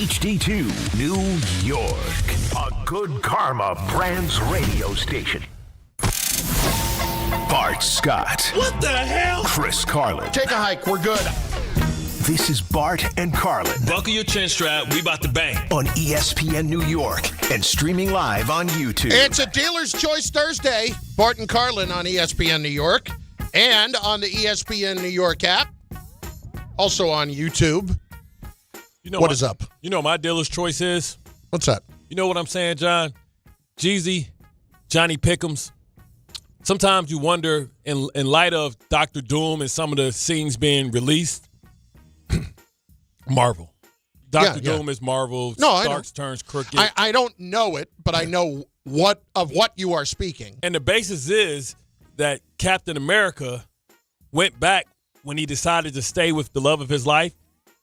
HD2 New York, a Good Karma Brands radio station. Bart Scott. What the hell? Chris Carlin. Take a hike. We're good. This is Bart and Carlin Buckle your chin strap. We about to bang. on ESPN New York and streaming live on YouTube. It's a Dealer's Choice Thursday. Bart and Carlin on ESPN New York and on the ESPN New York app. Also on YouTube. You know What is up? You know my dealer's choice is? What's that? You know what I'm saying, John? Jeezy, Johnny Pick'ems. Sometimes you wonder, in light of Dr. Doom and some of the scenes being released, Marvel. Dr. Doom is Marvel. No, Starks turns crooked. I don't know it, but I know what you are speaking. And the basis is that Captain America went back when he decided to stay with the love of his life.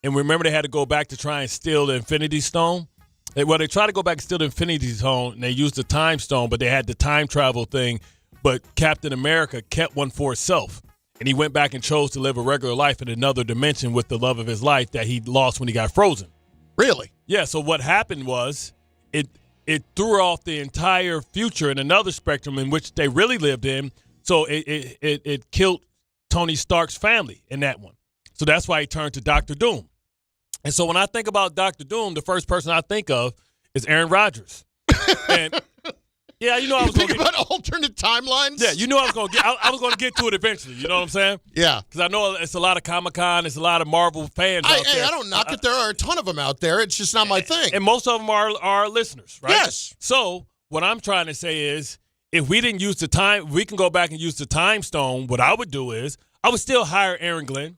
And remember, they had to go back to try and steal the Infinity Stone. They tried to go back and steal the Infinity Stone, and they used the Time Stone, but they had the time travel thing. But Captain America kept one for itself, and he went back and chose to live a regular life in another dimension with the love of his life that he lost when he got frozen. Really? Yeah, so what happened was it threw off the entire future in another spectrum in which they really lived in, so it killed Tony Stark's family in that one. So that's why he turned to Dr. Doom. And so when I think about Dr. Doom, the first person I think of is Aaron Rodgers. And yeah, you know I was going to about alternate timelines. Yeah, you know I was going to get. I was going to get to it eventually. You know what I'm saying? Yeah, because I know it's a lot of Comic-Con, it's a lot of Marvel fans out there. I don't knock it. There are a ton of them out there. It's just not my thing. And most of them are our listeners, right? Yes. So what I'm trying to say is, if we didn't use the time, we can go back and use the Time Stone. What I would do is, I would still hire Aaron Glenn.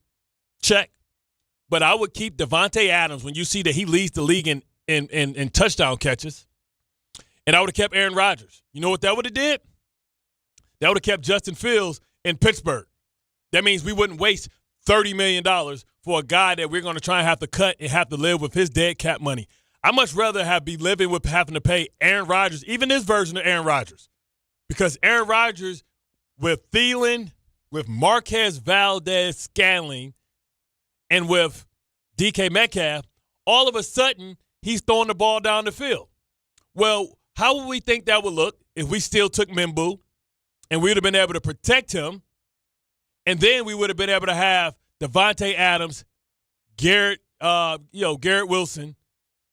Check. But I would keep Devontae Adams when you see that he leads the league in touchdown catches. And I would have kept Aaron Rodgers. You know what that would have did? That would have kept Justin Fields in Pittsburgh. That means we wouldn't waste $30 million for a guy that we're going to try and have to cut and have to live with his dead cap money. I'd much rather be living with having to pay Aaron Rodgers, even this version of Aaron Rodgers. Because Aaron Rodgers, with Thielen, with Marquez Valdez-Scantling, and with DK Metcalf, all of a sudden, he's throwing the ball down the field. Well, how would we think that would look if we still took Mimbu and we would have been able to protect him, and then we would have been able to have Devontae Adams, Garrett Wilson,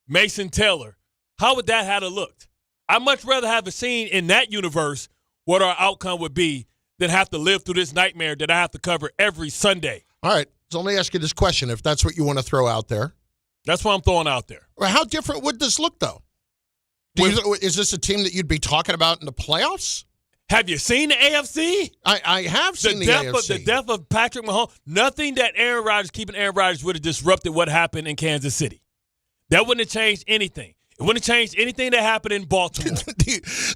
Mason Taylor? How would that have looked? I'd much rather have a scene in that universe what our outcome would be than have to live through this nightmare that I have to cover every Sunday. All right. So let me ask you this question, if that's what you want to throw out there. That's what I'm throwing out there. Well, how different would this look, though? Is this a team that you'd be talking about in the playoffs? Have you seen the AFC? I have seen the AFC. The death of Patrick Mahomes. Nothing that keeping Aaron Rodgers would have disrupted what happened in Kansas City. That wouldn't have changed anything. It wouldn't have changed anything that happened in Baltimore.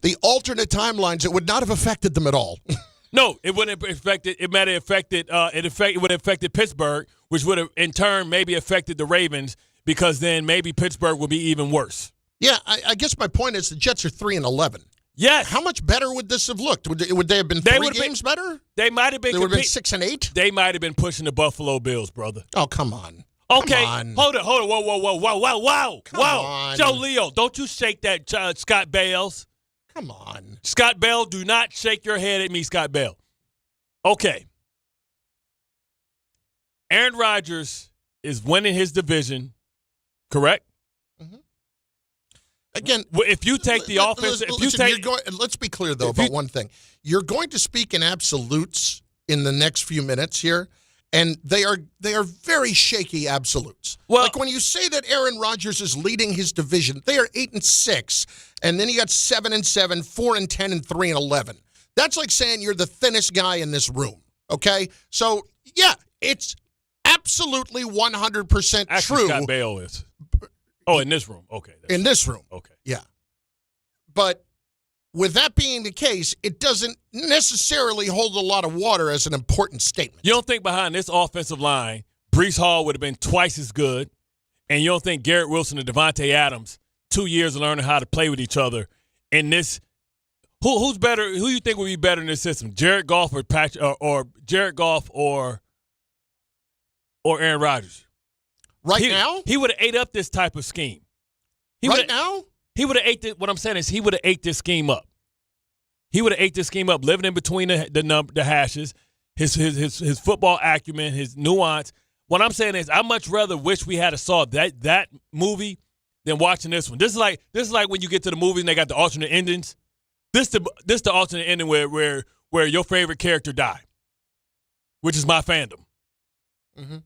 the alternate timelines, it would not have affected them at all. No, it wouldn't have affected. It might have affected. It would have affected Pittsburgh, which would have in turn maybe affected the Ravens, because then maybe Pittsburgh would be even worse. Yeah, I guess my point is the Jets are 3-11. Yes. How much better would this have looked? Would they have been three games better? They might have been. They would have been 6-8. They might have been pushing the Buffalo Bills, brother. Oh, come on. Okay, come on. hold it. Whoa. Come on. Joe Leo, don't you shake that, Scott Bales. Come on. Scott Bell, do not shake your head at me, Scott Bell. Okay. Aaron Rodgers is winning his division, correct? Mm-hmm. Again, if you take the offense, let's be clear though about one thing. You're going to speak in absolutes in the next few minutes here, and they are very shaky absolutes. Well, like when you say that Aaron Rodgers is leading his division, they are 8-6, and then you got 7-7, 4-10, and 3-11. That's like saying you're the thinnest guy in this room. Okay, so yeah, it's absolutely 100% actually, true. Scott Bale is. Oh, in this room. Okay. In this room. Okay. Yeah. But with that being the case, it doesn't necessarily hold a lot of water as an important statement. You don't think behind this offensive line, Breece Hall would have been twice as good, and you don't think Garrett Wilson and Devontae Adams, 2 years of learning how to play with each other in this – who's better? Who you think would be better in this system, Jared Goff or Jared Goff or Aaron Rodgers? now? He would have ate up this type of scheme. Now? He would have ate this. What I'm saying is he would have ate this scheme up. He would have ate this scheme up, living in between the hashes, his football acumen, his nuance. What I'm saying is I much rather wish we had saw that movie than watching this one. This is like when you get to the movie and they got the alternate endings. This the alternate ending where your favorite character died, which is my fandom. Mm-hmm.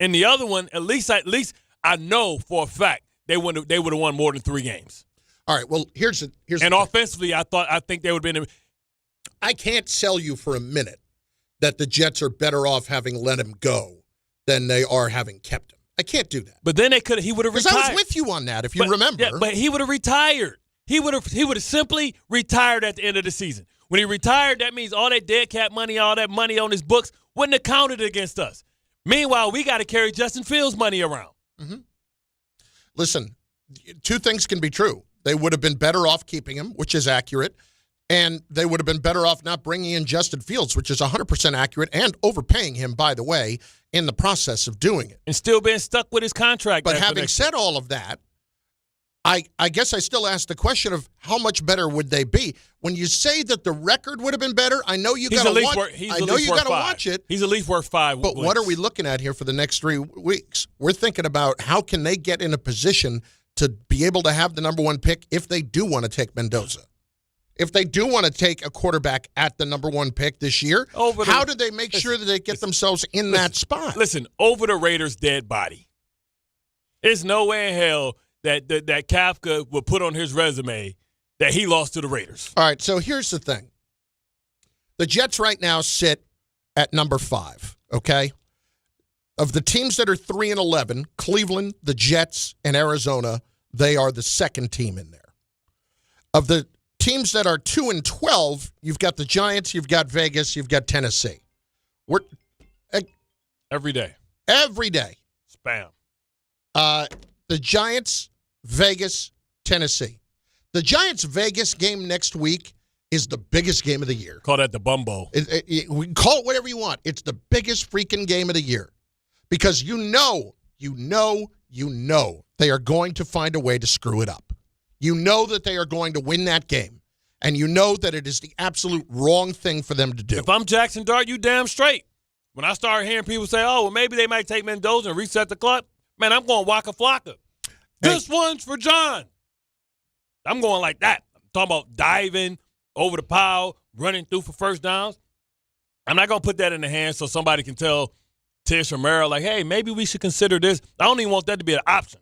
And the other one, at least I know for a fact they would have won more than 3 games. All right. Well, here's and the offensively, I think they would have been. I can't sell you for a minute that the Jets are better off having let him go than they are having kept him. I can't do that. But then he would have retired. Because I was with you on that, if you remember. Yeah, but he would have retired. He would have simply retired at the end of the season. When he retired, that means all that dead cap money, all that money on his books wouldn't have counted against us. Meanwhile, we got to carry Justin Fields' money around. Mm-hmm. Listen, 2 things can be true. They would have been better off keeping him, which is accurate, and they would have been better off not bringing in Justin Fields, which is 100% accurate, and overpaying him, by the way, in the process of doing it. And still being stuck with his contract. But having said all of that, I guess I still ask the question of how much better would they be? When you say that the record would have been better, I know you got to watch. I know you got to watch it. He's at least worth 5. But what are we looking at here for the next 3 weeks? We're thinking about how can they get in a position to be able to have the number 1 pick if they do want to take Mendoza. If they do want to take a quarterback at the number 1 pick this year, how do they make sure that they get themselves in that spot? Listen, over the Raiders' dead body. There's no way in hell that Kafka would put on his resume that he lost to the Raiders. All right, so here's the thing. The Jets right now sit at number 5, okay? Of the teams that are 3-11, Cleveland, the Jets, and Arizona, they are the second team in there. Of the teams that are 2-12, you've got the Giants, you've got Vegas, you've got Tennessee. Every day. Every day. Spam. The Giants, Vegas, Tennessee. The Giants-Vegas game next week is the biggest game of the year. Call that the Bumbo. We can call it whatever you want. It's the biggest freaking game of the year. Because you know they are going to find a way to screw it up. You know that they are going to win that game. And you know that it is the absolute wrong thing for them to do. If I'm Jackson Dart, you damn straight. When I start hearing people say, oh, well, maybe they might take Mendoza and reset the clock, man, I'm going Waka Flocka. This one's for John. I'm going like that. I'm talking about diving over the pile, running through for first downs. I'm not going to put that in the hands so somebody can tell Tish or Merrill, like, hey, maybe we should consider this. I don't even want that to be an option.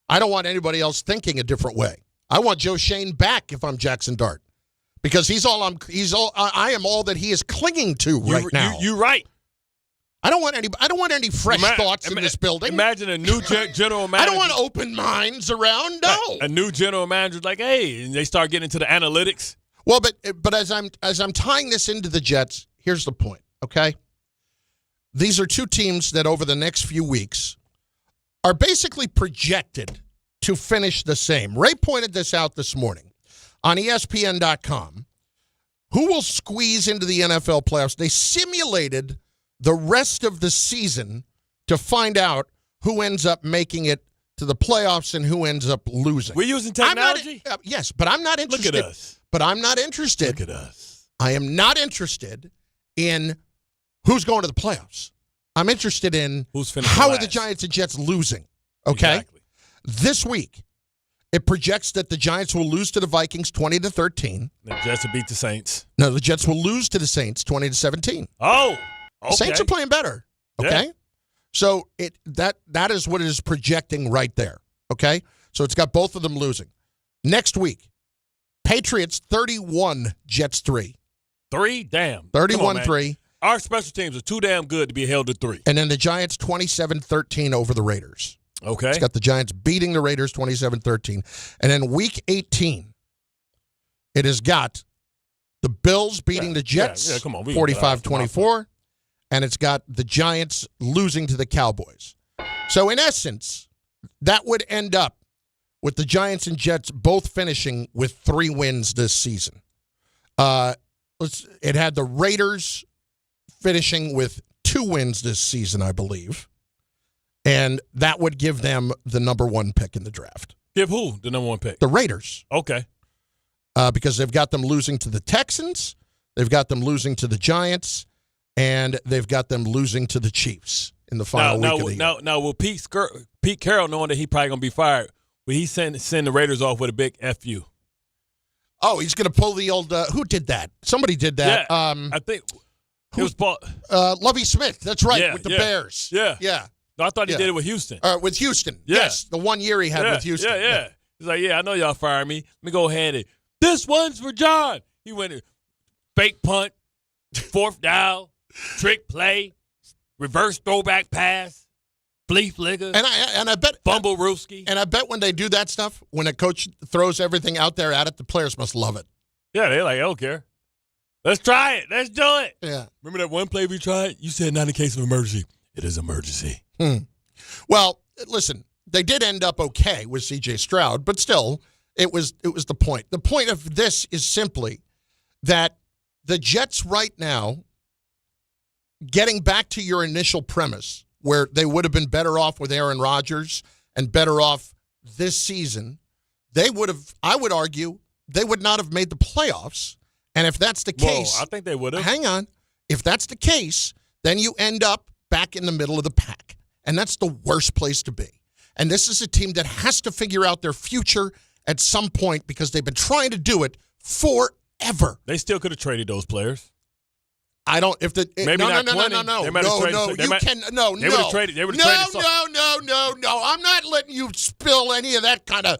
I don't want anybody else thinking a different way. I want Joe Shane back if I'm Jackson Dart. Because I am all that he is clinging to right now. You're right. I don't want any fresh thoughts in this building. Imagine a new general manager. I don't want open minds around. No. A new general manager's like, hey, and they start getting into the analytics. Well, but as I'm tying this into the Jets, here's the point, okay? These are 2 teams that over the next few weeks are basically projected to finish the same. Ray pointed this out this morning on ESPN.com. Who will squeeze into the NFL playoffs? They simulated the rest of the season to find out who ends up making it to the playoffs and who ends up losing. We're using technology? Yes, but I'm not interested. Look at us. But I'm not interested. Look at us. I am not interested in who's going to the playoffs. I'm interested in how are the Giants and Jets losing, okay? Exactly. This week, it projects that the Giants will lose to the Vikings 20-13. The Jets will beat the Saints. No, the Jets will lose to the Saints 20-17. Oh, okay. Saints are playing better, okay? Yeah. So that is what it is projecting right there, okay? So it's got both of them losing. Next week, Patriots 31, Jets 3. 3? Damn. 31-3. Our special teams are too damn good to be held to 3. And then the Giants 27-13 over the Raiders. Okay. It's got the Giants beating the Raiders 27-13. And then week 18, it has got the Bills beating the Jets 45-24. And it's got the Giants losing to the Cowboys. So in essence, that would end up with the Giants and Jets both finishing with 3 wins this season. It had the Raiders finishing with 2 wins this season, I believe. And that would give them the number 1 pick in the draft. Give who the number 1 pick? The Raiders. Okay. Because they've got them losing to the Texans, they've got them losing to the Giants, and they've got them losing to the Chiefs in the final week of the year. Now, will Pete Carroll, knowing that he probably going to be fired, will he send the Raiders off with a big FU? Oh, he's going to pull the old who did that? Somebody did that. Yeah, I think it was Paul. Lovie Smith. That's right, with the Bears. Yeah. Yeah. No, I thought he did it with Houston. With Houston. Yeah. Yes, the 1 year he had with Houston. Yeah. He's like, I know y'all fired me. Let me go ahead and this one's for John. He went and fake punt, 4th down, trick play, reverse throwback pass, flea flicker, and I bet fumble rooski. And I bet when they do that stuff, when a coach throws everything out there at it, the players must love it. Yeah, they're like, I don't care. Let's try it. Let's do it. Yeah. Remember that one play we tried? You said not in case of emergency. It is emergency. Well, listen, they did end up okay with C.J. Stroud, but still, it was the point. The point of this is simply that the Jets right now, getting back to your initial premise, where they would have been better off with Aaron Rodgers and better off this season, they would have, I would argue, they would not have made the playoffs. And if that's the case, I think they would have. Hang on. If that's the case, then you end up back in the middle of the pack. And that's the worst place to be. And this is a team that has to figure out their future at some point because they've been trying to do it forever. They still could have traded those players. I don't. If the maybe no, not no, 20. no, no, no, They might have no, traded, no. they You might, can no, they no. would have traded. They would have traded. No. I'm not letting you spill any of that kind of,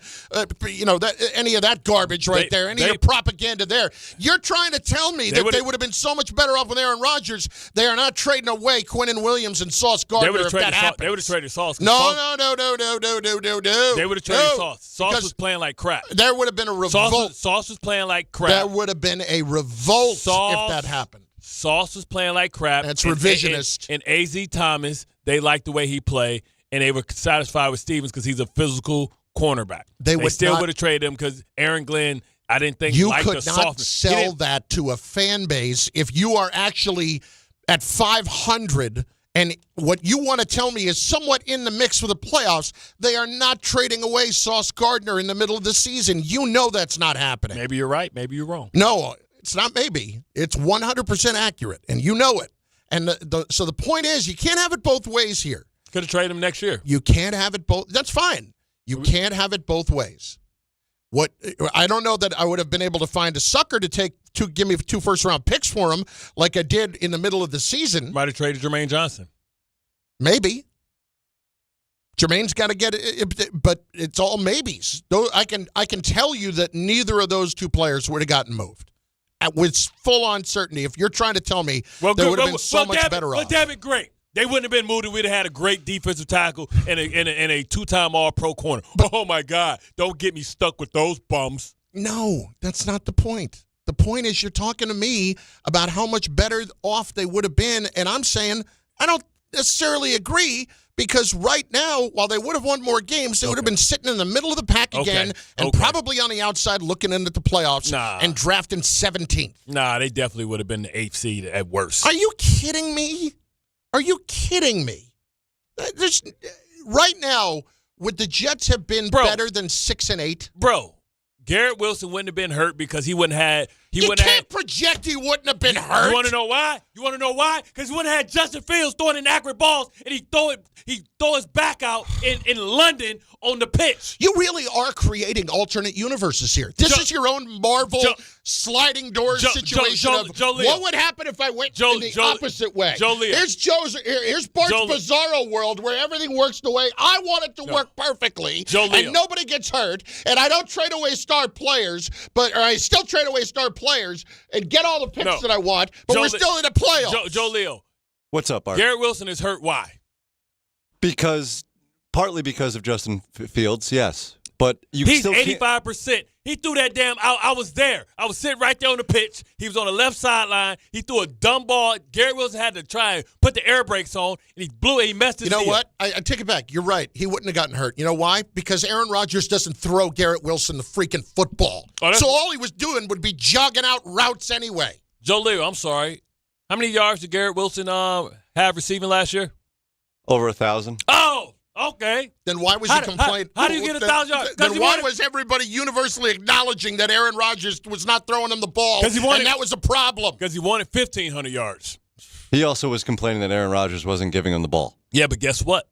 any of that garbage there. Any of your propaganda there. You're trying to tell me that they would have been so much better off with Aaron Rodgers. They are not trading away Quinnen Williams and Sauce Gardner if that happens. They would have traded Sauce. No. They would have traded Sauce. Sauce was playing like crap. There would have been a revolt. Sauce was playing like crap. There would have been a revolt if that happened. Sauce was playing like crap. That's revisionist. And A.Z. Thomas, they liked the way he played, and they were satisfied with Stevens because he's a physical cornerback. They still would have traded him because Aaron Glenn, I didn't think you liked could the not softness. sell that to a fan base if you are actually at 500 and what you want to tell me is somewhat in the mix for the playoffs. They are not trading away Sauce Gardner in the middle of the season. You know that's not happening. Maybe you're right. Maybe you're wrong. No, it's not maybe. It's 100% accurate, and you know it. And so the point is, you can't have it both ways here. Could have traded him next year. You can't have it both. That's fine. You can't have it both ways. What I don't know that I would have been able to find a sucker to give me 2 first-round picks for him like I did in the middle of the season. Might have traded Jermaine Johnson. Maybe. Jermaine's got to get it, but it's all maybes. I can tell you that neither of those 2 players would have gotten moved. With full-on certainty, if you're trying to tell me they would have been so much better off. Well, damn it, great. They wouldn't have been moved if we'd have had a great defensive tackle and a 2-time All-Pro corner. Oh, my God. Don't get me stuck with those bums. No, that's not the point. The point is you're talking to me about how much better off they would have been, and I'm saying I don't necessarily agree because right now, while they would have won more games, they would have been sitting in the middle of the pack again and probably on the outside looking into the playoffs and drafting 17th. Nah, they definitely would have been the 8th seed at worst. Are you kidding me? Are you kidding me? Right now, would the Jets have been better than 6 and 8? Bro, Garrett Wilson wouldn't have been hurt because he wouldn't have had. You can't project he wouldn't have been hurt. You want to know why? Because he wouldn't have had Justin Fields throwing inaccurate balls and he throw his back out in London on the pitch. You really are creating alternate universes here. This is your own Marvel sliding doors situation what would happen if I went in the opposite way. Here's Bart's bizarro world where everything works the way I want it to work perfectly, and nobody gets hurt, and I don't trade away star players, or I still trade away star players and get all the picks that I want, but we're still in the playoffs. Joe Leo. What's up, Art? Garrett Wilson is hurt. Why? Partly because of Justin Fields, yes. But he's 85%. He threw that damn out. I was there. I was sitting right there on the pitch. He was on the left sideline. He threw a dumb ball. Garrett Wilson had to try and put the air brakes on, and he blew it. He messed his You know deal. what? I take it back. You're right. He wouldn't have gotten hurt. You know why? Because Aaron Rodgers doesn't throw Garrett Wilson the freaking football. So all he was doing would be jogging out routes anyway. Joe Leo, I'm sorry. How many yards did Garrett Wilson have receiving last year? Over 1,000. Oh! Okay. Then why was he complaining? How do you get 1,000 yards? Then why was everybody universally acknowledging that Aaron Rodgers was not throwing him the ball, and that was a problem? Because he wanted 1,500 yards. He also was complaining that Aaron Rodgers wasn't giving him the ball. Yeah, but guess what?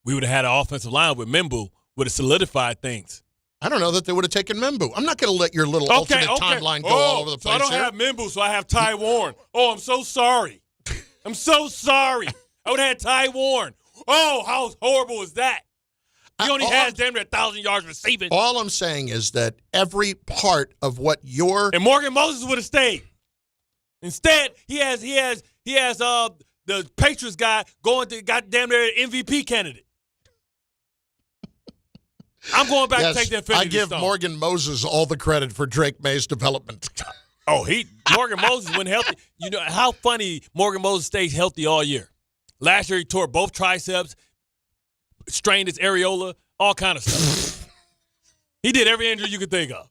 We would have had an offensive line with Membu, would have solidified things. I don't know that they would have taken Membu. I'm not going to let your little alternate timeline go all over the place. So I don't have Membu, so I have Ty Warren. Oh, I'm so sorry. I'm so sorry. I would have had Ty Warren. Oh, how horrible is that? He only has damn near 1,000 yards receiving. All I'm saying is that every part of what and Morgan Moses would have stayed. Instead, he has the Patriots guy going to goddamn near MVP candidate. I'm going back to take that 50. I give Morgan Moses all the credit for Drake May's development. Morgan Moses went healthy. You know how funny Morgan Moses stays healthy all year. Last year he tore both triceps, strained his areola, all kind of stuff. He did every injury you could think of.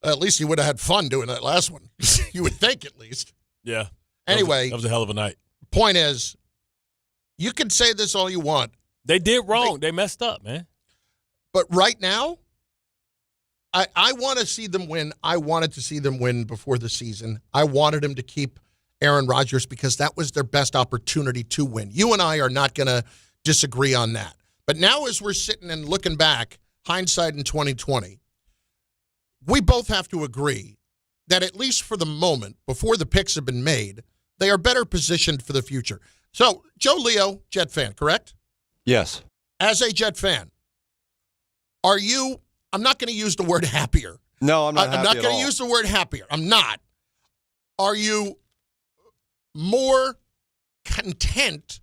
At least he would have had fun doing that last one. You would think, at least. Yeah. Anyway. That was a hell of a night. Point is, you can say this all you want. They did wrong. They messed up, man. But right now, I want to see them win. I wanted to see them win before the season. I wanted them to keep Aaron Rodgers because that was their best opportunity to win. You and I are not going to disagree on that. But now as we're sitting and looking back, hindsight in 2020, we both have to agree that at least for the moment, before the picks have been made, they are better positioned for the future. So, Joe Leo, Jet fan, correct? Yes. As a Jet fan, are you, I'm not going to use the word happier. No, I'm not happy I'm not at going all. to use the word happier. I'm not. Are you more content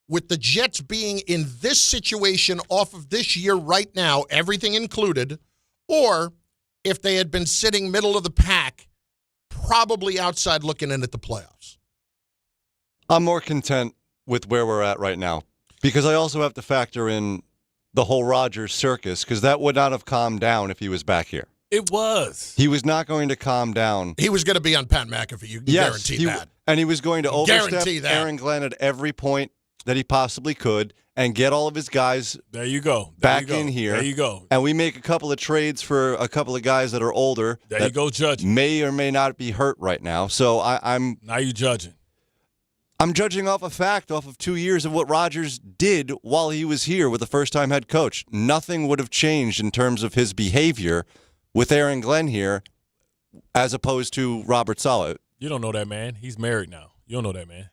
with the Jets being in this situation off of this year right now, everything included, or if they had been sitting middle of the pack, probably outside looking in at the playoffs? I'm more content with where we're at right now because I also have to factor in the whole Rodgers circus because that would not have calmed down if he was back here. It was. He was not going to calm down. He was going to be on Pat McAfee. You can guarantee that. And he was going to overstep that. Aaron Glenn at every point that he possibly could and get all of his guys back in here. There you go. And we make a couple of trades for a couple of guys that are older. There you go, Judge. May or may not be hurt right now. So I'm now you judging. I'm judging off a fact, off of 2 years of what Rodgers did while he was here with the first-time head coach. Nothing would have changed in terms of his behavior with Aaron Glenn here as opposed to Robert Saleh. You don't know that man. He's married now. You don't know that man.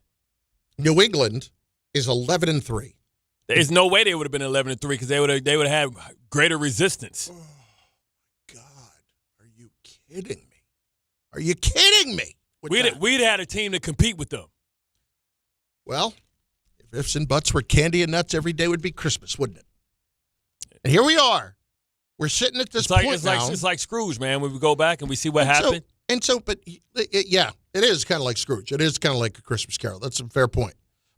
New England is 11-3. There's no way they would have been 11-3 because they would have had greater resistance. Oh, my God. Are you kidding me? Are you kidding me? We'd had a team to compete with them. Well, if ifs and buts were candy and nuts, every day would be Christmas, wouldn't it? And here we are. We're sitting at this point now. It's like Scrooge, man, when we go back and we see what happened. But it is kind of like Scrooge. It is kind of like A Christmas Carol. That's a fair point.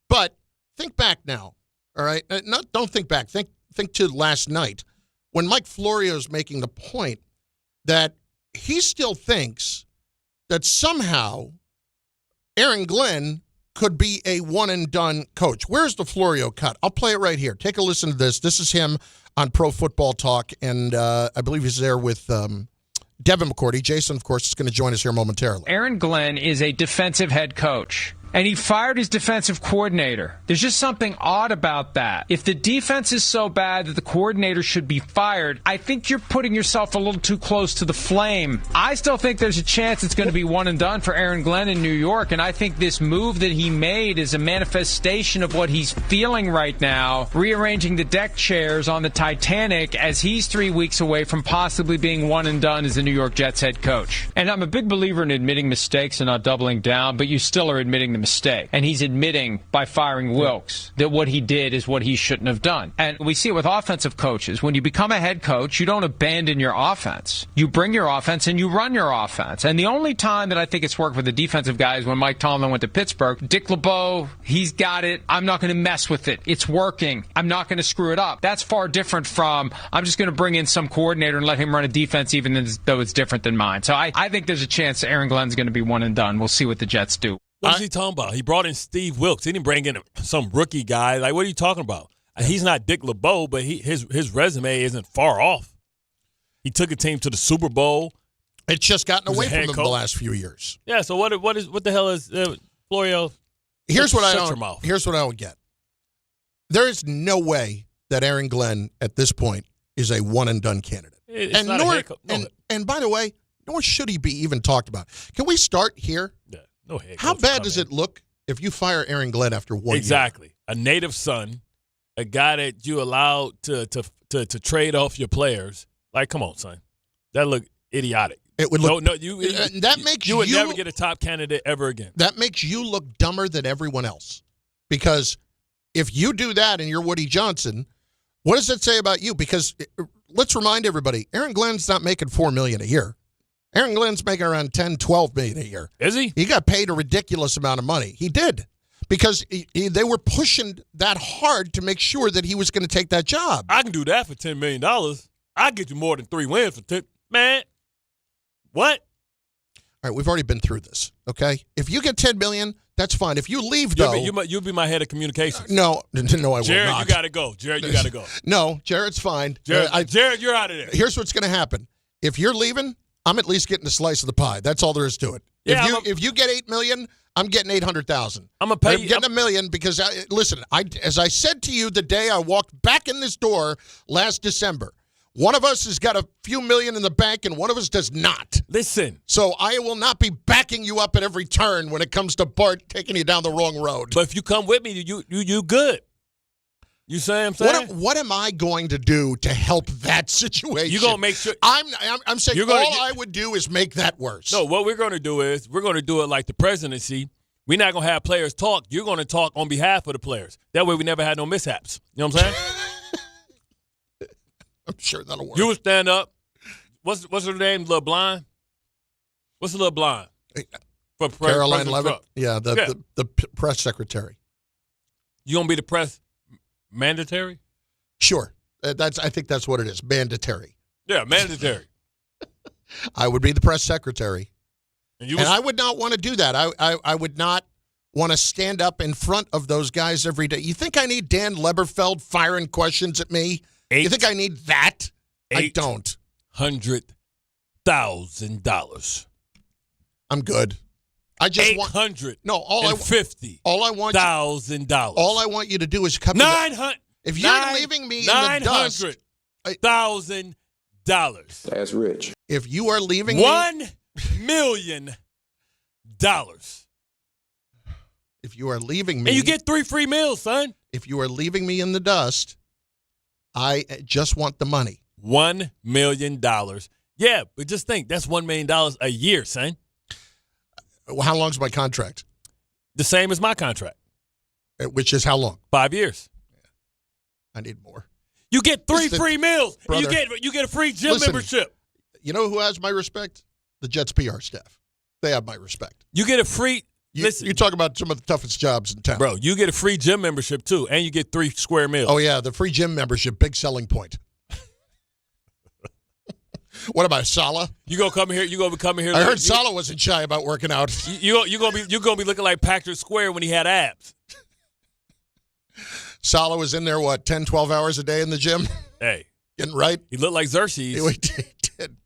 But think back now, all right? Don't think back. Think to last night when Mike Florio is making the point that he still thinks that somehow Aaron Glenn could be a one-and-done coach. Where's the Florio cut? I'll play it right here. Take a listen to this. This is him on Pro Football Talk, and I believe he's there with Devin McCourty. Jason, of course, is going to join us here momentarily. Aaron Glenn is a defensive head coach, and he fired his defensive coordinator. There's just something odd about that. If the defense is so bad that the coordinator should be fired, I think you're putting yourself a little too close to the flame. I still think there's a chance it's going to be one and done for Aaron Glenn in New York, and I think this move that he made is a manifestation of what he's feeling right now, rearranging the deck chairs on the Titanic as he's 3 weeks away from possibly being one and done as the New York Jets head coach. And I'm a big believer in admitting mistakes and not doubling down, but you still are admitting the mistake. And he's admitting by firing Wilkes that what he did is what he shouldn't have done. And we see it with offensive coaches. When you become a head coach, you don't abandon your offense. You bring your offense and you run your offense. And the only time that I think it's worked with the defensive guys when Mike Tomlin went to Pittsburgh, Dick LeBeau, he's got it. I'm not going to mess with it. It's working. I'm not going to screw it up. That's far different from I'm just going to bring in some coordinator and let him run a defense even though it's different than mine. So I think there's a chance Aaron Glenn's going to be one and done. We'll see what the Jets do. What is he talking about? He brought in Steve Wilkes. He didn't bring in some rookie guy. Like, what are you talking about? He's not Dick LeBeau, but his resume isn't far off. He took a team to the Super Bowl. It's just gotten away from him the last few years. Yeah. So what the hell is Florio? Here's what I don't get. There is no way that Aaron Glenn at this point is a one and done candidate. And by the way, nor should he be even talked about. Can we start here? Yeah. No head How bad does it look if you fire Aaron Glenn after 1 year? Exactly. A native son, a guy that you allowed to trade off your players. Like, come on, son. That look idiotic. It would look. You would never get a top candidate ever again. That makes you look dumber than everyone else. Because if you do that and you're Woody Johnson, what does that say about you? Because let's remind everybody, Aaron Glenn's not making $4 million a year. Aaron Glenn's making around $10, $12 million a year. Is he? He got paid a ridiculous amount of money. He did. Because they were pushing that hard to make sure that he was going to take that job. I can do that for $10 million. I'll get you more than 3 wins for 10. Man, what? All right, we've already been through this, okay? If you get $10 million, that's fine. If you leave, though. You'll be my head of communications. No, I will not. Jared, you got to go. Jared, you got to go. No, Jared's fine. Jared, you're out of there. Here's what's going to happen. If you're leaving, I'm at least getting a slice of the pie. That's all there is to it. Yeah, if you get $8 million, I'm getting $800,000. I'm gonna pay. I'm getting $1 million because listen. As I said to you the day I walked back in this door last December, one of us has got a few million in the bank and one of us does not. Listen. So I will not be backing you up at every turn when it comes to Bart taking you down the wrong road. But if you come with me, you good. You see what I'm saying? What am I going to do to help that situation? You're going to make sure. I'm saying I would do is make that worse. No, what we're going to do is we're going to do it like the presidency. We're not going to have players talk. You're going to talk on behalf of the players. That way we never had no mishaps. You know what I'm saying? I'm sure that'll work. You would stand up. What's her name? Little Blind? What's the little Blind? For Caroline Levitt? Yeah, the press secretary. You going to be the press mandatory? Sure. I think that's what it is. Mandatory. Yeah, mandatory. I would be the press secretary. And I would not want to do that. I would not want to stand up in front of those guys every day. You think I need Dan Leberfeld firing questions at me? You think I need that? I don't. $800,000. I'm good. I just want $850,000. All I want you to do is come. $900,000. If you're leaving me in the dust, $900,000. That's rich. If you are leaving $1 million. If you are leaving me, and you get 3 free meals, son. If you are leaving me in the dust, I just want the money. $1 million. Yeah, but just think, that's $1 million a year, son. How long's my contract? The same as my contract. Which is how long? 5 years. Yeah. I need more. You get 3 free meals. Brother, you get a free gym membership. You know who has my respect? The Jets PR staff. They have my respect. You get a free. Listen, you talk about some of the toughest jobs in town. Bro, you get a free gym membership, too, and you get 3 square meals. Oh, yeah, the free gym membership, big selling point. What about Salah? You gonna come here? I heard Salah wasn't shy about working out. You gonna be looking like Patrick Square when he had abs. Salah was in there, 10, 12 hours a day in the gym? Hey. Getting right? He looked like Xerxes. He did.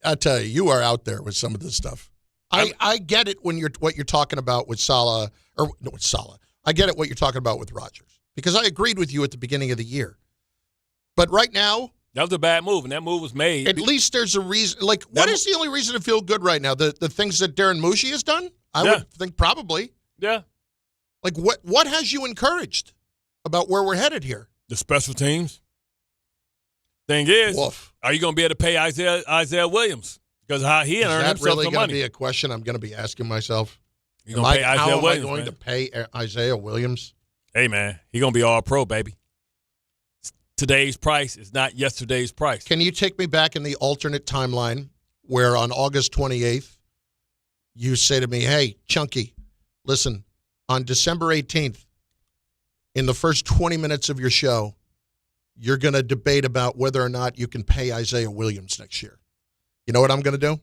I tell you are out there with some of this stuff. I get it what you're talking about with Salah, or no, with Salah. I get it what you're talking about with Rodgers, because I agreed with you at the beginning of the year. But right now, that was a bad move, and that move was made. At least there's a reason. Like, what is the only reason to feel good right now? The things that Darren Mushi has done? I would think probably. Yeah. Like, what has you encouraged about where we're headed here? The special teams. Thing is, Woof. Are you going to be able to pay Isaiah Williams? Because he earned himself some money. Is that really going to be a question I'm going to be asking myself? How am I going to pay Isaiah Williams? Hey, man, he's going to be all pro, baby. Today's price is not yesterday's price. Can you take me back in the alternate timeline where on August 28th, you say to me, hey, Chunky, listen, on December 18th, in the first 20 minutes of your show, you're going to debate about whether or not you can pay Isaiah Williams next year. You know what I'm going to do?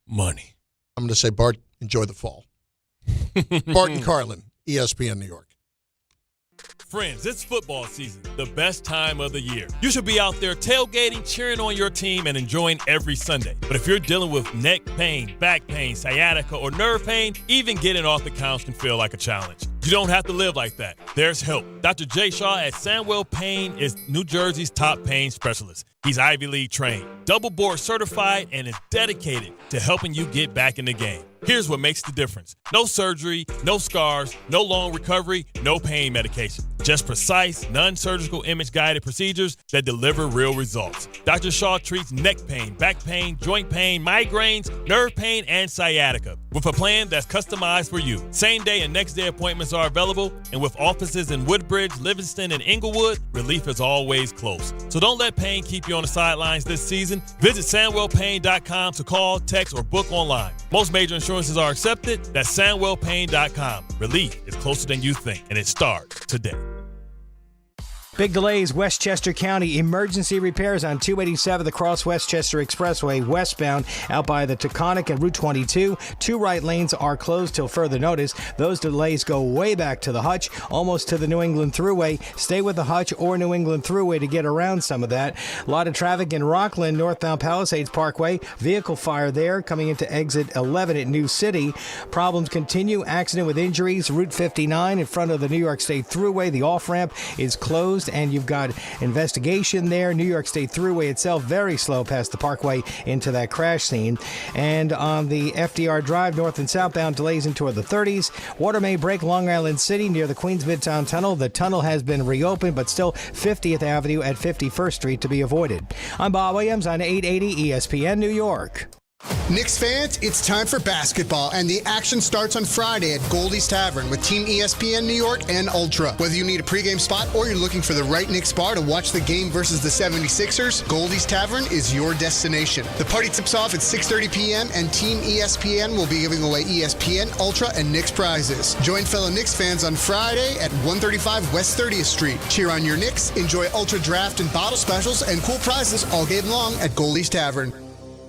Money. I'm going to say, Bart, enjoy the fall. Bart and Carlin, ESPN New York. Friends, it's football season, the best time of the year. You should be out there tailgating, cheering on your team, and enjoying every Sunday. But if you're dealing with neck pain, back pain, sciatica, or nerve pain, even getting off the couch can feel like a challenge. You don't have to live like that. There's help. Dr. Jay Shaw at Sandwell Pain is New Jersey's top pain specialist. He's Ivy League trained, double board certified, and is dedicated to helping you get back in the game. Here's what makes the difference. No surgery, no scars, no long recovery, no pain medication. Just precise, non-surgical image-guided procedures that deliver real results. Dr. Shaw treats neck pain, back pain, joint pain, migraines, nerve pain, and sciatica with a plan that's customized for you. Same-day and next-day appointments are available, and with offices in Woodbridge, Livingston, and Inglewood, relief is always close. So don't let pain keep you on the sidelines this season. Visit SandwellPain.com to call, text, or book online. Most major insurances are accepted. That's SandwellPain.com. Relief is closer than you think, and it starts today. Big delays, Westchester County. Emergency repairs on 287, the Cross Westchester Expressway westbound out by the Taconic and Route 22. Two right lanes are closed till further notice. Those delays go way back to the Hutch, almost to the New England Thruway. Stay with the Hutch or New England Thruway to get around some of that. A lot of traffic in Rockland, northbound Palisades Parkway. Vehicle fire there coming into exit 11 at New City. Problems continue. Accident with injuries. Route 59 in front of the New York State Thruway. The off-ramp is closed, and you've got investigation there. New York State Thruway itself very slow past the Parkway into that crash scene. And on the FDR Drive north and southbound, delays into the 30s. Water main break, Long Island City near the Queens Midtown Tunnel. The tunnel has been reopened, but still 50th Avenue at 51st Street to be avoided. I'm Bob Williams on 880 ESPN New York. Knicks fans, it's time for basketball, and the action starts on Friday at Goldie's Tavern with Team ESPN New York and Ultra. Whether you need a pregame spot or you're looking for the right Knicks bar to watch the game versus the 76ers, Goldie's Tavern is your destination. The party tips off at 6:30 p.m., and Team ESPN will be giving away ESPN, Ultra, and Knicks prizes. Join fellow Knicks fans on Friday at 135 West 30th Street. Cheer on your Knicks, enjoy Ultra draft and bottle specials, and cool prizes all game long at Goldie's Tavern.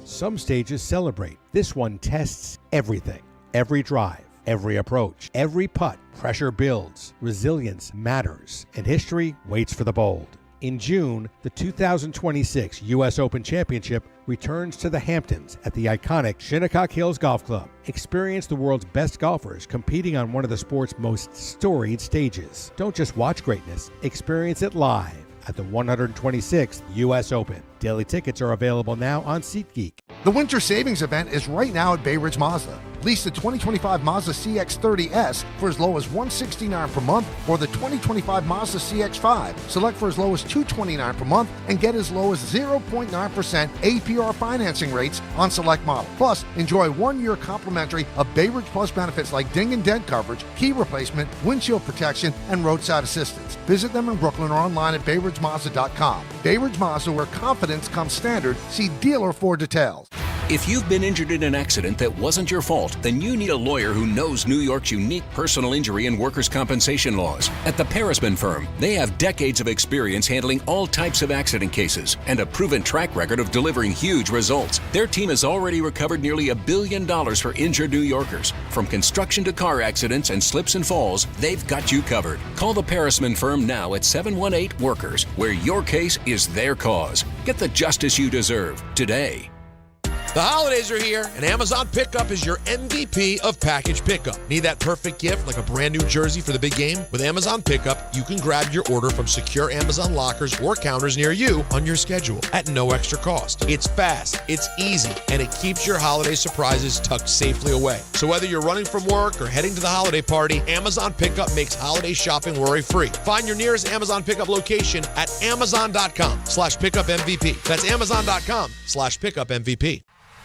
Some stages celebrate. This one tests everything. Every drive, every approach, every putt. Pressure builds. Resilience matters. And history waits for the bold. In June, the 2026 U.S. Open Championship returns to the Hamptons at the iconic Shinnecock Hills Golf Club. Experience the world's best golfers competing on one of the sport's most storied stages. Don't just watch greatness. Experience it live at the 126th U.S. Open. Daily tickets are available now on SeatGeek. The Winter Savings Event is right now at Bay Ridge Mazda. Lease the 2025 Mazda CX-30S for as low as $169 per month, or the 2025 Mazda CX-5. Select for as low as $229 per month and get as low as 0.9% APR financing rates on select model. Plus, enjoy 1 year complimentary of Bay Ridge Plus benefits like ding and dent coverage, key replacement, windshield protection, and roadside assistance. Visit them in Brooklyn or online at BayRidgeMazda.com. Bay Ridge Mazda, where confidence comes standard. See dealer for details. If you've been injured in an accident that wasn't your fault, then you need a lawyer who knows New York's unique personal injury and workers' compensation laws. At the Parisman Firm, they have decades of experience handling all types of accident cases and a proven track record of delivering huge results. Their team has already recovered nearly $1 billion for injured New Yorkers. From construction to car accidents and slips and falls, they've got you covered. Call the Parisman Firm now at 718-WORKERS, where your case is their cause. Get the justice you deserve today. The holidays are here, and Amazon Pickup is your MVP of package pickup. Need that perfect gift like a brand new jersey for the big game? With Amazon Pickup, you can grab your order from secure Amazon lockers or counters near you on your schedule at no extra cost. It's fast, it's easy, and it keeps your holiday surprises tucked safely away. So whether you're running from work or heading to the holiday party, Amazon Pickup makes holiday shopping worry-free. Find your nearest Amazon Pickup location at amazon.com/pickupmvp. That's amazon.com/pickupmvp.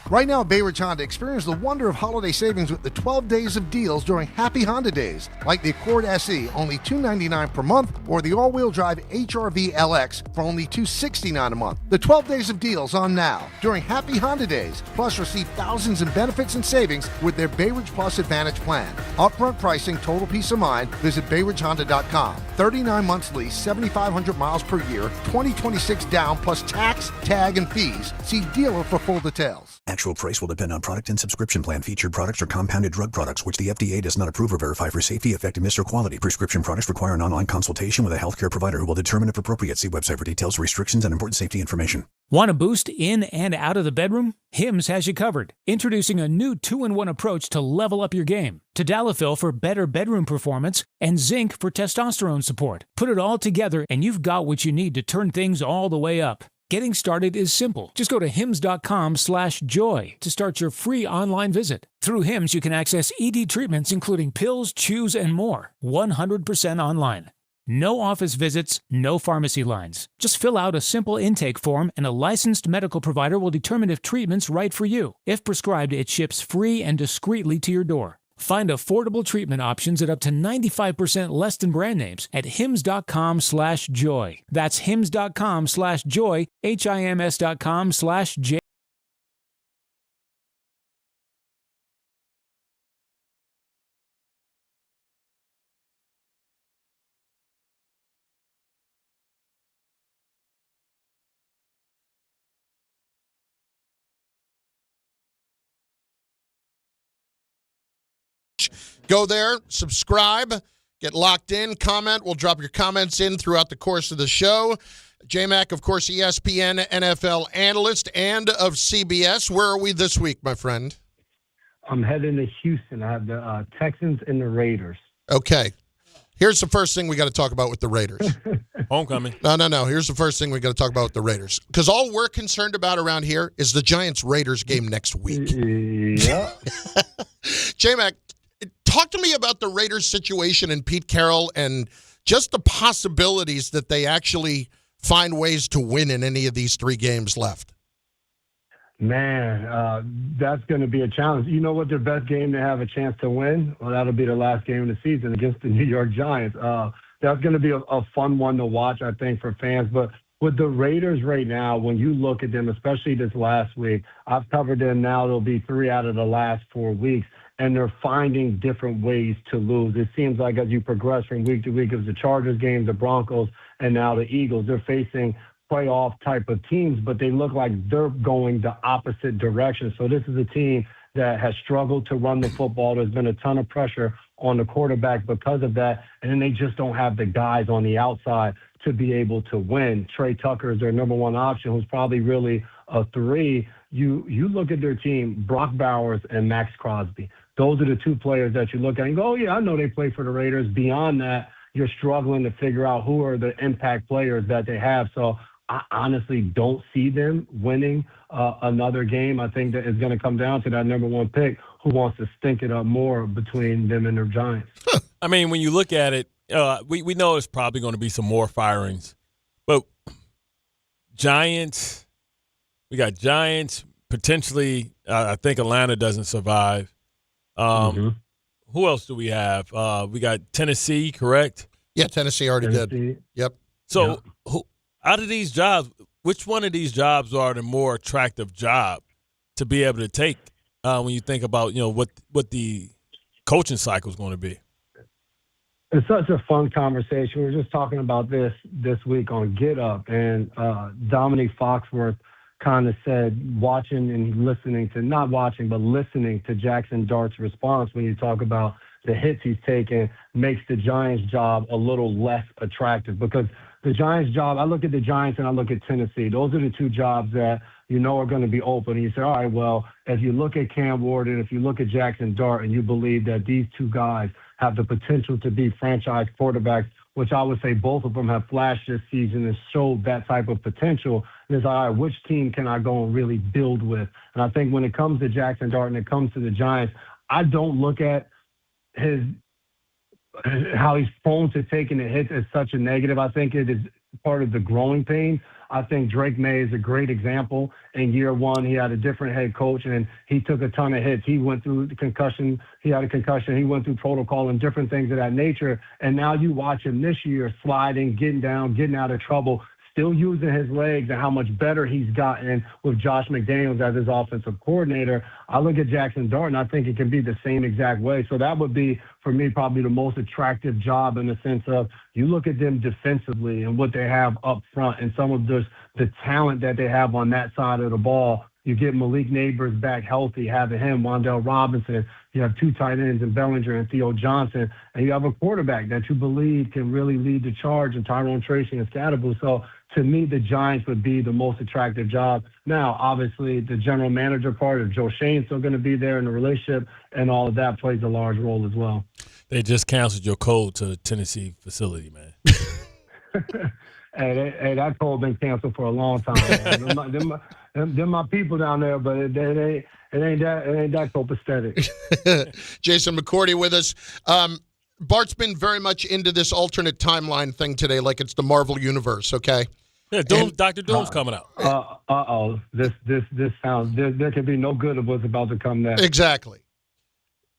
Right now at Bay Ridge Honda, experience the wonder of holiday savings with the 12 days of deals during Happy Honda Days, like the Accord SE, only $299 per month, or the all-wheel drive HR-V LX for only $269 a month. The 12 days of deals on now during Happy Honda Days, plus receive thousands in benefits and savings with their Bay Ridge Plus Advantage plan. Upfront pricing, total peace of mind. Visit BayRidgeHonda.com. 39 months lease, 7,500 miles per year, 2026 down, plus tax, tag, and fees. See dealer for full details. Actual price will depend on product and subscription plan. Featured products are compounded drug products, which the FDA does not approve or verify for safety, effectiveness, or quality. Prescription products require an online consultation with a healthcare provider who will determine if appropriate. See website for details, restrictions, and important safety information. Want a boost in and out of the bedroom? Hims has you covered. Introducing a new 2-in-1 approach to level up your game. Tadalafil for better bedroom performance and zinc for testosterone support. Put it all together and you've got what you need to turn things all the way up. Getting started is simple. Just go to hims.com/joy to start your free online visit. Through Hims, you can access ED treatments including pills, chews, and more. 100% online. No office visits, no pharmacy lines. Just fill out a simple intake form and a licensed medical provider will determine if treatment's right for you. If prescribed, it ships free and discreetly to your door. Find affordable treatment options at up to 95% less than brand names at hims.com/joy. That's hims.com/joy, HIMS.com/J. Go there, subscribe, get locked in, comment. We'll drop your comments in throughout the course of the show. J-Mac, of course, ESPN NFL analyst and of CBS. Where are we this week, my friend? I'm heading to Houston. I have the Texans and the Raiders. Okay. Here's the first thing we got to talk about with the Raiders. Homecoming. No. Here's the first thing we got to talk about with the Raiders. Because all we're concerned about around here is the Giants-Raiders game next week. Yeah. J-Mac, talk to me about the Raiders situation and Pete Carroll and just the possibilities that they actually find ways to win in any of these 3 games left. Man, that's going to be a challenge. You know what their best game to have a chance to win? Well, that'll be the last game of the season against the New York Giants. That's going to be a fun one to watch, I think, for fans. But with the Raiders right now, when you look at them, especially this last week, I've covered them now. It'll be 3 out of the last 4 weeks. And they're finding different ways to lose. It seems like as you progress from week to week, it was the Chargers game, the Broncos, and now the Eagles. They're facing playoff type of teams, but they look like they're going the opposite direction. So this is a team that has struggled to run the football. There's been a ton of pressure on the quarterback because of that, and then they just don't have the guys on the outside to be able to win. Trey Tucker is their number 1 option, who's probably really a 3. You look at their team, Brock Bowers and Max Crosby. Those are the 2 players that you look at and go, oh, yeah, I know they play for the Raiders. Beyond that, you're struggling to figure out who are the impact players that they have. So I honestly don't see them winning another game. I think that it's going to come down to that number 1 pick who wants to stink it up more between them and their Giants. I mean, when you look at it, we know it's probably going to be some more firings. But Giants, we got Giants, potentially, I think Atlanta doesn't survive. Who else do we have? We got Tennessee, correct? Yeah, Tennessee already did. Yep. So out of these jobs, which one of these jobs are the more attractive job to be able to take when you think about, what the coaching cycle is going to be? It's such a fun conversation. We were just talking about this week on Get Up, and Dominique Foxworth kind of said watching and listening to, not watching, but listening to Jackson Dart's response when you talk about the hits he's taken makes the Giants' job a little less attractive because the Giants' job, I look at the Giants and I look at Tennessee. Those are the 2 jobs that are going to be open. And you say, all right, well, if you look at Cam Ward and if you look at Jackson Dart and you believe that these 2 guys have the potential to be franchise quarterbacks, which I would say both of them have flashed this season and showed that type of potential, is all right, which team can I go and really build with? And I think when it comes to Jackson Dart and it comes to the Giants, I don't look at how he's prone to taking the hits as such a negative. I think it is part of the growing pain. I think Drake May is a great example. In year 1, he had a different head coach, and he took a ton of hits. He went through the concussion. He had a concussion. He went through protocol and different things of that nature. And now you watch him this year sliding, getting down, getting out of trouble, still using his legs, and how much better he's gotten with Josh McDaniels as his offensive coordinator. I look at Jackson Dart, and I think it can be the same exact way. So that would be, for me, probably the most attractive job in the sense of you look at them defensively and what they have up front and some of the talent that they have on that side of the ball. You get Malik Neighbors back healthy, having him, Wan'Dale Robinson. You have 2 tight ends in Bellinger and Theo Johnson. And you have a quarterback that you believe can really lead the charge in Tyrone Tracy and Scatterbo. So to me, the Giants would be the most attractive job. Now, obviously, the general manager part of Joe Shane's still going to be there in the relationship, and all of that plays a large role as well. They just canceled your code to the Tennessee facility, man. Hey, that code been canceled for a long time. They're my people down there, but it ain't that copacetic. Jason McCourty with us. Bart's been very much into this alternate timeline thing today, like it's the Marvel universe. Okay. Yeah, Dr. Doom's coming out. This sounds there can be no good of what's about to come next. Exactly.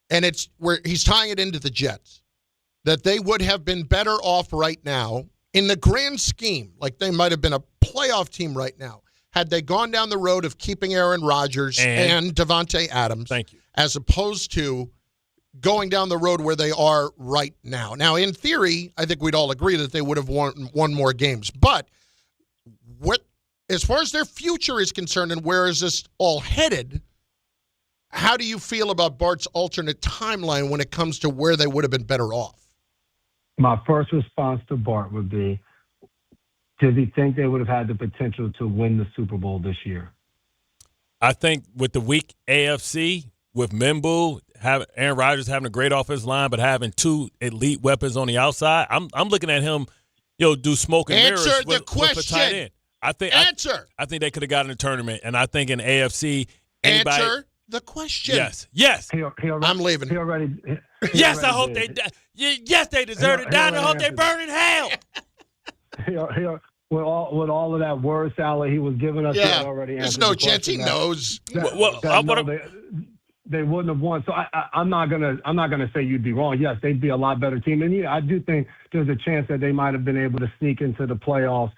And it's where he's tying it into the Jets, that they would have been better off right now in the grand scheme, like they might have been a playoff team right now, had they gone down the road of keeping Aaron Rodgers and Davante Adams. Thank you. As opposed to going down the road where they are right now. Now, in theory, I think we'd all agree that they would have won more games. But as far as their future is concerned and where is this all headed, how do you feel about Bart's alternate timeline when it comes to where they would have been better off? My first response to Bart would be, does he think they would have had the potential to win the Super Bowl this year? I think with the weak AFC, with Mimbu, Aaron Rodgers having a great offensive line, but having 2 elite weapons on the outside, I'm looking at him, do smoke and mirrors with a tight end. I think they could have gotten a tournament, and I think in AFC, anybody. Answer the question. Yes. I'm leaving. Yes, I hope they. Yes, they deserve it. I hope they burn in hell. With all of that word salad he was giving us, he already answered. There's no chance he knows. They wouldn't have won. So I'm not gonna say you'd be wrong. Yes, they'd be a lot better team, and I do think there's a chance that they might have been able to sneak into the playoffs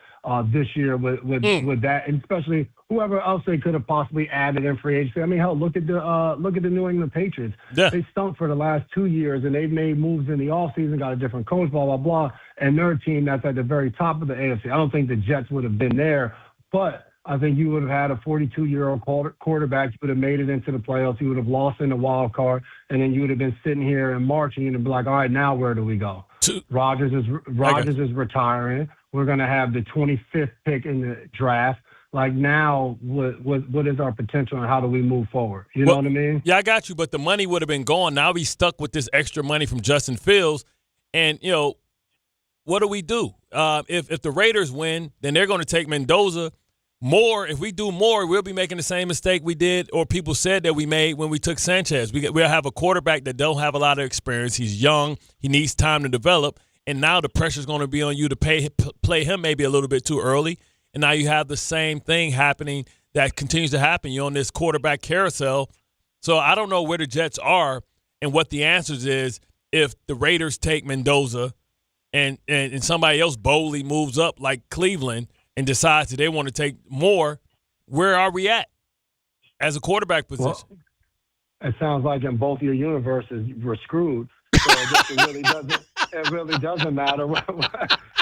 this year with that, and especially whoever else they could have possibly added in free agency. I mean, hell, look at the New England Patriots. Yeah. They stunk for the last 2 years, and they've made moves in the offseason, got a different coach, blah, blah, blah, and they're a team that's at the very top of the AFC. I don't think the Jets would have been there, but I think you would have had a 42-year-old quarterback. You would have made it into the playoffs. You would have lost in the wild card, and then you would have been sitting here in March, and you'd be like, all right, now where do we go? Rodgers is retiring. We're going to have the 25th pick in the draft. Like, now, what is our potential and how do we move forward? You know what I mean? Yeah, I got you, but the money would have been gone. Now he's stuck with this extra money from Justin Fields. And, what do we do? If the Raiders win, then they're going to take Mendoza. If we do more, we'll be making the same mistake we did or people said that we made when we took Sanchez. We'll have a quarterback that don't have a lot of experience. He's young. He needs time to develop. And now the pressure's going to be on you to play him maybe a little bit too early. And now you have the same thing happening that continues to happen. You're on this quarterback carousel. So I don't know where the Jets are and what the answers is if the Raiders take Mendoza and somebody else boldly moves up like Cleveland and decides that they want to take more. Where are we at as a quarterback position? Well, it sounds like in both your universes we're screwed. So it really doesn't matter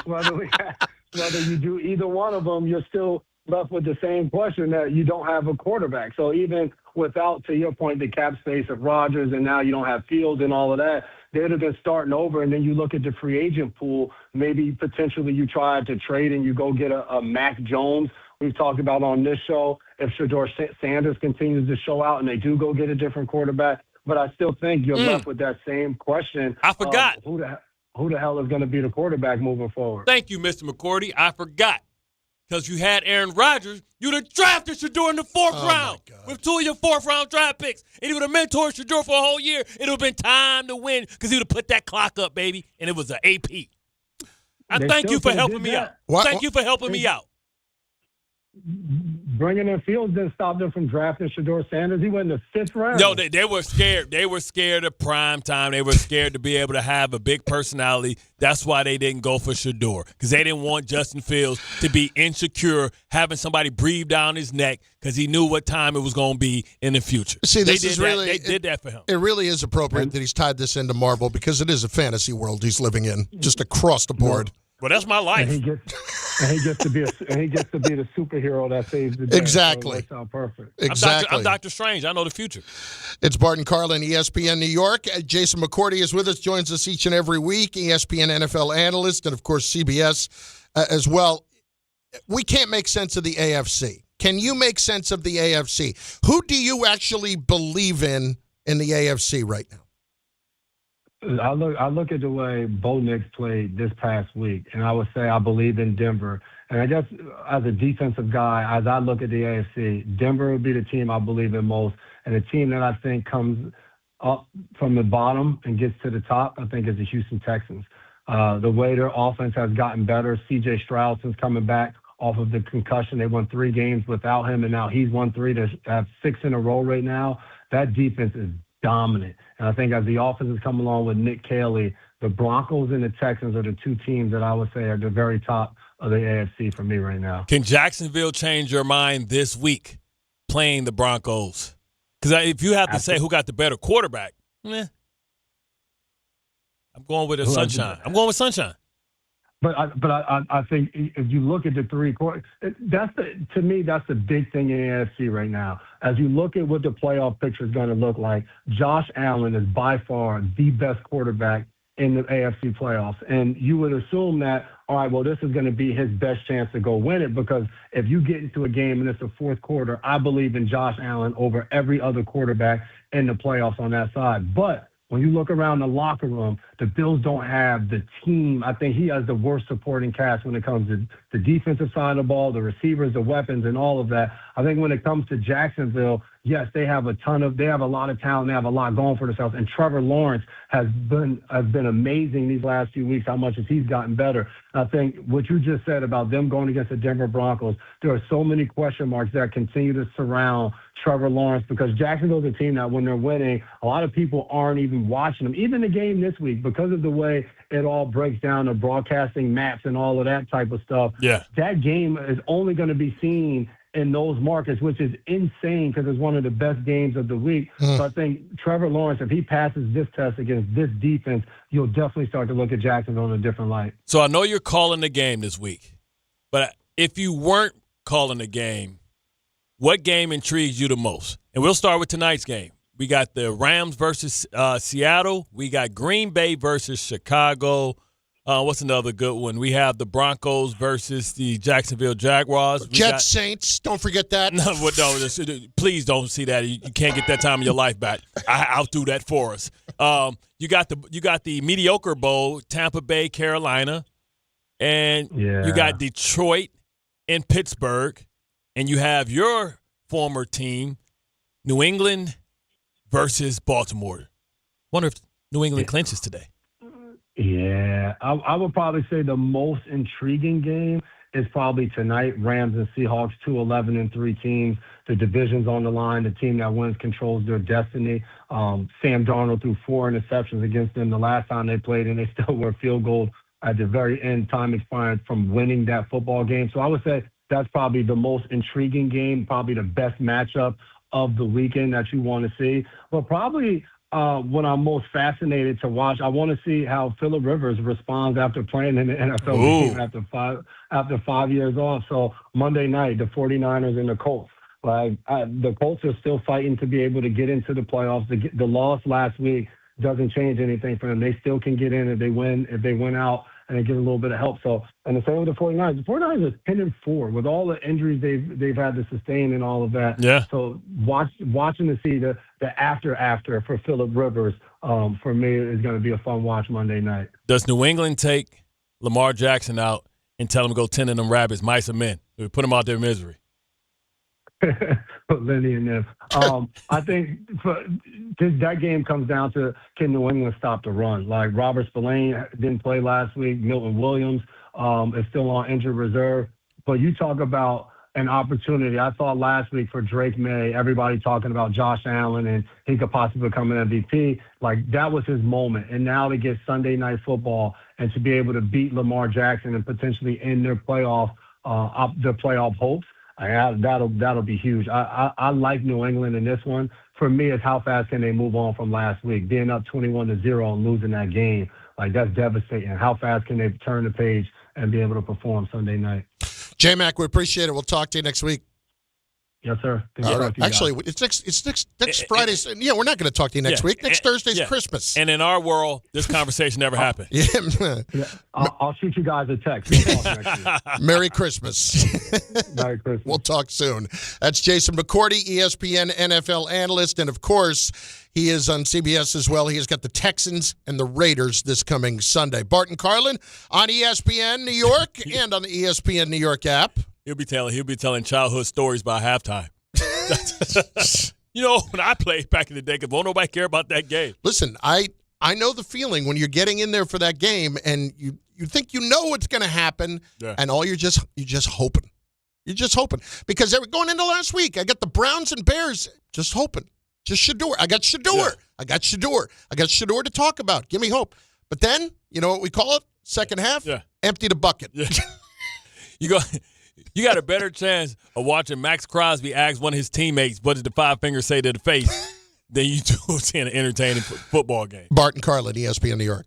whether you do either one of them. You're still left with the same question that you don't have a quarterback. So even without, to your point, the cap space of Rodgers, and now you don't have Fields and all of that, they'd have been starting over. And then you look at the free agent pool. Maybe potentially you try to trade and you go get a Mac Jones. We've talked about on this show if Shedeur Sanders continues to show out and they do go get a different quarterback. But I still think you're left with that same question. I forgot. Who the hell is going to be the quarterback moving forward? Thank you, Mr. McCourty. I forgot. Because you had Aaron Rodgers, you'd have drafted Shedeur in the fourth round with 2 of your fourth-round draft picks. And he would have mentored Shedeur for a whole year. It would have been time to win because he would have put that clock up, baby, and it was an AP. Thank you for helping me out. Thank you for helping me out. Bringing in Fields didn't stop them from drafting Shedeur Sanders. He went in the 5th round. No, they were scared. They were scared of prime time. They were scared to be able to have a big personality. That's why they didn't go for Shedeur, because they didn't want Justin Fields to be insecure, having somebody breathe down his neck because he knew what time it was going to be in the future. See, they did that for him. It really is appropriate that he's tied this into Marvel because it is a fantasy world he's living in, just across the board. Well, that's my life. And he gets to be the superhero that saves the day. Exactly. So it works out perfect. Exactly. I'm Dr. Strange. I know the future. It's Bart Carlin, ESPN New York. Jason McCourty is with us, joins us each and every week, ESPN NFL analyst, and, of course, CBS as well. We can't make sense of the AFC. Can you make sense of the AFC? Who do you actually believe in the AFC right now? I look at the way Bo Nix played this past week, and I would say I believe in Denver. And I guess as a defensive guy, as I look at the AFC, Denver would be the team I believe in most. And the team that I think comes up from the bottom and gets to the top, I think, is the Houston Texans. The way their offense has gotten better, C.J. Stroud since coming back off of the concussion. They won 3 games without him, and now he's won 3 to have 6 in a row right now. That defense is dominant. And I think as the offense has come along with Nick Caley, the Broncos and the Texans are the 2 teams that I would say are the very top of the AFC for me right now. Can Jacksonville change your mind this week playing the Broncos? Because if you have to say who got the better quarterback, I'm going with Sunshine. I'm going with Sunshine. But I think if you look at the 3 quarters, to me that's the big thing in the AFC right now. As you look at what the playoff picture is going to look like, Josh Allen is by far the best quarterback in the AFC playoffs, and you would assume that, all right, well, this is going to be his best chance to go win it, because if you get into a game and it's the fourth quarter, I believe in Josh Allen over every other quarterback in the playoffs on that side. But when you look around the locker room, the Bills don't have the team. I think he has the worst supporting cast when it comes to the defensive side of the ball, the receivers, the weapons, and all of that. I think when it comes to Jacksonville, yes, they have a lot of talent. They have a lot going for themselves. And Trevor Lawrence has been amazing these last few weeks, how much as he's gotten better. I think what you just said about them going against the Denver Broncos, there are so many question marks that continue to surround Trevor Lawrence, because Jacksonville's a team that when they're winning, a lot of people aren't even watching them. Even the game this week, because of the way it all breaks down, the broadcasting maps and all of that type of stuff, that game is only going to be seen in those markets, which is insane because it's one of the best games of the week. So I think Trevor Lawrence, if he passes this test against this defense, you'll definitely start to look at Jacksonville in a different light. So I know you're calling the game this week, but if you weren't calling the game, what game intrigues you the most? And we'll start with tonight's game. We got the Rams versus Seattle. We got Green Bay versus Chicago. What's another good one? We have the Broncos versus the Jacksonville Jaguars. Jets, Saints. Don't forget that. No, please don't see that. You can't get that time of your life back. I'll do that for us. You got the mediocre bowl, Tampa Bay, Carolina, and you got Detroit and Pittsburgh, and you have your former team, New England versus Baltimore. Wonder if New England clinches today. Yeah, I would probably say the most intriguing game is probably tonight. Rams and Seahawks, 2-11-3 teams. The division's on the line. The team that wins controls their destiny. Sam Darnold threw 4 interceptions against them the last time they played, and they still were field goal at the very end, time expired from winning that football game. So I would say that's probably the most intriguing game, probably the best matchup of the weekend that you want to see. But probably what I'm most fascinated to watch, I want to see how Phillip Rivers responds after playing in the NFL game after 5 years off. So Monday night, the 49ers and the Colts. The Colts are still fighting to be able to get into the playoffs. The loss last week doesn't change anything for them. They still can get in if they win out and they get a little bit of help. So, and the same with the 49ers. The 49ers are 10-4 with all the injuries they've had to sustain and all of that. Yeah. So watching to see the after for Phillip Rivers, for me, is going to be a fun watch Monday night. Does New England take Lamar Jackson out and tell him to go tend to them rabbits, mice and men? We put them out their misery. Lenny and them. I think that game comes down to, can New England stop the run? Like Robert Spillane didn't play last week. Milton Williams is still on injured reserve. But you talk about an opportunity. I thought last week for Drake May, everybody talking about Josh Allen and he could possibly become an MVP. Like that was his moment. And now to get Sunday Night Football and to be able to beat Lamar Jackson and potentially end their playoff hopes, that'll be huge. I like New England in this one. For me, it's how fast can they move on from last week, being up 21-0 and losing that game. Like that's devastating. How fast can they turn the page and be able to perform Sunday night. J-Mac, we appreciate it. We'll talk to you next week. Yes, sir. All right. Actually, it's next Friday. Yeah, we're not going to talk to you next week. Next Thursday's Christmas. And in our world, this conversation never happened. I'll shoot you guys a text. We'll talk next week. Merry Christmas. Merry Christmas. We'll talk soon. That's Jason McCourty, ESPN NFL analyst. And, of course, he is on CBS as well. He has got the Texans and the Raiders this coming Sunday. Bart Carlin on ESPN New York and on the ESPN New York app. He'll be telling childhood stories by halftime. When I played back in the day, because won't nobody care about that game. Listen, I know the feeling when you're getting in there for that game and you think you know what's going to happen, and all you're just hoping. You're just hoping. Because they were going into last week. I got the Browns and Bears just hoping. Just Shador. I got Shador. Yeah. I got Shador to talk about. Give me hope. But then, you know what we call it? Second half? Yeah. Empty the bucket. Yeah. You got a better chance of watching Max Crosby ask one of his teammates, what did the five fingers say to the face, than you do seeing an entertaining football game. Bart Carlin, ESPN New York.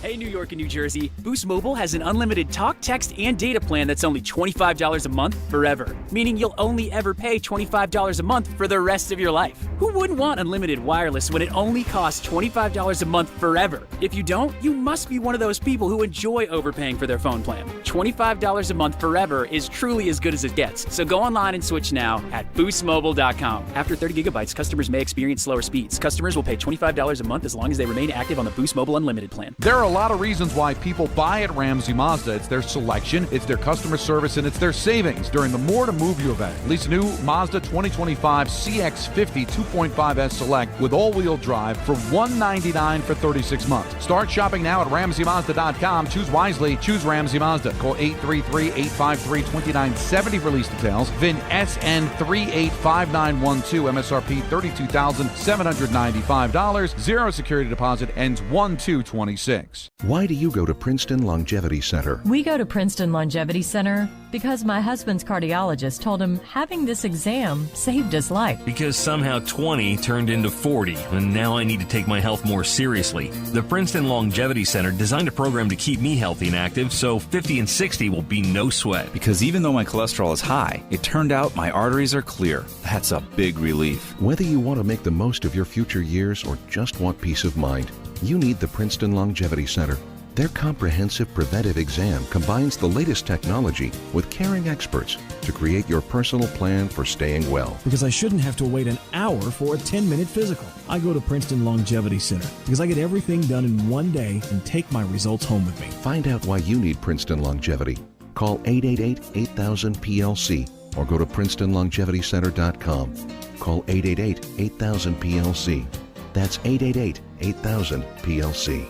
Hey, New York and New Jersey, Boost Mobile has an unlimited talk, text, and data plan that's only $25 a month forever, meaning you'll only ever pay $25 a month for the rest of your life. Who wouldn't want unlimited wireless when it only costs $25 a month forever? If you don't, you must be one of those people who enjoy overpaying for their phone plan. $25 a month forever is truly as good as it gets, so go online and switch now at boostmobile.com. After 30 gigabytes, customers may experience slower speeds. Customers will pay $25 a month as long as they remain active on the Boost Mobile Unlimited plan. There are a lot of reasons why people buy at Ramsey Mazda. It's their selection, it's their customer service, and it's their savings during the More to Move You event. Lease new Mazda 2025 CX-50 2.5S Select with all-wheel drive for $199 for 36 months. Start shopping now at RamseyMazda.com. Choose wisely. Choose Ramsey Mazda. Call 833-853-2970 for lease details. VIN SN385912. MSRP $32,795. Zero security deposit. Ends 1/2/26. Why do you go to Princeton Longevity Center? We go to Princeton Longevity Center because my husband's cardiologist told him having this exam saved his life. Because somehow 20 turned into 40, and now I need to take my health more seriously. The Princeton Longevity Center designed a program to keep me healthy and active, so 50 and 60 will be no sweat. Because even though my cholesterol is high, it turned out my arteries are clear. That's a big relief. Whether you want to make the most of your future years or just want peace of mind, you need the Princeton Longevity Center. Their comprehensive preventive exam combines the latest technology with caring experts to create your personal plan for staying well. Because I shouldn't have to wait an hour for a 10-minute physical. I go to Princeton Longevity Center because I get everything done in one day and take my results home with me. Find out why you need Princeton Longevity. Call 888-8000-PLC or go to PrincetonLongevityCenter.com. Call 888-8000-PLC. That's 888-8000-PLC.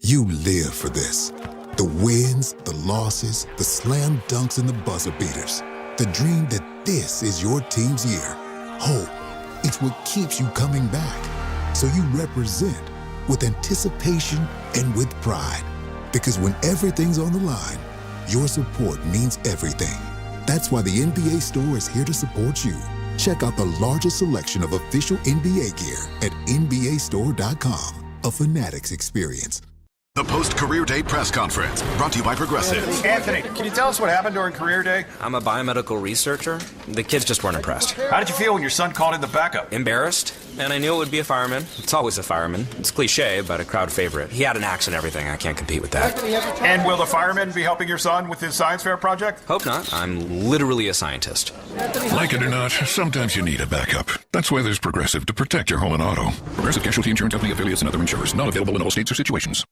You live for this. The wins, the losses, the slam dunks, and the buzzer beaters. The dream that this is your team's year. Hope, it's what keeps you coming back. So you represent with anticipation and with pride. Because when everything's on the line, your support means everything. That's why the NBA Store is here to support you. Check out the largest selection of official NBA gear at NBAstore.com. A Fanatics experience. The post-career day press conference, brought to you by Progressive. Anthony, can you tell us what happened during career day? I'm a biomedical researcher. The kids just weren't impressed. How did you feel when your son called in the backup? Embarrassed, and I knew it would be a fireman. It's always a fireman. It's cliche, but a crowd favorite. He had an axe and everything. I can't compete with that. And will the fireman be helping your son with his science fair project? Hope not. I'm literally a scientist. Like it or not, sometimes you need a backup. That's why there's Progressive to protect your home and auto. Progressive Casualty Insurance Company affiliates and other insurers. Not available in all states or situations.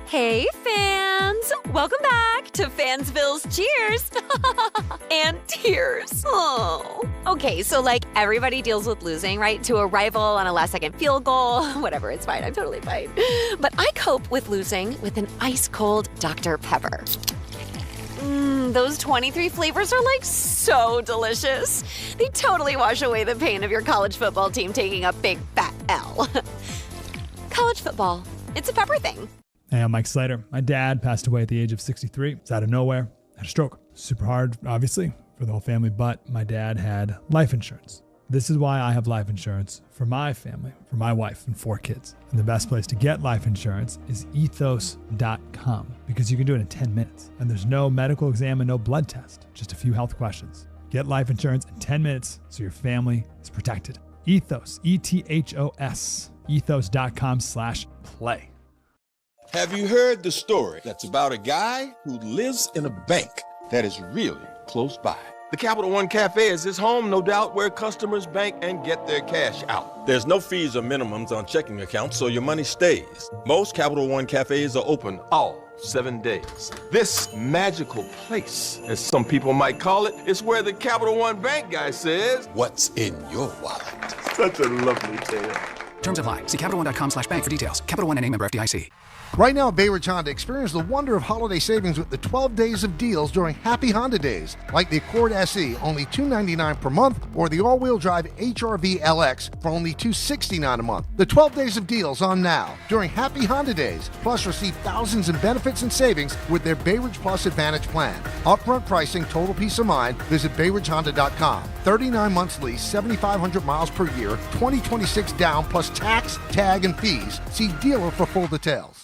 Hey, fans! Welcome back to Fansville's Cheers and Tears. Oh. Okay, so like everybody deals with losing, right? To a rival on a last-second field goal. Whatever, it's fine. I'm totally fine. But I cope with losing with an ice-cold Dr. Pepper. Those 23 flavors are like so delicious. They totally wash away the pain of your college football team taking a big fat L. College football. It's a pepper thing. Hey, I'm Mike Slater. My dad passed away at the age of 63. It's out of nowhere. Had a stroke. Super hard, obviously, for the whole family, but my dad had life insurance. This is why I have life insurance for my family, for my wife and 4 kids. And the best place to get life insurance is ethos.com because you can do it in 10 minutes. And there's no medical exam and no blood test, just a few health questions. Get life insurance in 10 minutes so your family is protected. Ethos, ETHOS, ethos.com/play. Have you heard the story that's about a guy who lives in a bank that is really close by? The Capital One Cafe is his home, no doubt, where customers bank and get their cash out. There's no fees or minimums on checking accounts, so your money stays. Most Capital One Cafes are open all 7 days. This magical place, as some people might call it, is where the Capital One Bank guy says, "What's in your wallet?" Such a lovely tale. Terms apply. See CapitalOne.com/bank for details. Capital One NA, member FDIC. Right now at Bay Ridge Honda, experience the wonder of holiday savings with the 12 days of deals during Happy Honda Days, like the Accord SE, only $299 per month, or the all-wheel drive HRV LX for only $269 a month. The 12 days of deals on now during Happy Honda Days. Plus, receive thousands in benefits and savings with their Bay Ridge Plus Advantage plan. Upfront pricing, total peace of mind. Visit BayRidgeHonda.com. 39 months lease, 7,500 miles per year, 2026 down, plus tax, tag, and fees. See dealer for full details.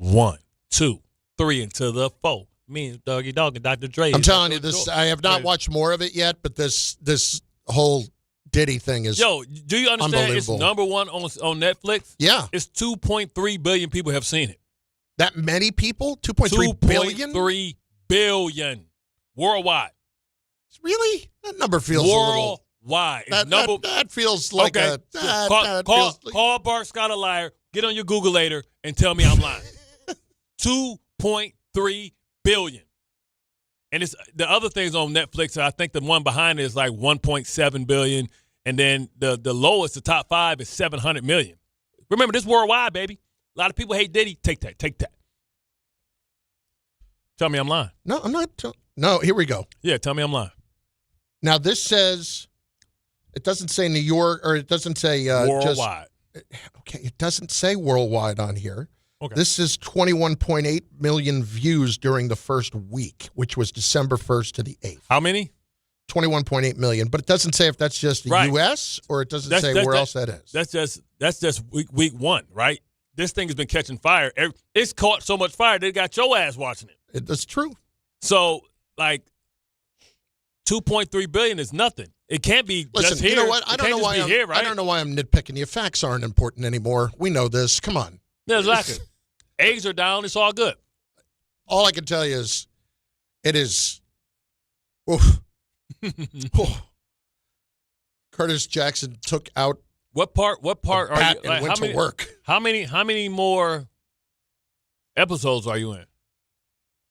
One, two, three into the 4. Me and Doggy Dog and Dr. Dre. I'm telling you, this. I have not watched more of it yet, but this whole Diddy thing is do you understand it's number one on Netflix? Yeah. It's 2.3 billion people have seen it. That many people? 2.3 billion? 2.3 billion worldwide. Really? That number feels worldwide. A little... That feels like Call Bart Scott a liar. Get on your Google later and tell me I'm lying. 2.3 billion. And it's the other things on Netflix. I think the one behind it is like 1.7 billion. And then the lowest, the top 5 is 700 million. Remember, this worldwide, baby. A lot of people hate Diddy. Take that. Tell me I'm lying. No, I'm not. No, here we go. Yeah, tell me I'm lying. Now, this says, it doesn't say New York, or it doesn't say worldwide. Okay, it doesn't say worldwide on here. Okay. This is 21.8 million views during the first week, which was December 1st to the 8th. How many? 21.8 million, but it doesn't say if that's just the U.S. or it doesn't say where else that is. That's just week 1, right? This thing has been catching fire. It's caught so much fire they got your ass watching it. That's true. So, like, 2.3 billion is nothing. It can't be just here. You know what? I don't know why I'm nitpicking you. Facts aren't important anymore. We know this. Come on. Yeah, exactly. Eggs are down. It's all good. All I can tell you is it is. Oof. Curtis Jackson took out. What part are you? And went to work. How many more episodes are you in?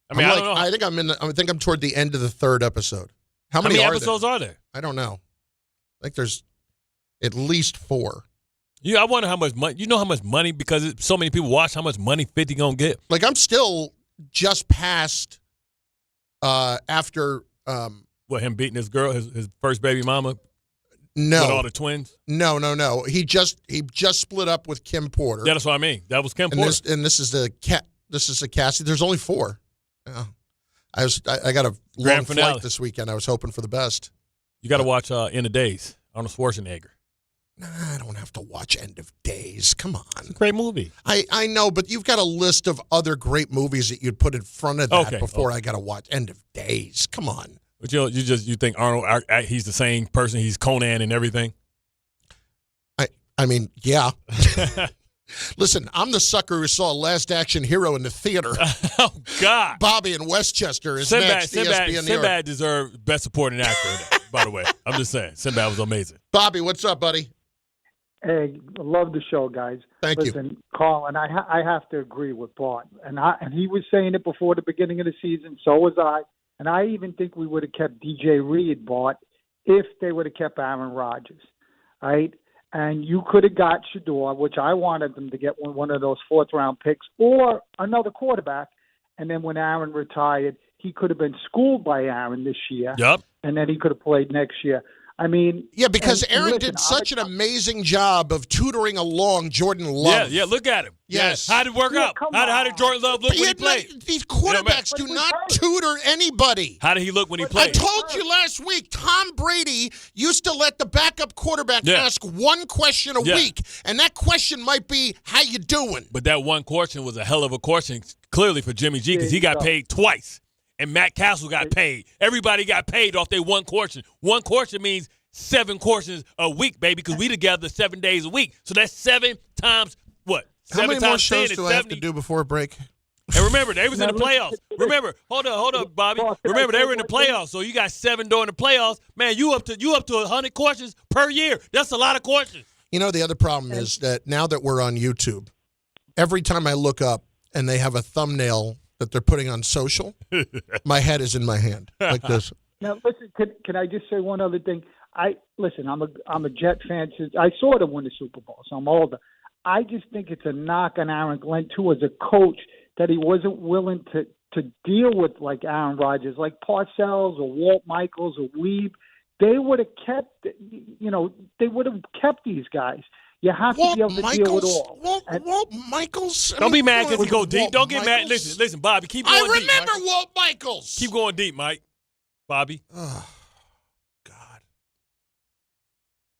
I mean, I don't know. I think I'm toward the end of the 3rd episode. How many episodes are there? I don't know. I think there's at least 4. Yeah, I wonder how much money. You know how much money, because so many people watch, how much money 50 gonna get? Like, I'm still just past after him beating his girl, his first baby mama? No. With all the twins? No. He just split up with Kim Porter. Yeah, that's what I mean. That was Kim Porter. This is the Cassie. There's only 4. Yeah. I got a long flight this weekend. I was hoping for the best. You got to watch End of Days, Arnold Schwarzenegger. Nah, I don't have to watch End of Days. Come on. It's a great movie. I know, but you've got a list of other great movies that you'd put in front of that before I got to watch End of Days. Come on. But you think Arnold, he's the same person? He's Conan and everything? I mean, yeah. Listen, I'm the sucker who saw Last Action Hero in the theater. Oh, God. Bobby in Westchester is next. Sinbad deserved Best Supporting Actor, by the way. I'm just saying. Sinbad was amazing. Bobby, what's up, buddy? Hey, I love the show, guys. Thank you. Listen, Carlin, I have to agree with Bart. And he was saying it before the beginning of the season. So was I. And I even think we would have kept DJ Reed, Bart, if they would have kept Aaron Rodgers, right? And you could have got Shador, which I wanted them to get one of those 4th-round picks, or another quarterback. And then when Aaron retired, he could have been schooled by Aaron this year. Yep. And then he could have played next year. I mean, yeah, because and Aaron listen, did such an amazing job of tutoring along Jordan Love. Yeah, look at him. Yes. How did it work out? How did Jordan Love look when he played? These quarterbacks do not tutor anybody. How did he look when he I played? told you last week, Tom Brady used to let the backup quarterback ask one question a week, and that question might be, how you doing? But that one question was a hell of a question, clearly, for Jimmy G, because he got paid twice, and Matt Castle got paid. Everybody got paid off their one question. One question means 7 courses a week, baby, because we together 7 days a week. So that's 7 times what? How 7 many times more shows 10 do is I have 70. to do before break? And remember, they was in the playoffs. Remember, hold up, Bobby. Remember, they were in the playoffs, so you got 7 during the playoffs. Man, you up to 100 questions per year. That's a lot of questions. You know, the other problem is that now that we're on YouTube, every time I look up and they have a thumbnail that they're putting on social, my head is in my hand like this. Now, listen, can I just say one other thing? I'm a Jet fan. I saw them win the Super Bowl, so I'm older. I just think it's a knock on Aaron Glenn, too, as a coach, that he wasn't willing to deal with, like, Aaron Rodgers, like Parcells or Walt Michaels or Weeb. They would have kept, they would have kept these guys. You have to be able to deal with all. Walt Michaels? Don't be mad because he go deep. Don't get mad. Listen, Bobby, keep going deep. I remember Walt Michaels. Keep going deep, Mike. Bobby. Oh, God.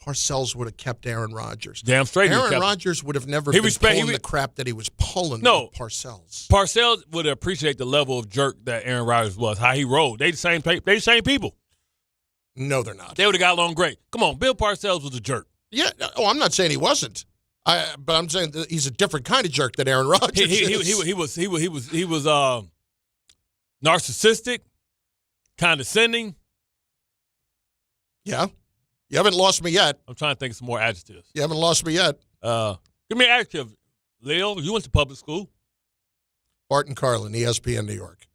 Parcells would have kept Aaron Rodgers. Damn straight. Aaron Rodgers would have never been pulling the crap that he was pulling with Parcells. Parcells would appreciate the level of jerk that Aaron Rodgers was, how he rolled. They the same people. No, they're not. They would have got along great. Come on, Bill Parcells was a jerk. Yeah. Oh, I'm not saying he wasn't. But I'm saying that he's a different kind of jerk than Aaron Rodgers is. He was narcissistic, condescending. Yeah. You haven't lost me yet. I'm trying to think of some more adjectives. You haven't lost me yet. Give me an adjective, Leo. You went to public school. Bart Carlin, ESPN New York.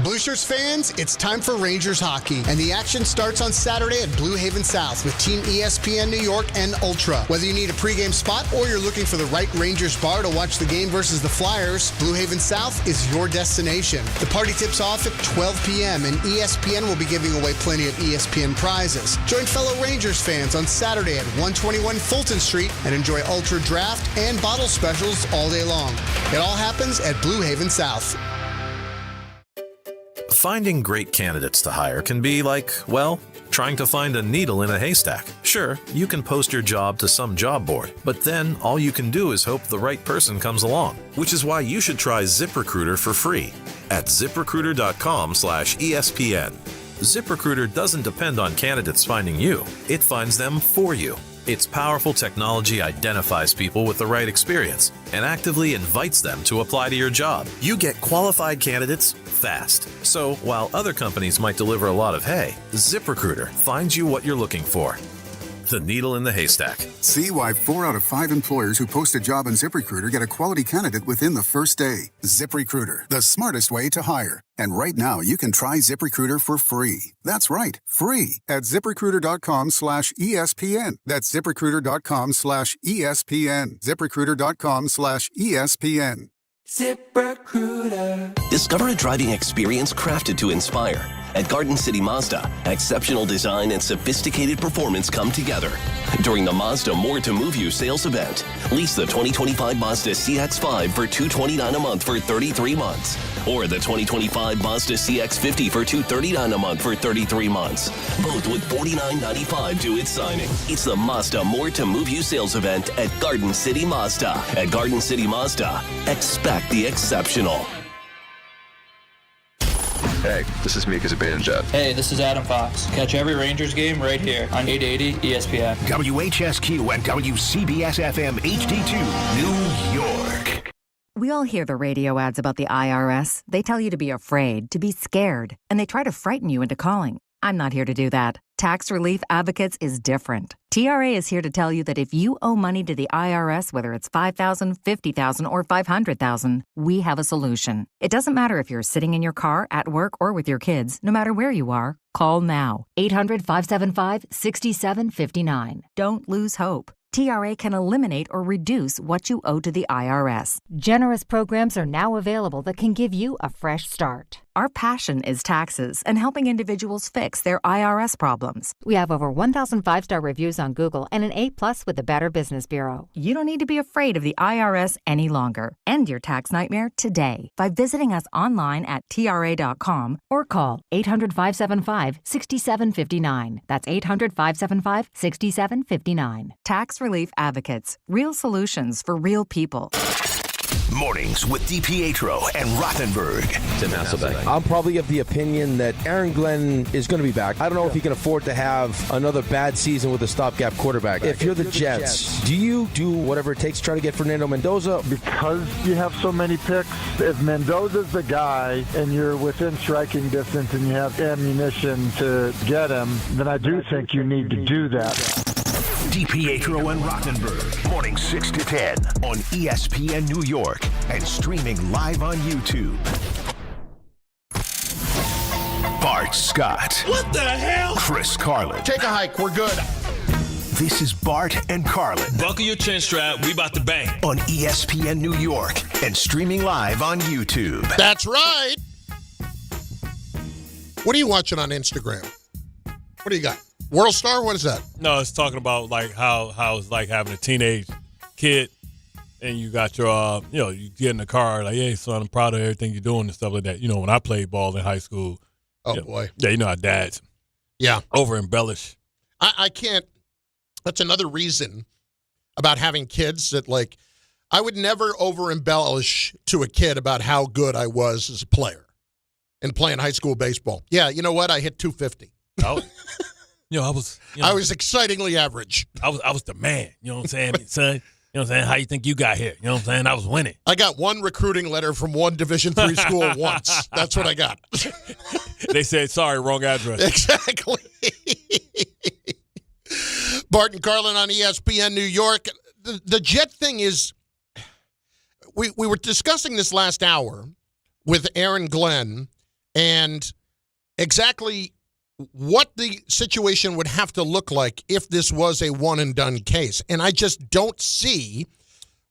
Blue Shirts fans, it's time for Rangers hockey, and the action starts on Saturday at Blue Haven South with Team ESPN New York and Ultra. Whether you need a pregame spot or you're looking for the right Rangers bar to watch the game versus the Flyers, Blue Haven South is your destination. The party tips off at 12 p.m., and ESPN will be giving away plenty of ESPN prizes. Join fellow Rangers fans on Saturday at 121 Fulton Street and enjoy Ultra draft and bottle specials all day long. It all happens at Blue Haven South. Finding great candidates to hire can be like, well, trying to find a needle in a haystack. Sure, you can post your job to some job board, but then all you can do is hope the right person comes along, which is why you should try ZipRecruiter for free at ZipRecruiter.com/ESPN. ZipRecruiter doesn't depend on candidates finding you. It finds them for you. Its powerful technology identifies people with the right experience and actively invites them to apply to your job. You get qualified candidates fast. So while other companies might deliver a lot of hay, ZipRecruiter finds you what you're looking for. The needle in the haystack. See why 4 out of 5 employers who post a job on ZipRecruiter get a quality candidate within the first day. ZipRecruiter, the smartest way to hire. And right now, you can try ZipRecruiter for free. That's right, free at ZipRecruiter.com/ESPN. That's ZipRecruiter.com/ESPN. ZipRecruiter.com/ESPN. ZipRecruiter. Discover a driving experience crafted to inspire. At Garden City Mazda, exceptional design and sophisticated performance come together. During the Mazda More to Move You sales event, lease the 2025 Mazda CX-5 for $229 a month for 33 months. Or the 2025 Mazda CX-50 for $239 a month for 33 months. Both with $49.95 due at signing. It's the Mazda More to Move You sales event at Garden City Mazda. At Garden City Mazda, expect the exceptional. Hey, this is Mika Zibanejad. Hey, this is Adam Fox. Catch every Rangers game right here on 880 ESPN. WHSQ and WCBS-FM HD2, New York. We all hear the radio ads about the IRS. They tell you to be afraid, to be scared, and they try to frighten you into calling. I'm not here to do that. Tax Relief Advocates is different. TRA is here to tell you that if you owe money to the IRS, whether it's $5,000, $50,000, or $500,000, we have a solution. It doesn't matter if you're sitting in your car, at work, or with your kids. No matter where you are, call now. 800-575-6759. Don't lose hope. TRA can eliminate or reduce what you owe to the IRS. Generous programs are now available that can give you a fresh start. Our passion is taxes and helping individuals fix their IRS problems. We have over 1,000 5-star reviews on Google and an A+ with the Better Business Bureau. You don't need to be afraid of the IRS any longer. End your tax nightmare today by visiting us online at TRA.com or call 800-575-6759. That's 800-575-6759. Tax Relief Advocates. Real solutions for real people. Mornings with DiPietro and Rothenberg. Tim Hasselbeck. I'm probably of the opinion that Aaron Glenn is going to be back. I don't know if he can afford to have another bad season with a stopgap quarterback. If you're the Jets, do you do whatever it takes to try to get Fernando Mendoza? Because you have so many picks, if Mendoza's the guy and you're within striking distance and you have ammunition to get him, then I do think you need to do that. DiPietro and Rothenberg, morning 6 to 10 on ESPN New York and streaming live on YouTube. Bart Scott. What the hell? Chris Carlin. Take a hike. We're good. This is Bart and Carlin. Buckle your chin strap. We about to bang. On ESPN New York and streaming live on YouTube. That's right. What are you watching on Instagram? What do you got? World Star? What is that? No, it's talking about like how it's like having a teenage kid, and you got your you get in the car like, hey son, I'm proud of everything you're doing and stuff like that. You know, when I played ball in high school. Oh boy. Yeah, you know how dads. Yeah. Over embellish. I can't. That's another reason about having kids that like I would never over embellish to a kid about how good I was as a player and playing high school baseball. Yeah, you know what? I hit 250. I was excitingly average. I was the man. You know what I'm saying, son? You know what I'm saying? How you think you got here? You know what I'm saying? I was winning. I got one recruiting letter from one Division III school once. That's what I got. They said, sorry, wrong address. Exactly. Bart and Carlin on ESPN New York. The Jet thing is, we were discussing this last hour with Aaron Glenn and exactly what the situation would have to look like if this was a one-and-done case. And I just don't see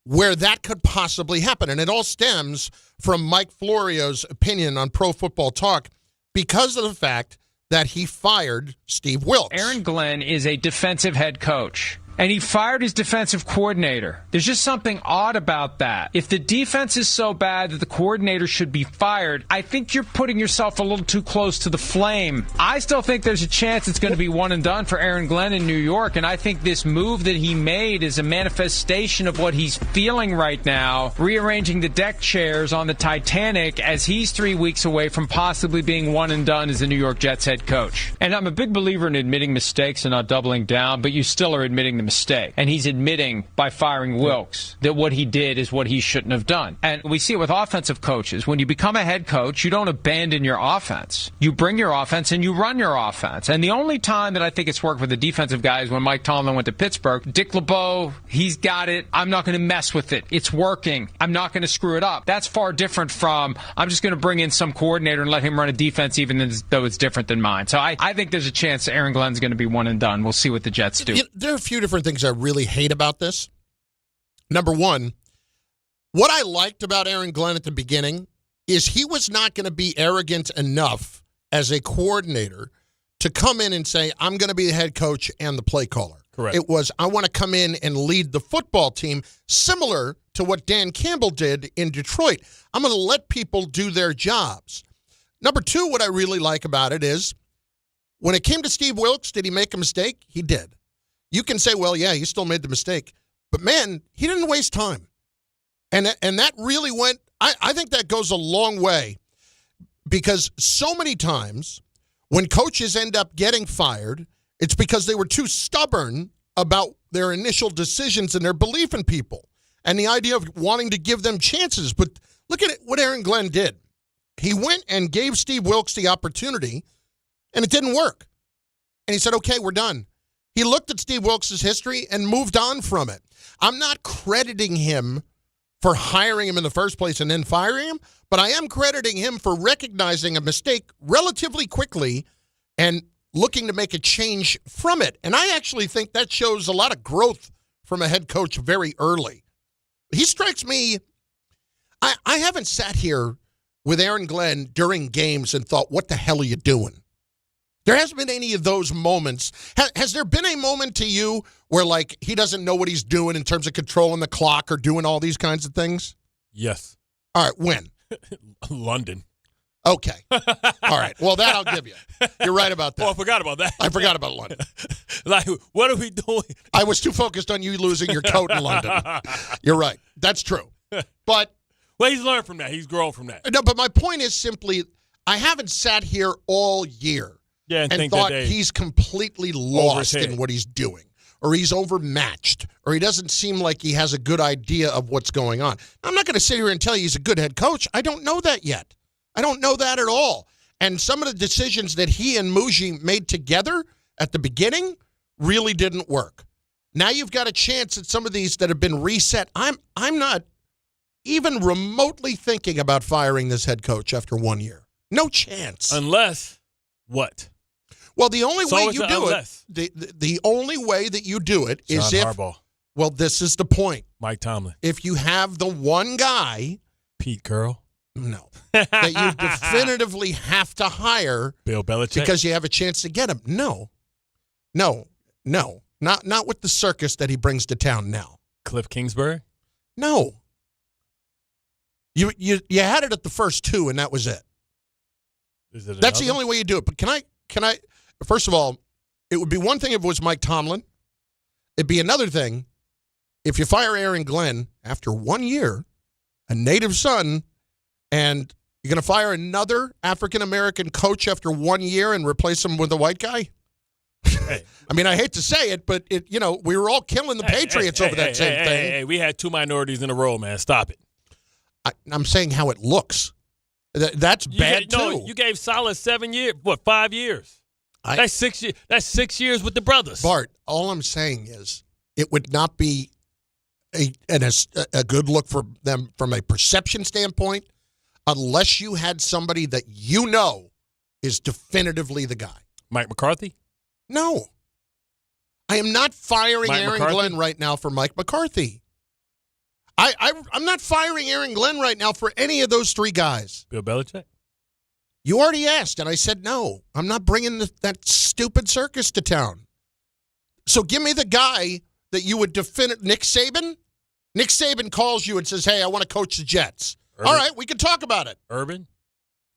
where that could possibly happen. And it all stems from Mike Florio's opinion on Pro Football Talk because of the fact that he fired Steve Wilks. Aaron Glenn is a defensive head coach, and he fired his defensive coordinator. There's just something odd about that. If the defense is so bad that the coordinator should be fired, I think you're putting yourself a little too close to the flame. I still think there's a chance it's going to be one and done for Aaron Glenn in New York, and I think this move that he made is a manifestation of what he's feeling right now, rearranging the deck chairs on the Titanic as he's 3 weeks away from possibly being one and done as the New York Jets head coach. And I'm a big believer in admitting mistakes and not doubling down, but you still are admitting the mistake. And he's admitting by firing Wilks that what he did is what he shouldn't have done. And we see it with offensive coaches. When you become a head coach, you don't abandon your offense. You bring your offense and you run your offense. And the only time that I think it's worked for the defensive guys when Mike Tomlin went to Pittsburgh, Dick LeBeau, he's got it. I'm not going to mess with it. It's working. I'm not going to screw it up. That's far different from I'm just going to bring in some coordinator and let him run a defense even though it's different than mine. So I think there's a chance that Aaron Glenn's going to be one and done. We'll see what the Jets do. There are a few different things I really hate about this. Number one, what I liked about Aaron Glenn at the beginning is he was not going to be arrogant enough as a coordinator to come in and say, I'm going to be the head coach and the play caller. Correct. It was, I want to come in and lead the football team, similar to what Dan Campbell did in Detroit. I'm going to let people do their jobs. Number two, what I really like about it is when it came to Steve Wilks, did he make a mistake? He did. You can say, well, yeah, he still made the mistake. But, man, he didn't waste time. And that really went – I think that goes a long way because so many times when coaches end up getting fired, it's because they were too stubborn about their initial decisions and their belief in people and the idea of wanting to give them chances. But look at what Aaron Glenn did. He went and gave Steve Wilks the opportunity, and it didn't work. And he said, okay, we're done. He looked at Steve Wilks' history and moved on from it. I'm not crediting him for hiring him in the first place and then firing him, but I am crediting him for recognizing a mistake relatively quickly and looking to make a change from it. And I actually think that shows a lot of growth from a head coach very early. He strikes me, I haven't sat here with Aaron Glenn during games and thought, what the hell are you doing? There hasn't been any of those moments. Has there been a moment to you where, like, he doesn't know what he's doing in terms of controlling the clock or doing all these kinds of things? Yes. All right, when? London. Okay. All right. Well, that I'll give you. You're right about that. Oh, I forgot about that. I forgot about London. Like, what are we doing? I was too focused on you losing your coat in London. You're right. That's true. But well, he's learned from that. He's grown from that. No, but my point is simply, I haven't sat here all year and thought he's completely lost in what he's doing, or he's overmatched, or he doesn't seem like he has a good idea of what's going on. I'm not going to sit here and tell you he's a good head coach. I don't know that yet. I don't know that at all. And some of the decisions that he and Muji made together at the beginning really didn't work. Now you've got a chance at some of these that have been reset. I'm not even remotely thinking about firing this head coach after 1 year. No chance. Unless what? Well, the only way you do it, the only way that you do it is if Harbaugh. Well, this is the point. Mike Tomlin. If you have the one guy, Pete Carroll. No. That you definitively have to hire Bill Belichick because you have a chance to get him. No. Not with the circus that he brings to town now. Cliff Kingsbury? No. You had it at the first two, and that was it. That's the only way you do it. But can I first of all, it would be one thing if it was Mike Tomlin. It'd be another thing if you fire Aaron Glenn after 1 year, a native son, and you're going to fire another African-American coach after 1 year and replace him with a white guy? Hey. I mean, I hate to say it, but we were all killing the Patriots over that same thing. Hey, we had two minorities in a row, man. Stop it. I'm saying how it looks. That's bad, too. No, you gave Salah 7 years. What, 5 years? That's 6 years. That's 6 years with the brothers. Bart, all I'm saying is it would not be a good look for them from a perception standpoint unless you had somebody that you know is definitively the guy. Mike McCarthy? No. I am not firing Aaron Glenn right now for Mike McCarthy. I'm not firing Aaron Glenn right now for any of those three guys. Bill Belichick? You already asked, and I said no. I'm not bringing that stupid circus to town. So give me the guy that you would Nick Saban? Nick Saban calls you and says, hey, I want to coach the Jets. Urban? All right, we can talk about it. Urban?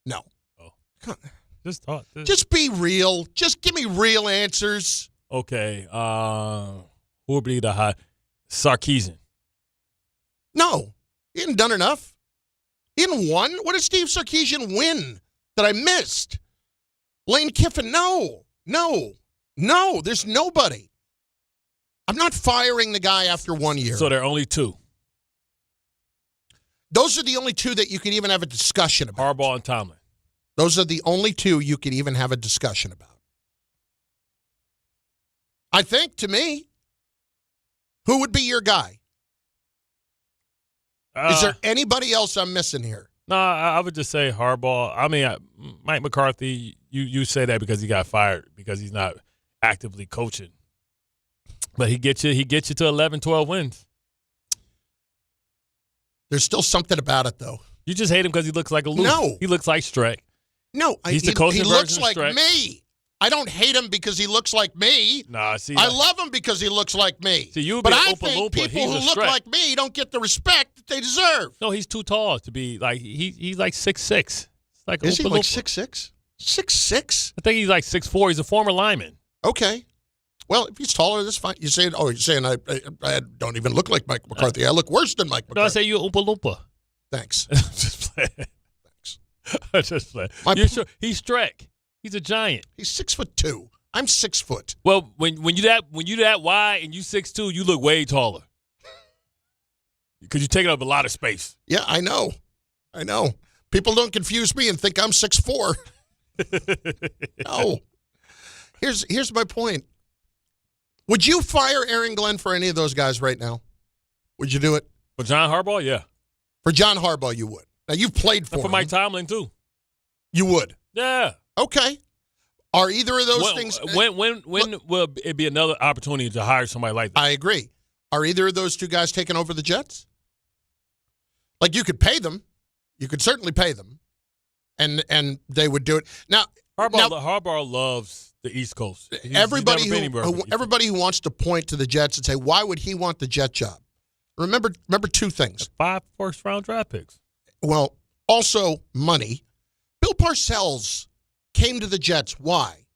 No. Oh. Just talk. Just be real. Just give me real answers. Okay. Who would be the high? Sarkisian. No. He hadn't done enough. He hadn't won. What did Steve Sarkisian win that I missed? Lane Kiffin, no. There's nobody. I'm not firing the guy after 1 year. So there are only two. Those are the only two that you can even have a discussion about. Harbaugh and Tomlin. Those are the only two you can even have a discussion about. I think, to me, who would be your guy? Is there anybody else I'm missing here? No, I would just say Harbaugh. I mean, Mike McCarthy, you say that because he got fired, because he's not actively coaching. But he gets you to 11, 12 wins. There's still something about it, though. You just hate him because he looks like a loser. No. He looks like Streck. No. He's the coaching he looks version like of Streck. me. I don't hate him because he looks like me. Nah, see. I love him because he looks like me. See, but I think people who look like me don't get the respect that they deserve. No, he's too tall to be like he's like 6'6". Like is he like 6'6"? 6'6"? I think he's like 6'4". He's a former lineman. Okay. Well, if he's taller, that's fine. You're saying I don't even look like Mike McCarthy. I look worse than Mike McCarthy. No, I say you're Oompa Loompa. Thanks. Just playing. Thanks. Just playing. He's Streck. He's a giant. He's 6'2". I'm 6 foot. Well, when you that wide and you 6'2", you look way taller. Because you're taking up a lot of space. Yeah, I know. People don't confuse me and think I'm 6'4". No. Here's my point. Would you fire Aaron Glenn for any of those guys right now? Would you do it? For John Harbaugh, yeah. For John Harbaugh, you would. Now, you've played for him. For Mike Tomlin, too. You would? Yeah. Okay. Are either of those things... When will it be another opportunity to hire somebody like that? I agree. Are either of those two guys taking over the Jets? Like, you could pay them. You could certainly pay them. and they would do it. Now Harbaugh loves the East Coast. Everybody who wants to point to the Jets and say, why would he want the Jet job? Remember two things. 5 first-round draft picks. Well, also money. Bill Parcells came to the Jets. Why?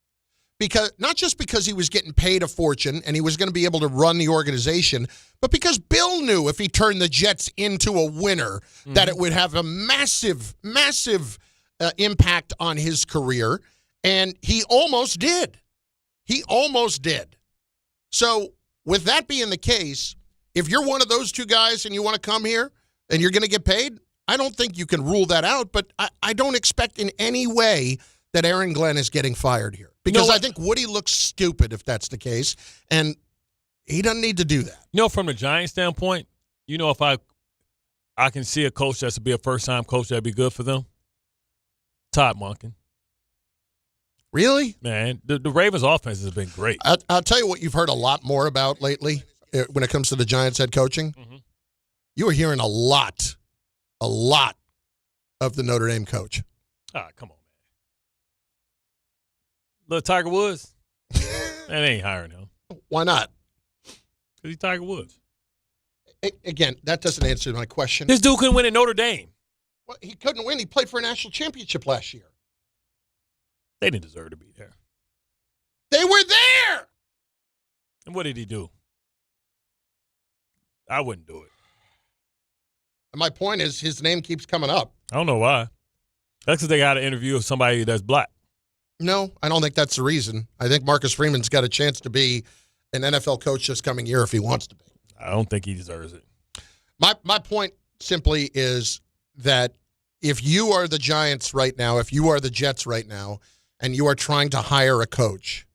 Because not just because he was getting paid a fortune and he was going to be able to run the organization, but because Bill knew if he turned the Jets into a winner, that it would have a massive, massive impact on his career. And he almost did. So with that being the case, if you're one of those two guys and you want to come here and you're going to get paid, I don't think you can rule that out. But I don't expect in any way that Aaron Glenn is getting fired here. Because I think Woody looks stupid if that's the case. And he doesn't need to do that. From the Giants standpoint, if I can see a coach that's to be a first-time coach that'd be good for them, Todd Monken. Really? Man, the Ravens' offense has been great. I'll tell you what you've heard a lot more about lately when it comes to the Giants head coaching. Mm-hmm. You are hearing a lot of the Notre Dame coach. Ah, come on, man. Little Tiger Woods? Man, they ain't hiring him. Why not? Because he's Tiger Woods. Again, that doesn't answer my question. This dude couldn't win at Notre Dame. Well, he couldn't win. He played for a national championship last year. They didn't deserve to be there. They were there! And what did he do? I wouldn't do it. My point is his name keeps coming up. I don't know why. That's because they got an interview with somebody that's black. No, I don't think that's the reason. I think Marcus Freeman's got a chance to be an NFL coach this coming year if he wants to be. I don't think he deserves it. My point simply is that if you are the Giants right now, if you are the Jets right now, and you are trying to hire a coach,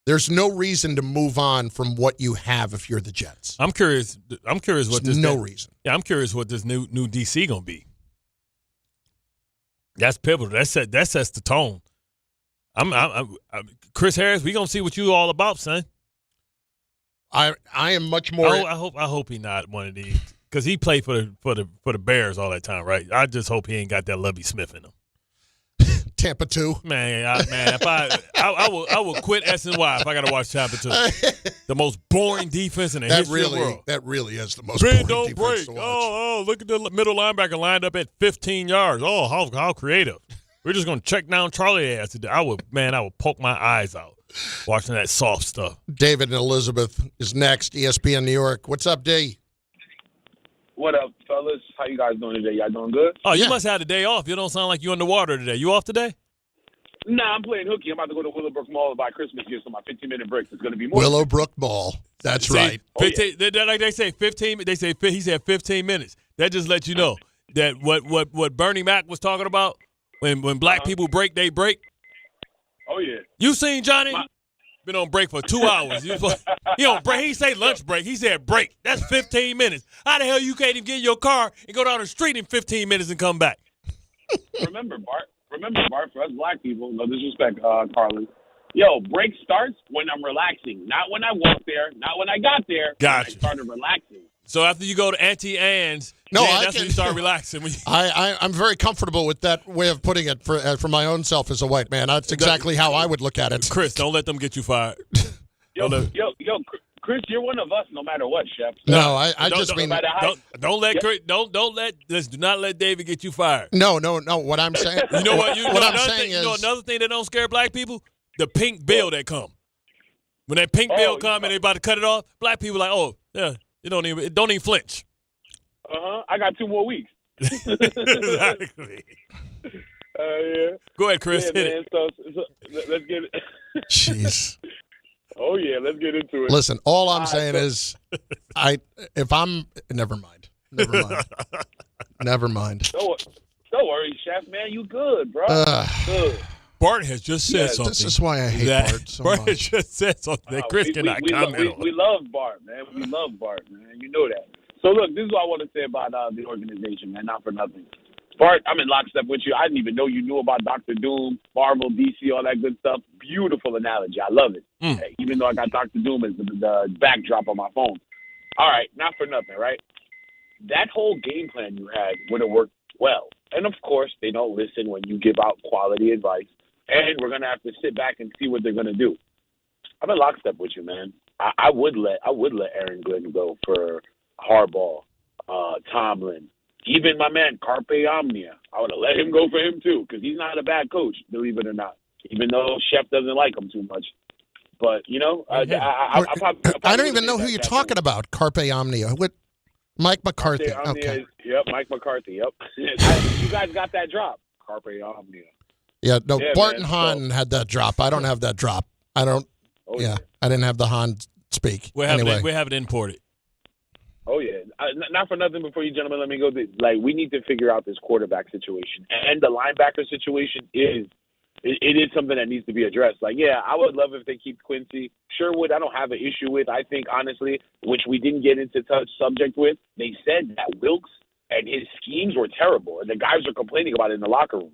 there's no reason to move on from what you have if you're the Jets. I'm curious what this reason. Yeah, I'm curious what this new DC gonna be. That's pivotal. That sets the tone. I'm Chris Harris. We gonna see what you all about, son. I am much more. I hope he not one of these because he played for the Bears all that time, right? I just hope he ain't got that Lovie Smith in him. Tampa 2. Man, if I will quit S&Y if I got to watch Tampa 2. The most boring defense in the history of the world. That really is the most boring don't defense break. to watch. Oh, look at the middle linebacker lined up at 15 yards. Oh, how creative. We're just going to check down Charlie ass today. I would poke my eyes out watching that soft stuff. David and Elizabeth is next, ESPN New York. What's up, D? What up, fellas? How you guys doing today? Y'all doing good? Oh, you must have the day off. You don't sound like you underwater today. You off today? Nah, I'm playing hooky. I'm about to go to Willowbrook Mall to buy Christmas gifts on my 15-minute break. It's going to be more. Willowbrook Mall. That's right. 15, like they say 15. They say he said 15 minutes. That just lets you know that what Bernie Mac was talking about when black people break, they break. Oh yeah. You seen Johnny? Been on break for 2 hours. He on break. He say lunch break. He said break. That's 15 minutes. How the hell you can't even get in your car and go down the street in 15 minutes and come back? Remember, Bart, for us black people, no disrespect, Carlin. Yo, break starts when I'm relaxing, not when I walk there, not when I got there. Gotcha. I started relaxing. So after you go to Auntie Anne's, that's when you start relaxing. I'm very comfortable with that way of putting it for my own self as a white man. That's exactly how I would look at it. Chris, don't let them get you fired. Yo, Chris, you're one of us, no matter what, Chef. No, I just mean do not let David get you fired. No. What I'm saying, you know what? Another thing that don't scare black people, the pink bill that come. When that pink bill come and they about to cut it off, black people like, oh yeah, it don't even flinch. I got 2 more weeks. Exactly. Yeah. Go ahead, Chris. Yeah, hit man, it. So let's get it. Jeez. Oh yeah, let's get into it. Listen, all I'm saying is, never mind. Never mind. Don't worry, Chef, man, you good, bro. Good. Bart has just said something. This is why I hate Bart so much. Bart has just said something that Chris cannot comment on. We love Bart, man. We love Bart, man. You know that. So, look, this is what I want to say about the organization, man, not for nothing. Bart, I'm in lockstep with you. I didn't even know you knew about Dr. Doom, Marvel, DC, all that good stuff. Beautiful analogy. I love it. Hey, even though I got Dr. Doom as the backdrop on my phone. All right, not for nothing, right? That whole game plan you had would have worked well And, of course, they don't listen when you give out quality advice. And we're going to have to sit back and see what they're going to do. I'm in lockstep with you, man. I would let Aaron Glenn go for Harbaugh, Tomlin, even my man Carpe Omnia. I would have let him go for him too, because he's not a bad coach, believe it or not. Even though Shep doesn't like him too much, but I don't even know who you're talking about. Carpe Omnia. What? Mike McCarthy. Okay. Yep, Mike McCarthy. Yep. You guys got that drop. Carpe Omnia. Yeah. No. Yeah, Barton Hahn had that drop. I don't have that drop. I don't. Oh, yeah. I didn't have the Hahn speak. We have it imported. Oh, yeah. Not for nothing before you gentlemen let me go. We need to figure out this quarterback situation. And the linebacker situation is something that needs to be addressed. I would love if they keep Quincy. Sherwood, I don't have an issue with. I think, honestly, which we didn't get into subject with, they said that Wilkes and his schemes were terrible. And the guys are complaining about it in the locker room.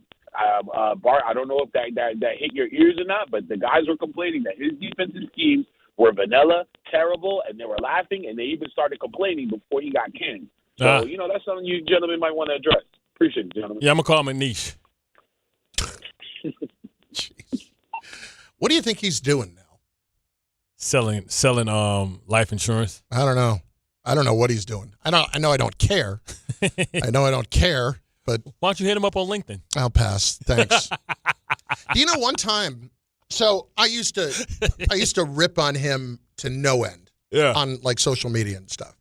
Bart, I don't know if that hit your ears or not, but the guys were complaining that his defensive schemes were vanilla, terrible, and they were laughing, and they even started complaining before he got canned. So, that's something you gentlemen might want to address. Appreciate it, gentlemen. Yeah, I'm going to call him a niche. What do you think he's doing now? Selling life insurance. I don't know what he's doing. I know I don't care. I know I don't care, but why don't you hit him up on LinkedIn? I'll pass. Thanks. Do you know one time? So I used to rip on him to no end. Yeah. On social media and stuff,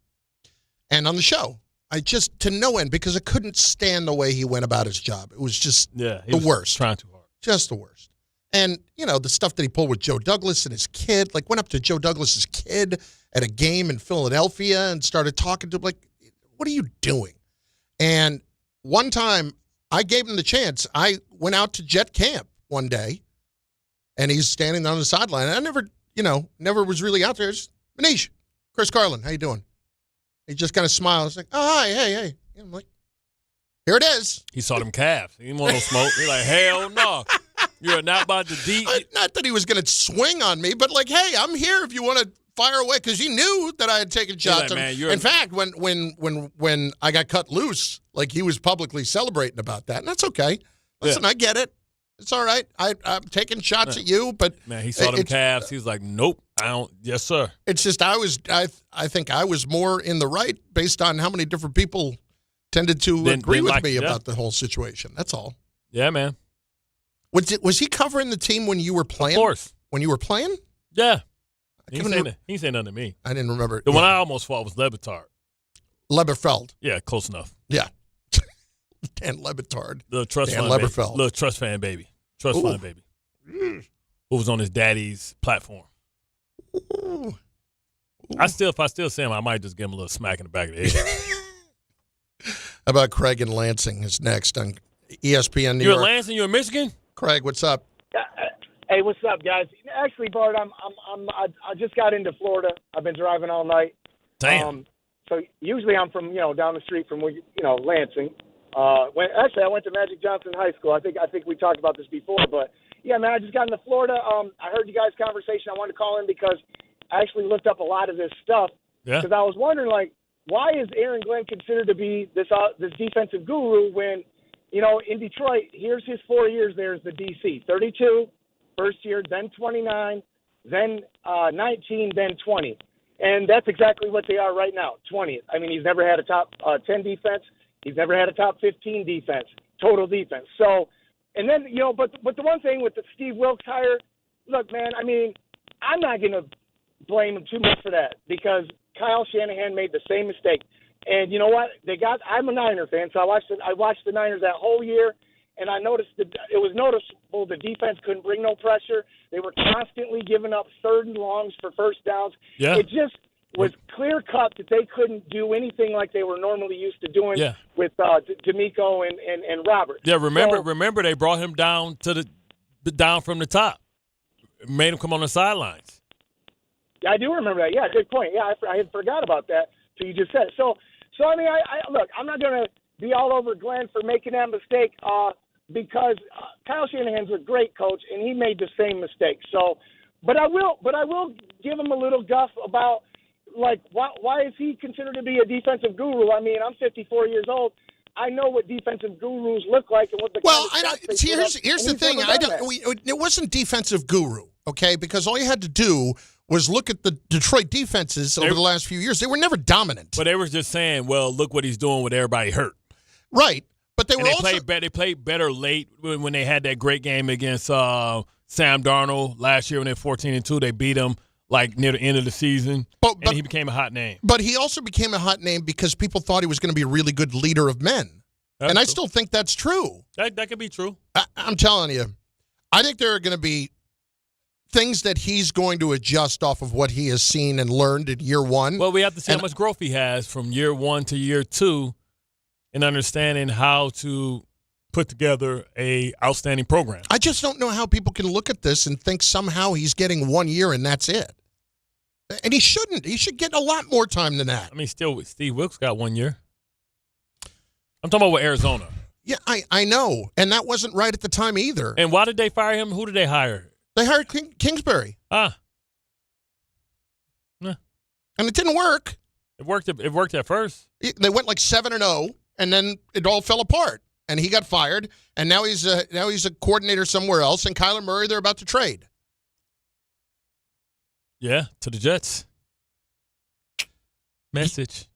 and on the show. I just to no end because I couldn't stand the way he went about his job. It was just the worst. Trying too hard. Just the worst. And, the stuff that he pulled with Joe Douglas and his kid, went up to Joe Douglas's kid at a game in Philadelphia and started talking to him, what are you doing? And one time I gave him the chance. I went out to Jet Camp one day and he's standing on the sideline. And I never was really out there. Just, Manish, Chris Carlin, how you doing? He just kind of smiles, like, oh, hi, hey. And I'm like, here it is. He saw them calves. He didn't want no smoke. He's like, hell no. You're not about to deep. Not that he was going to swing on me, but hey, I'm here if you want to fire away, because he knew that I had taken shots. In fact, when I got cut loose, he was publicly celebrating about that, and that's okay. Listen, I get it. It's all right. I'm taking shots at you, but he saw them calves. He was like, nope, I don't. Yes, sir. It's just I think I was more in the right based on how many different people tended to agree with me about the whole situation. That's all. Yeah, man. Was he covering the team when you were playing? Of course. When you were playing? Yeah. He ain't saying nothing to me. I didn't remember. The one I almost fought was Lebitard. Leberfeld. Yeah, close enough. Yeah. Dan Lebitard. Little trust Dan fund Leberfeld. Baby. Little trust fan baby. Trust fund baby. Who was on his daddy's platform. Ooh. If I still see him, I might just give him a little smack in the back of the head. How about Craig in Lansing is next on ESPN New You're York. in Lansing? You're in Michigan? Craig, what's up? Hey, what's up, guys? Actually, Bart, I just got into Florida. I've been driving all night. Damn. So usually I'm from down the street from Lansing. I went to Magic Johnson High School. I think we talked about this before, but yeah, man, I just got into Florida. I heard you guys' conversation. I wanted to call in because I actually looked up a lot of this stuff. Yeah. Because I was wondering, why is Aaron Glenn considered to be this defensive guru when, in Detroit, here's his 4 years there as the DC. 32, first year, then 29, then 19, then 20. And that's exactly what they are right now, 20th. I mean, he's never had a top 10 defense. He's never had a top 15 defense, total defense. So, and then, but the one thing with the Steve Wilkes hire, look, man, I mean, I'm not going to blame him too much for that because Kyle Shanahan made the same mistake. And you know what? I'm a Niner fan, so I watched the Niners that whole year, and I noticed that it was noticeable the defense couldn't bring no pressure. They were constantly giving up third and longs for first downs. Yeah. It just was clear cut that they couldn't do anything like they were normally used to doing with D'Amico and Robert. Yeah, remember they brought him down to down from the top, made him come on the sidelines. Yeah, I do remember that. Yeah, good point. Yeah, I had forgot about that till you just said it. So I mean, I look, I'm not going to be all over Glenn for making that mistake because Kyle Shanahan's a great coach and he made the same mistake. So, but I will give him a little guff about why is he considered to be a defensive guru? I mean, I'm 54 years old. I know what defensive gurus look like and what the here's the thing. It wasn't defensive guru, okay? Because all you had to do was look at the Detroit defenses over the last few years. They were never dominant. But they were just saying, well, look what he's doing with everybody hurt. Right. But they played better late when they had that great game against Sam Darnold last year when they were 14-2. They beat him like near the end of the season, and he became a hot name. But he also became a hot name because people thought he was going to be a really good leader of men. And I still think that's true. That could be true. I'm telling you. I think there are going to be things that he's going to adjust off of what he has seen and learned in year one. Well, we have to see how much growth he has from year one to year two in understanding how to put together a outstanding program. I just don't know how people can look at this and think somehow he's getting 1 year and that's it. And he shouldn't. He should get a lot more time than that. I mean, still, Steve Wilkes got 1 year. I'm talking about with Arizona. Yeah, I know. And that wasn't right at the time either. And why did they fire him? Who did they hire? They hired Kingsbury. Nah. And it didn't work. It worked at first. They went like 7-0, and then it all fell apart. And he got fired, and now he's a coordinator somewhere else. And Kyler Murray, they're about to trade. Yeah, to the Jets. Message.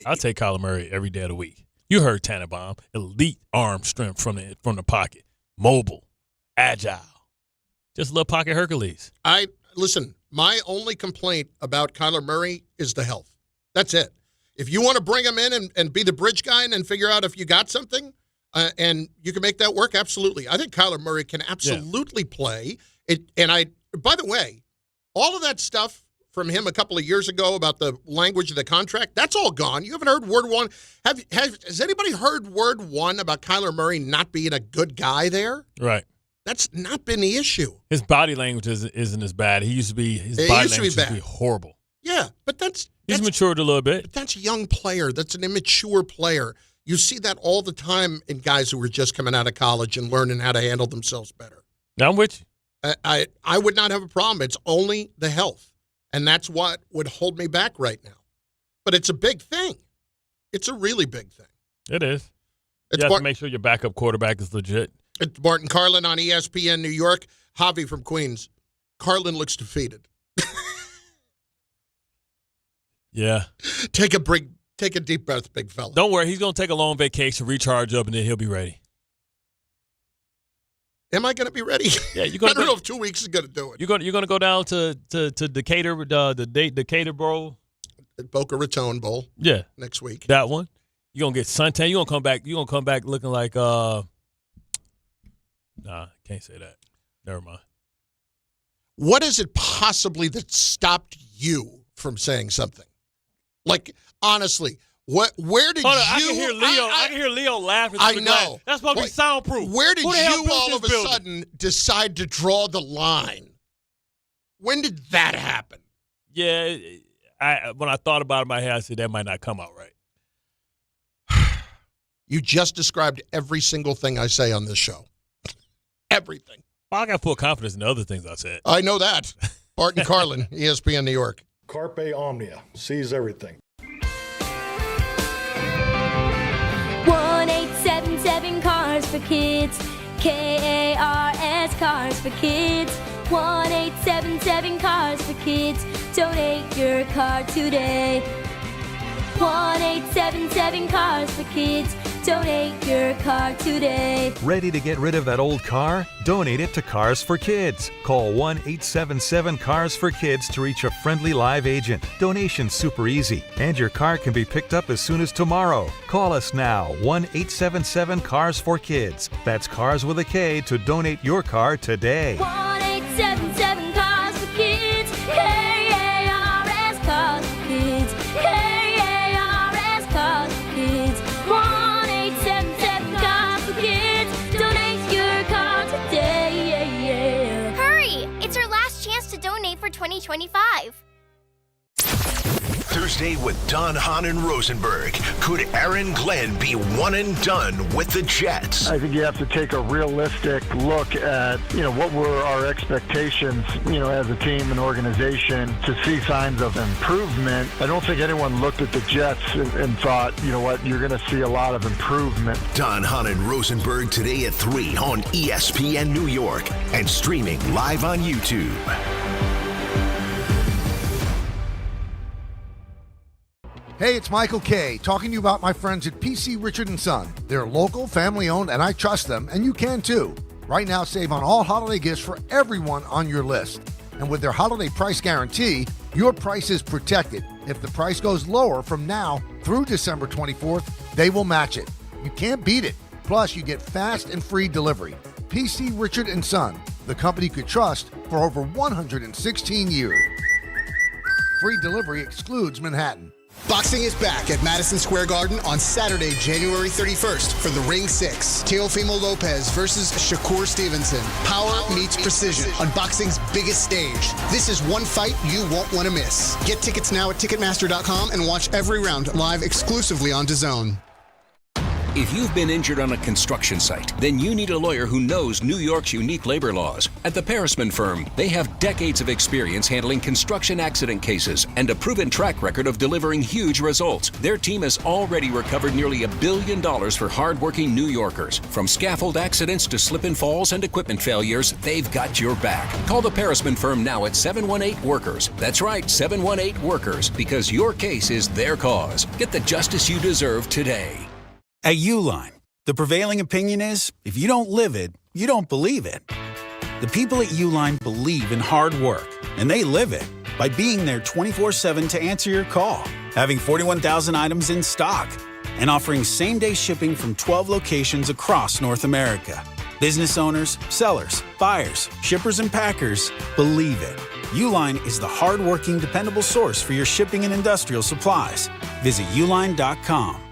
I'll take Kyler Murray every day of the week. You heard Tannenbaum. Elite arm strength from the pocket. Mobile. Agile. Just a little pocket Hercules. Listen, my only complaint about Kyler Murray is the health. That's it. If you want to bring him in and be the bridge guy and then figure out if you got something and you can make that work, absolutely. I think Kyler Murray can absolutely play. By the way, all of that stuff from him a couple of years ago about the language of the contract, that's all gone. You haven't heard word one. Has anybody heard word one about Kyler Murray not being a good guy there? Right. That's not been the issue. His body language isn't as bad. His body language used to be horrible. Yeah, but he's matured a little bit. But that's a young player. That's an immature player. You see that all the time in guys who are just coming out of college and learning how to handle themselves better. Now I'm with you. I would not have a problem. It's only the health. And that's what would hold me back right now. But it's a big thing. It's a really big thing. It is. You have to make sure your backup quarterback is legit. It's Bart Carlin on ESPN New York. Javi from Queens. Carlin looks defeated. Yeah. Take a deep breath, big fella. Don't worry. He's going to take a long vacation, recharge up, and then he'll be ready. Am I going to be ready? Yeah, I don't know if 2 weeks is going to do it. You're going to go down to Decatur, the Decatur Bowl, Boca Raton Bowl. Yeah, next week. That one. You're going to get suntan. You're going to come back looking like Nah, can't say that. Never mind. What is it possibly that stopped you from saying something? Like, honestly, where did Hold you? on, I can hear Leo laughing. I know. That's supposed to be soundproof. Where did you all of a sudden decide to draw the line? When did that happen? Yeah, when I thought about it in my head, I said that might not come out right. You just described every single thing I say on this show. Everything. Well, I got full confidence in the other things I said. I know that. Bart and Carlin, ESPN New York. Carpe Omnia. Sees everything. 1-877 Cars for Kids. KARS Cars for Kids. 1-877 Cars for Kids. Donate your car today. 1-877 Cars for Kids. Donate your car today. Ready to get rid of that old car? Donate it to Cars for Kids. Call 1-877-CARS-FOR-KIDS to reach a friendly live agent. Donation's super easy, and your car can be picked up as soon as tomorrow. Call us now, 1-877-CARS-FOR-KIDS. That's Cars with a K to donate your car today. 1-877 Cars for Kids. KARS Cars for Kids. KARS Cars for Kids. 1-877 Cars for Kids. Donate your car today. Hurry! It's our last chance to donate for 2025. Wednesday with Don, Hahn, and Rosenberg. Could Aaron Glenn be one and done with the Jets? I think you have to take a realistic look at, what were our expectations, as a team and organization to see signs of improvement. I don't think anyone looked at the Jets and thought, you're going to see a lot of improvement. Don, Hahn, and Rosenberg today at 3 on ESPN New York and streaming live on YouTube. Hey, it's Michael Kay talking to you about my friends at PC Richard & Son. They're local, family-owned, and I trust them, and you can too. Right now, save on all holiday gifts for everyone on your list. And with their holiday price guarantee, your price is protected. If the price goes lower from now through December 24th, they will match it. You can't beat it. Plus, you get fast and free delivery. PC Richard & Son, the company you could trust for over 116 years. Free delivery excludes Manhattan. Boxing is back at Madison Square Garden on Saturday, January 31st for the Ring 6. Teofimo Lopez versus Shakur Stevenson. Power meets precision on boxing's biggest stage. This is one fight you won't want to miss. Get tickets now at Ticketmaster.com and watch every round live exclusively on DAZN. If you've been injured on a construction site, then you need a lawyer who knows New York's unique labor laws. At the Parisman Firm, they have decades of experience handling construction accident cases and a proven track record of delivering huge results. Their team has already recovered nearly $1 billion for hardworking New Yorkers. From scaffold accidents to slip and falls and equipment failures, they've got your back. Call the Parisman Firm now at 718-WORKERS. That's right, 718-WORKERS, because your case is their cause. Get the justice you deserve today. At Uline, the prevailing opinion is, if you don't live it, you don't believe it. The people at Uline believe in hard work, and they live it by being there 24/7 to answer your call, having 41,000 items in stock, and offering same-day shipping from 12 locations across North America. Business owners, sellers, buyers, shippers, and packers believe it. Uline is the hard-working, dependable source for your shipping and industrial supplies. Visit uline.com.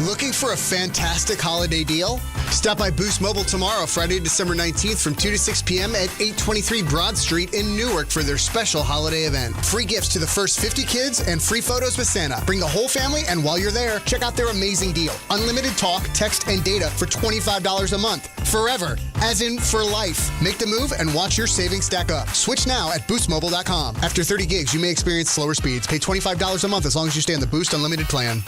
Looking for a fantastic holiday deal? Stop by Boost Mobile tomorrow, Friday, December 19th from 2 to 6 p.m. at 823 Broad Street in Newark for their special holiday event. Free gifts to the first 50 kids and free photos with Santa. Bring the whole family, and while you're there, check out their amazing deal. Unlimited talk, text, and data for $25 a month. Forever, as in for life. Make the move and watch your savings stack up. Switch now at boostmobile.com. After 30 gigs, you may experience slower speeds. Pay $25 a month as long as you stay on the Boost Unlimited plan.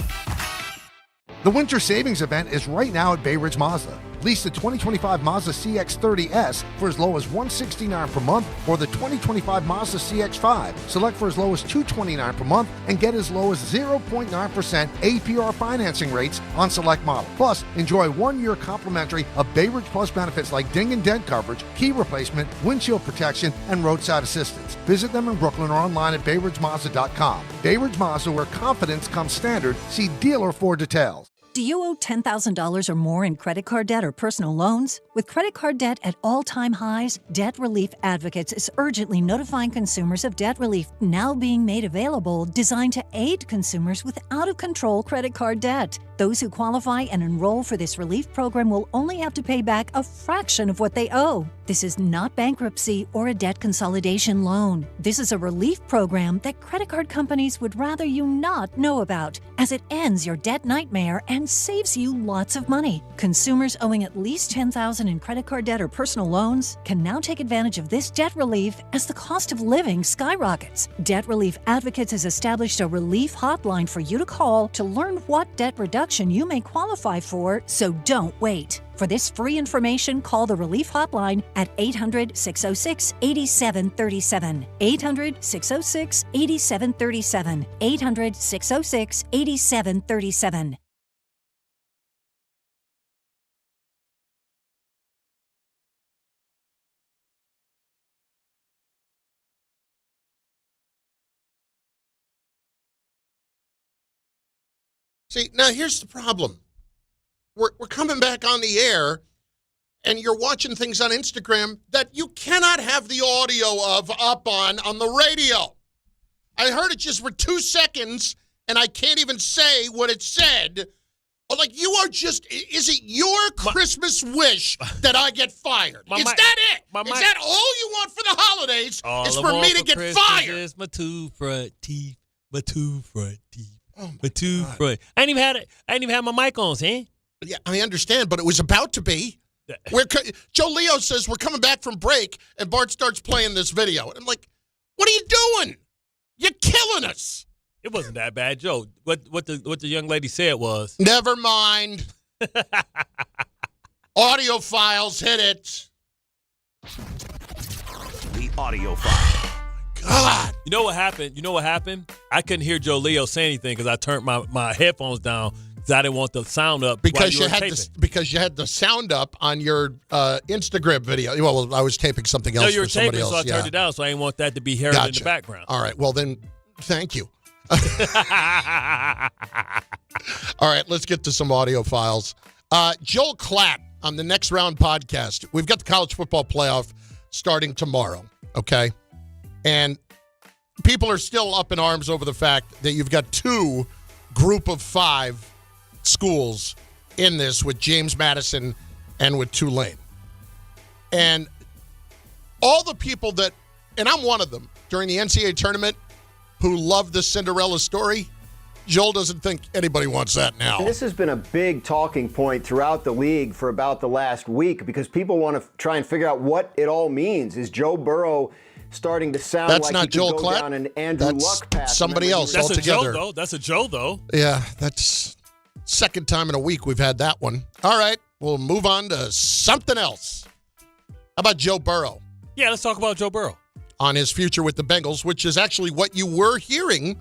The Winter Savings Event is right now at Bay Ridge Mazda. Lease the 2025 Mazda CX-30S for as low as $169 per month, or the 2025 Mazda CX-5. Select for as low as $229 per month and get as low as 0.9% APR financing rates on select model. Plus, enjoy 1 year complimentary of Bay Ridge Plus benefits like ding and dent coverage, key replacement, windshield protection, and roadside assistance. Visit them in Brooklyn or online at BayRidgeMazda.com. Bay Ridge Mazda, where confidence comes standard. See dealer for details. Do you owe $10,000 or more in credit card debt or personal loans? With credit card debt at all-time highs, Debt Relief Advocates is urgently notifying consumers of debt relief now being made available, designed to aid consumers with out-of-control credit card debt. Those who qualify and enroll for this relief program will only have to pay back a fraction of what they owe. This is not bankruptcy or a debt consolidation loan. This is a relief program that credit card companies would rather you not know about, as it ends your debt nightmare and saves you lots of money. Consumers owing at least $10,000 in credit card debt or personal loans can now take advantage of this debt relief as the cost of living skyrockets. Debt Relief Advocates has established a relief hotline for you to call to learn what debt reduction you may qualify for, so don't wait. For this free information, call the Relief Hotline at 800-606-8737. 800-606-8737. 800-606-8737. See, now here's the problem. We're coming back on the air, and you're watching things on Instagram that you cannot have the audio of up on the radio. I heard it just for 2 seconds, and I can't even say what it said. Like, you are just, is it your Christmas wish that I get fired? Is that it? Is that all you want for the holidays? All is I for want me to for get Christmas fired? is my two front teeth. but two front teeth. But two front. I ain't even had my mic on, Sam. Yeah, I understand, but it was about to be. Joe Leo says we're coming back from break, and Bart starts playing this video. And I'm like, what are you doing? You're killing us. It wasn't that bad, Joe. What the young lady said was, never mind. Audio files, hit it. The audio file. God. You know what happened? I couldn't hear Joe Leo say anything because I turned my headphones down because I didn't want the sound up. Because you had the sound up on your Instagram video. Well, I was taping something else. No, you were for somebody taping, else. so I turned it down, so I didn't want that to be heard in the background. All right. Well, then, thank you. All right, let's get to some audio files. Joel Klatt on the Next Round podcast. We've got the college football playoff starting tomorrow, okay? And people are still up in arms over the fact that you've got 2 group of 5 schools in this with James Madison and with Tulane. And all the people that, and I'm one of them, during the NCAA tournament who loved the Cinderella story, Joel doesn't think anybody wants that now. This has been a big talking point throughout the league for about the last week because people want to try and figure out what it all means. Is Joe Burrow starting to sound That's like not he could Joel go Klatt. down an Andrew Luck path? Somebody else That's altogether. a Joe, though. That's a Joe, though. Yeah, that's second time in a week we've had that one. All right, we'll move on to something else. How about Joe Burrow? Yeah, let's talk about Joe Burrow. On his future with the Bengals, which is actually what you were hearing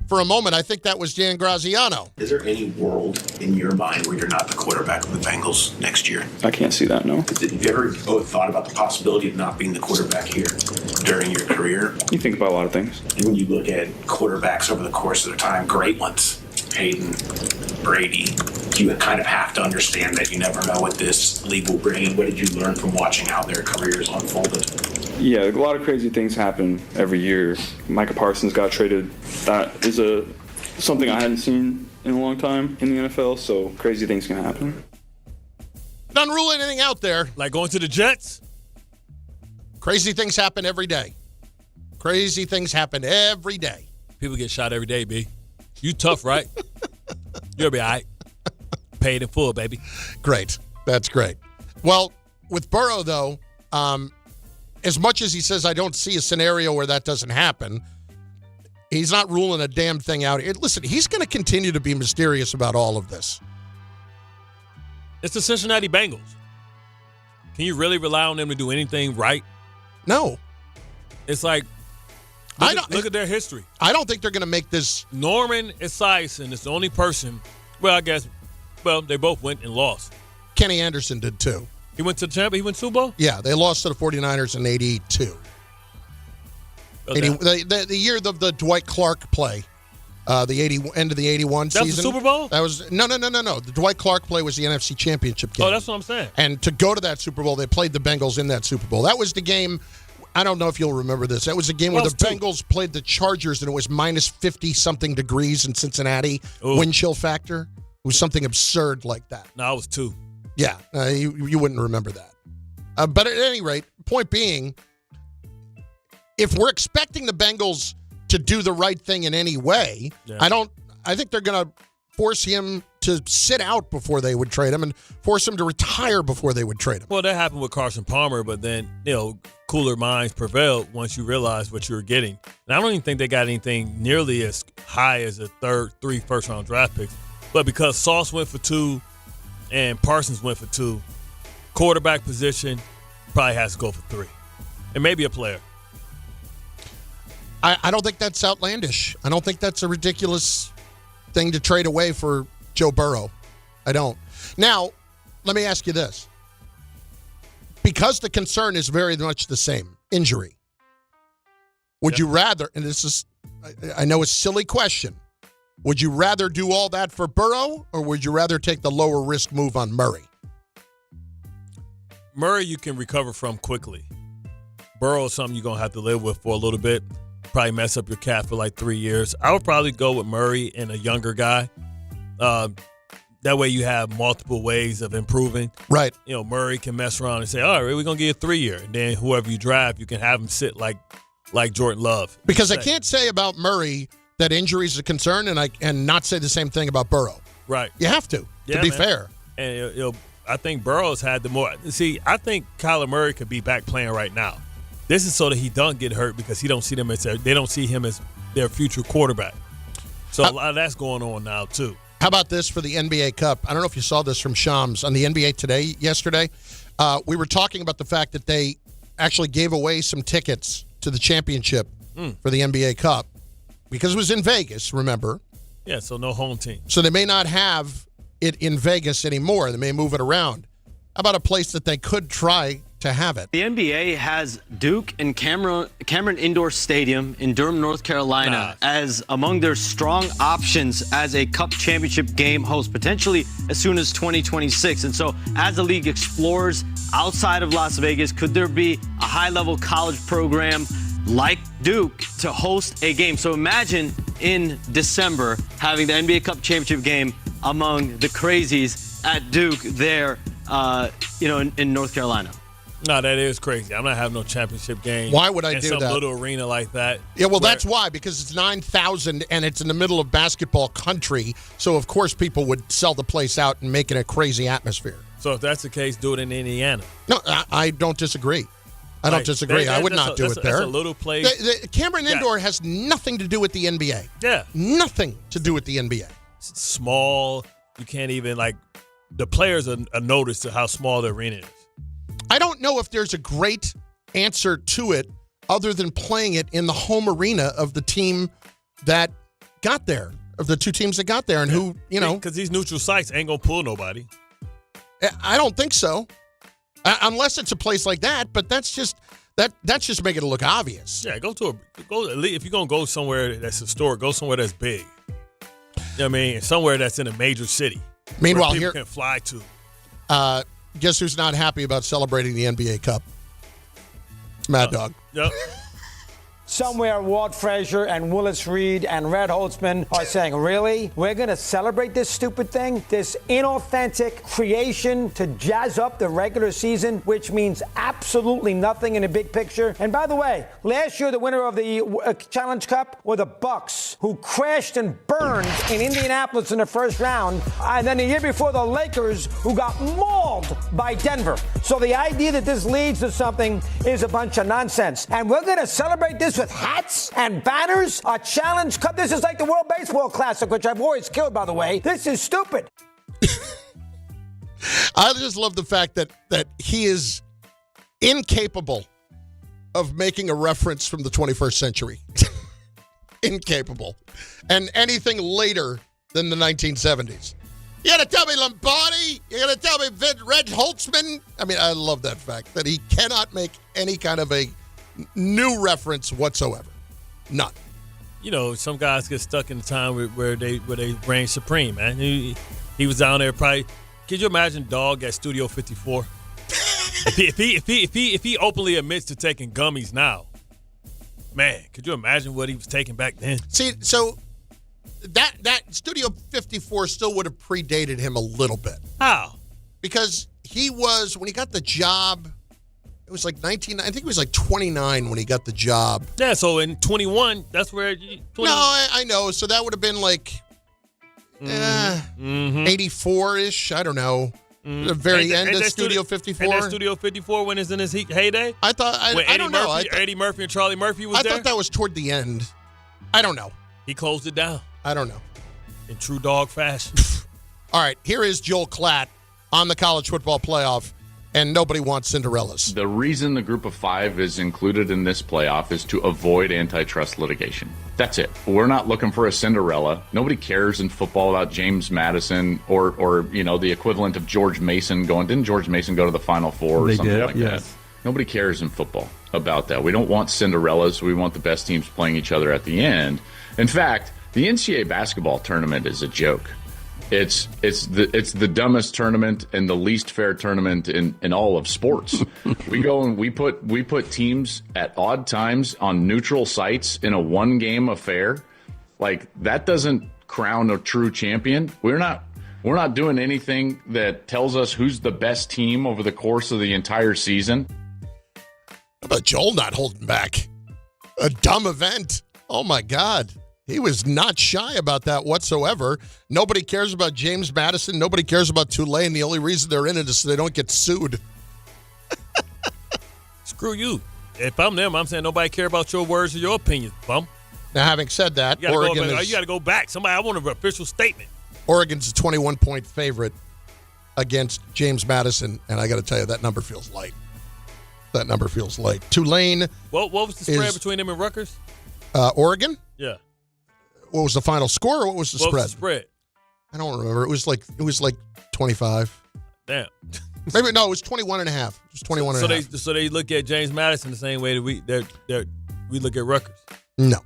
for a moment. I think that was Dan Graziano. Is there any world in your mind where you're not the quarterback of the Bengals next year? I can't see that, no. Have you ever thought about the possibility of not being the quarterback here during your career? You think about a lot of things. And when you look at quarterbacks over the course of their time, great ones, Peyton, Brady, you kind of have to understand that you never know what this league will bring. And what did you learn from watching how their careers unfolded? Yeah, a lot of crazy things happen every year. Micah Parsons got traded. That is something I hadn't seen in a long time in the NFL, so crazy things can happen. Don't rule anything out there. Like going to the Jets? Crazy things happen every day. Crazy things happen every day. People get shot every day, B. You tough, right? You'll be all right. Paid in full, baby. Great. That's great. Well, with Burrow, though, as much as he says I don't see a scenario where that doesn't happen, he's not ruling a damn thing out. Listen, he's going to continue to be mysterious about all of this. It's the Cincinnati Bengals. Can you really rely on them to do anything right? No. It's like, look at their history. I don't think they're going to make this. Norman Esiason is the only person, they both went and lost. Kenny Anderson did too. He went to the champion. He went to Super Bowl? Yeah, they lost to the 49ers in 82. Okay. The year of the Dwight Clark play, the end of the 81 season. That was the Super Bowl? That was no. The Dwight Clark play was the NFC Championship game. Oh, that's what I'm saying. And to go to that Super Bowl, they played the Bengals in that Super Bowl. That was the game. I don't know if you'll remember this. That was a game where the Bengals played the Chargers, and it was minus 50-something degrees in Cincinnati. Ooh. Wind chill factor. It was something absurd like that. No, it was 2. Yeah, you wouldn't remember that. But at any rate, point being, if we're expecting the Bengals to do the right thing in any way, I think they're going to force him to sit out before they would trade him and force him to retire before they would trade him. Well, that happened with Carson Palmer, but then, cooler minds prevailed once you realized what you were getting. And I don't even think they got anything nearly as high as 3 first-round draft picks. But because Sauce went for 2 and Parsons went for 2, quarterback position probably has to go for 3. And maybe a player. I don't think that's outlandish. I don't think that's a ridiculous thing to trade away for Joe Burrow. I don't. Now, let me ask you this. Because the concern is very much the same, injury, would you rather, and this is, I know, a silly question, would you rather do all that for Burrow, or would you rather take the lower risk move on Murray? Murray you can recover from quickly. Burrow is something you're going to have to live with for a little bit. Probably mess up your calf for like 3 years. I would probably go with Murray and a younger guy. That way you have multiple ways of improving. Right. Murray can mess around and say, all right, we're going to give you a 3-year. And then whoever you draft, you can have him sit like Jordan Love. Because I can't say about Murray that injuries are a concern and not say the same thing about Burrow. Right. You have to be fair. And I think Burrow's had the more. See, I think Kyler Murray could be back playing right now. This is so that he don't get hurt because they don't see him as their future quarterback. So a lot of that's going on now too. How about this for the NBA Cup? I don't know if you saw this from Shams on the NBA Today yesterday. We were talking about the fact that they actually gave away some tickets to the championship for the NBA Cup because it was in Vegas, remember? Yeah, so no home team. So they may not have it in Vegas anymore. They may move it around. How about a place that they could try to have it? The NBA has Duke and Cameron Indoor Stadium in Durham, North Carolina as among their strong options as a Cup championship game host, potentially as soon as 2026. And so as the league explores outside of Las Vegas, could there be a high-level college program like Duke to host a game? So imagine in December having the NBA Cup championship game among the crazies at Duke there, in North Carolina. No, that is crazy. I'm not having no championship game. Why would I in do some that? little arena like that? Yeah, well, that's why, because it's 9,000 and it's in the middle of basketball country. So, of course, people would sell the place out and make it a crazy atmosphere. So if that's the case, do it in Indiana. No, I don't disagree. I don't disagree. I would not do it there. That's a little place. The Cameron Indoor has nothing to do with the NBA. Yeah. Nothing to do with the NBA. It's small. You can't even, the players are noticed to how small the arena is. I don't know if there's a great answer to it other than playing it in the home arena of the team that got there, of the two teams that got there, and who, Because these neutral sites ain't going to pull nobody. I don't think so. Unless it's a place like that, but that's just making it look obvious. Yeah, if you're going to go somewhere that's historic, go somewhere that's big. You know what I mean? Somewhere that's in a major city. Meanwhile, where people here can fly to. Guess who's not happy about celebrating the NBA Cup? Mad Dog. Yep. Somewhere Walt Frazier and Willis Reed and Red Holtzman are saying, really? We're going to celebrate this stupid thing? This inauthentic creation to jazz up the regular season, which means absolutely nothing in the big picture. And by the way, last year the winner of the Challenge Cup were the Bucks, who crashed and burned in Indianapolis in the first round. And then the year before, the Lakers, who got mauled by Denver. So the idea that this leads to something is a bunch of nonsense. And we're going to celebrate this with hats and banners, a Challenge Cup. This is like the World Baseball Classic, which I've always killed, by the way. This is stupid. I just love the fact that he is incapable of making a reference from the 21st century. Incapable. And anything later than the 1970s. You got to tell me Lombardi? You got to tell me Red Holtzman? I mean, I love that fact that he cannot make any kind of a new reference whatsoever. None. Some guys get stuck in the time where they reign supreme, man. He was down there probably. Could you imagine Dog at Studio 54? if he openly admits to taking gummies now, man, could you imagine what he was taking back then? See, so that Studio 54 still would have predated him a little bit. How? Because he was, when he got the job, it was like 19, I think he was like 29 when he got the job. Yeah, so in 21, that's where... No, I know. So that would have been like 84-ish. I don't know. The very end of Studio 54. And that Studio 54 when it's in his heyday? I thought, I don't know. Eddie Murphy and Charlie Murphy was there? I thought that was toward the end. I don't know. He closed it down. I don't know. In true Dog fashion. All right, here is Joel Klatt on the college football playoff, and nobody wants Cinderellas. The reason the group of five is included in this playoff is to avoid antitrust litigation. That's it. We're not looking for a Cinderella. Nobody cares in football about James Madison or the equivalent of George Mason going. Didn't George Mason go to the Final Four or something like that? Nobody cares in football about that. We don't want Cinderellas. We want the best teams playing each other at the end. In fact, the NCAA basketball tournament is a joke. It's the dumbest tournament and the least fair tournament in all of sports. We go and we put teams at odd times on neutral sites in a one-game affair. Like, that doesn't crown a true champion. We're not doing anything that tells us who's the best team over the course of the entire season. How about Joel not holding back? A dumb event. Oh, my God. He was not shy about that whatsoever. Nobody cares about James Madison. Nobody cares about Tulane. The only reason they're in it is so they don't get sued. Screw you. If I'm them, I'm saying nobody care about your words or your opinions, bum. Now, having said that, you got to go back. Somebody, I want an official statement. Oregon's a 21-point favorite against James Madison, and I got to tell you, that number feels light. That number feels light. Tulane. What was the spread between them and Rutgers? Oregon? Yeah. What was the final score, or what was the spread? What was the spread? I don't remember. It was like 25. Damn. Maybe no, it was 21 and a half. It was 21 and a half. So they look at James Madison the same way that we look at Rutgers. No.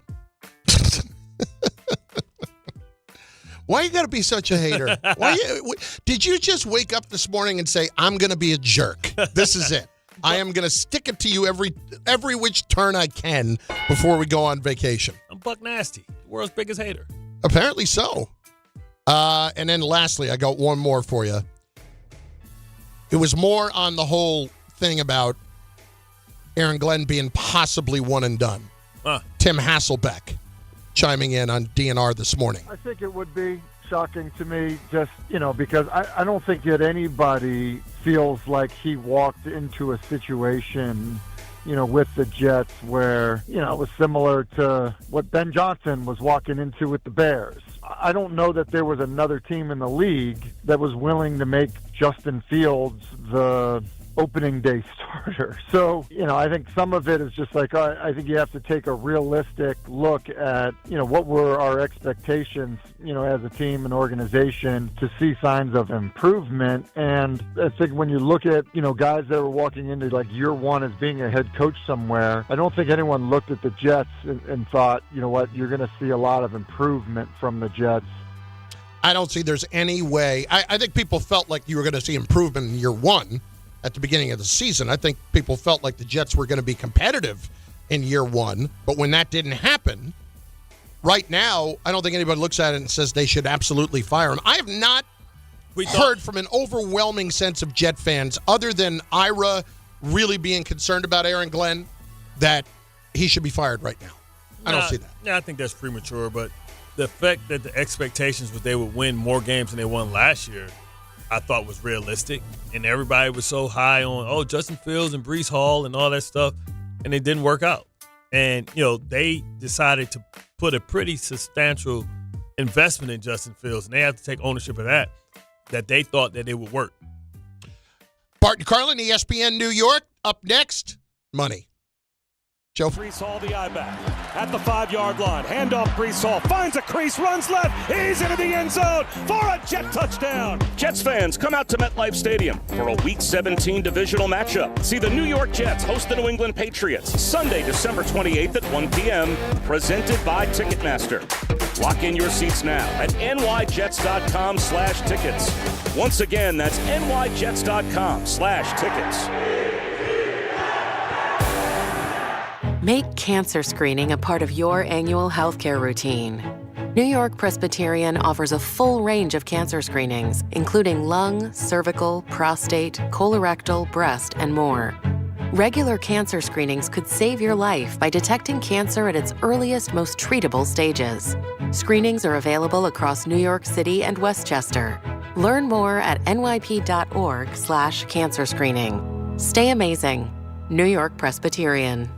Why you got to be such a hater? Did you just wake up this morning and say, I'm going to be a jerk? This is it. I am going to stick it to you every which turn I can before we go on vacation. I'm Buck Nasty, the world's biggest hater. Apparently so. And then lastly, I got one more for you. It was more on the whole thing about Aaron Glenn being possibly one and done. Tim Hasselbeck chiming in on DNR this morning. I think it would be shocking to me just, because I don't think that anybody feels like he walked into a situation, with the Jets where, it was similar to what Ben Johnson was walking into with the Bears. I don't know that there was another team in the league that was willing to make Justin Fields the opening day starter. So, I think some of it is just like, I think you have to take a realistic look at, what were our expectations, as a team and organization to see signs of improvement. And I think when you look at, guys that were walking into like year one as being a head coach somewhere, I don't think anyone looked at the Jets and thought, you're going to see a lot of improvement from the Jets. I don't see there's any way. I think people felt like you were going to see improvement in year one. At the beginning of the season, I think people felt like the Jets were going to be competitive in year one, but when that didn't happen, right now, I don't think anybody looks at it and says they should absolutely fire him. I have not heard from an overwhelming sense of Jet fans, other than Ira really being concerned about Aaron Glenn, that he should be fired right now. I don't see that. Yeah, I think that's premature, but the fact that the expectations was they would win more games than they won last year, I thought was realistic, and everybody was so high on, Justin Fields and Breece Hall and all that stuff, and it didn't work out. And, they decided to put a pretty substantial investment in Justin Fields, and they have to take ownership of that they thought that it would work. Bart Carlin, ESPN New York, up next, money. Joe. Breece Hall, the eye back at the 5-yard line. Handoff, Breece Hall finds a crease, runs left. He's into the end zone for a Jet touchdown. Jets fans, come out to MetLife Stadium for a Week 17 divisional matchup. See the New York Jets host the New England Patriots Sunday, December 28th at 1 p.m. Presented by Ticketmaster. Lock in your seats now at nyjets.com/tickets. Once again, that's nyjets.com/tickets. Make cancer screening a part of your annual healthcare routine. New York Presbyterian offers a full range of cancer screenings, including lung, cervical, prostate, colorectal, breast, and more. Regular cancer screenings could save your life by detecting cancer at its earliest, most treatable stages. Screenings are available across New York City and Westchester. Learn more at nyp.org/cancer screening. Stay amazing. New York Presbyterian.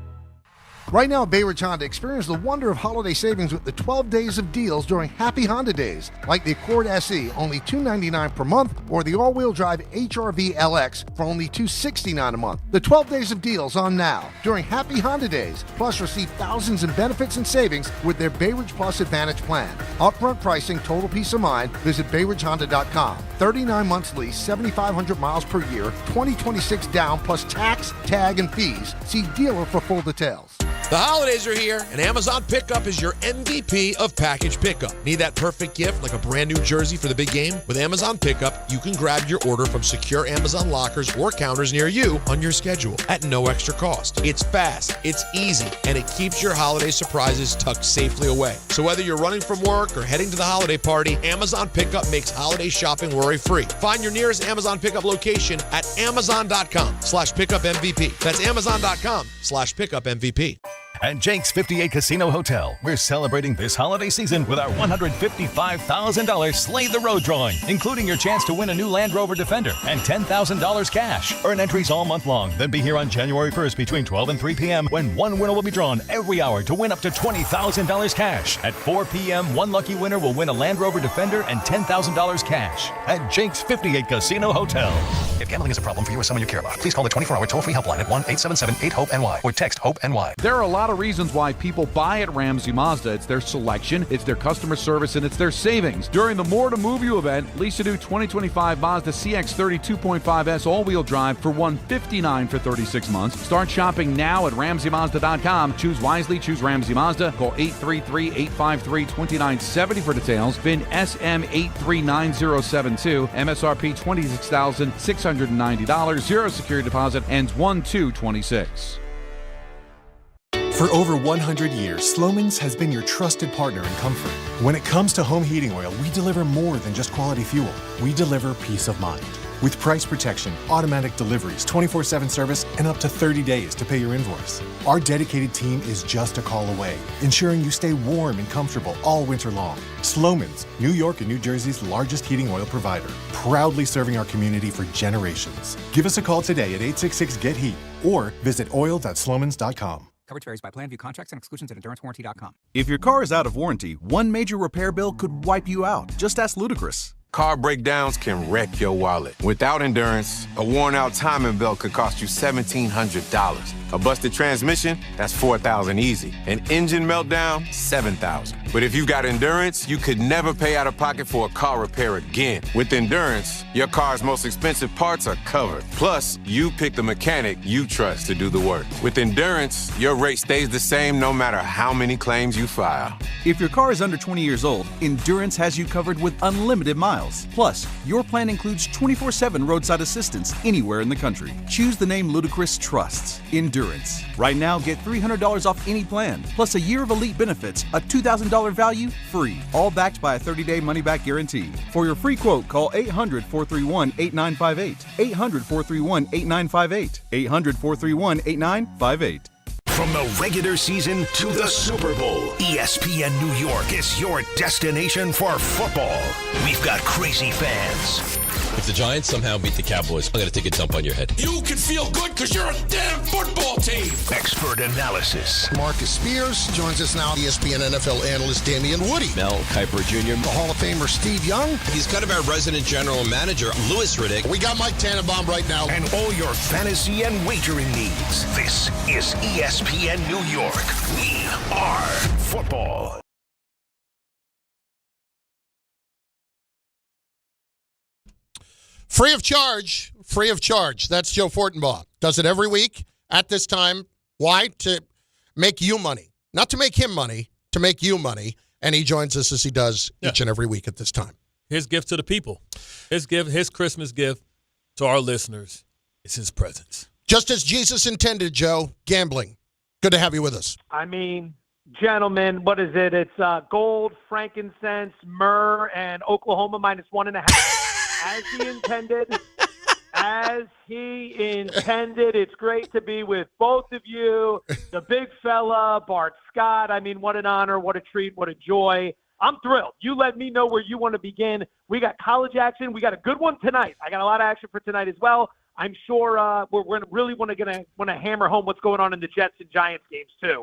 Right now at Bay Ridge Honda, experience the wonder of holiday savings with the 12 days of deals during Happy Honda Days, like the Accord SE, only $299 per month, or the all-wheel drive HR-V LX for only $269 a month. The 12 days of deals on now during Happy Honda Days, plus receive thousands in benefits and savings with their Bay Ridge Plus Advantage plan. Upfront pricing, total peace of mind. Visit BayRidgeHonda.com. 39 months lease, 7,500 miles per year, 2026 down, plus tax, tag, and fees. See dealer for full details. The holidays are here, and Amazon Pickup is your MVP of package pickup. Need that perfect gift like a brand new jersey for the big game? With Amazon Pickup, you can grab your order from secure Amazon lockers or counters near you on your schedule at no extra cost. It's fast, it's easy, and it keeps your holiday surprises tucked safely away. So whether you're running from work or heading to the holiday party, Amazon Pickup makes holiday shopping worry-free. Find your nearest Amazon Pickup location at amazon.com/pickupmvp. That's amazon.com/pickupmvp. At Jake's 58 Casino Hotel, we're celebrating this holiday season with our $155,000 Slay the Road drawing, including your chance to win a new Land Rover Defender and $10,000 cash. Earn entries all month long, then be here on January 1st between 12 and 3 p.m. when one winner will be drawn every hour to win up to $20,000 cash. At 4 p.m., one lucky winner will win a Land Rover Defender and $10,000 cash at Jake's 58 Casino Hotel. If gambling is a problem for you or someone you care about, please call the 24-hour toll-free helpline at 1-877-8-HOPE-NY or text HOPE-NY. There are a lot of reasons why people buy at Ramsey Mazda. It's their selection, it's their customer service, and it's their savings. During the More to Move You event, lease a new 2025 Mazda CX-30 2.5S all-wheel drive for $159 for 36 months. Start shopping now at RamseyMazda.com. Choose wisely, choose Ramsey Mazda. Call 833-853-2970 for details. VIN SM839072. MSRP $26,690. Zero security deposit. Ends 1/2/26. For over 100 years, Slomin's has been your trusted partner in comfort. When it comes to home heating oil, we deliver more than just quality fuel. We deliver peace of mind. With price protection, automatic deliveries, 24/7 service, and up to 30 days to pay your invoice. Our dedicated team is just a call away, ensuring you stay warm and comfortable all winter long. Slomin's, New York and New Jersey's largest heating oil provider, proudly serving our community for generations. Give us a call today at 866-GET-HEAT or visit oil.slomins.com. Coverage varies by plan. View contracts and exclusions at endurancewarranty.com. If your car is out of warranty, one major repair bill could wipe you out. Just ask Ludacris. Car breakdowns can wreck your wallet. Without Endurance, a worn-out timing belt could cost you $1,700. A busted transmission, that's $4,000 easy. An engine meltdown, $7,000. But if you've got Endurance, you could never pay out of pocket for a car repair again. With Endurance, your car's most expensive parts are covered. Plus, you pick the mechanic you trust to do the work. With Endurance, your rate stays the same no matter how many claims you file. If your car is under 20 years old, Endurance has you covered with unlimited miles. Plus, your plan includes 24/7 roadside assistance anywhere in the country. Choose the name Ludacris trusts, Endurance. Right now, get $300 off any plan, plus a year of elite benefits, a $2,000 value, free. All backed by a 30-day money-back guarantee. For your free quote, call 800-431-8958. 800-431-8958. 800-431-8958. From the regular season to the Super Bowl, ESPN New York is your destination for football. We've got crazy fans. If the Giants somehow beat the Cowboys, I'm going to take a dump on your head. You can feel good because you're a damn football team. Expert analysis. Marcus Spears joins us now. ESPN NFL analyst Damian Woody. Mel Kiper Jr. The Hall of Famer Steve Young. He's kind of our resident general manager, Louis Riddick. We got Mike Tannenbaum right now. And all your fantasy and wagering needs. This is ESPN New York. We are football. Free of charge. Free of charge. That's Joe Fortenbaugh. Does it every week at this time. Why? To make you money. Not to make him money, to make you money. And he joins us as he does each and every week at this time. His gift to the people. His Christmas gift to our listeners is his presence. Just as Jesus intended, Joe, gambling. Good to have you with us. I mean, gentlemen, what is it? It's gold, frankincense, myrrh, and Oklahoma -1.5. As he intended. As he intended. It's great to be with both of you. The big fella, Bart Scott. I mean, what an honor, what a treat, what a joy. I'm thrilled. You let me know where you want to begin. We got college action. We got a good one tonight. I got a lot of action for tonight as well. I'm sure we're going to really want to hammer home what's going on in the Jets and Giants games too.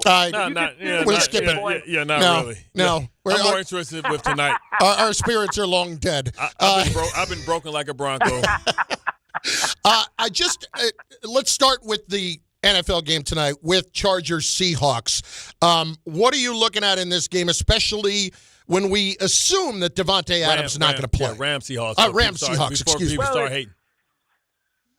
We'll skip it. Not really. No, I'm more interested with tonight. Our spirits are long dead. I've been broken like a Bronco. Let's start with the NFL game tonight with Chargers Seahawks. What are you looking at in this game, especially when we assume that Devontae Adams is not going to play? Rams Seahawks. Rams Seahawks. Excuse me. Before people start hating.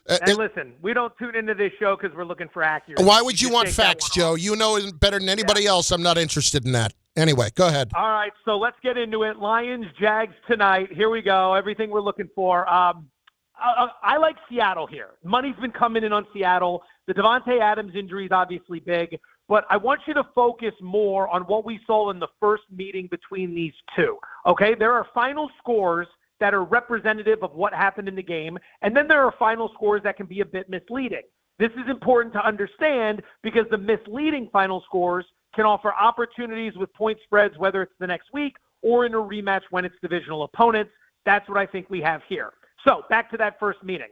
And listen, we don't tune into this show because we're looking for accuracy. Why would you want facts, Joe? You know better than anybody else. I'm not interested in that. Anyway, go ahead. All right, so let's get into it. Lions, Jags tonight. Here we go. Everything we're looking for. I like Seattle here. Money's been coming in on Seattle. The Devontae Adams injury is obviously big, but I want you to focus more on what we saw in the first meeting between these two. Okay, there are final scores that are representative of what happened in the game, and then there are final scores that can be a bit misleading. This is important to understand because the misleading final scores can offer opportunities with point spreads, whether it's the next week or in a rematch when it's divisional opponents. That's what I think we have here. So back to that first meeting.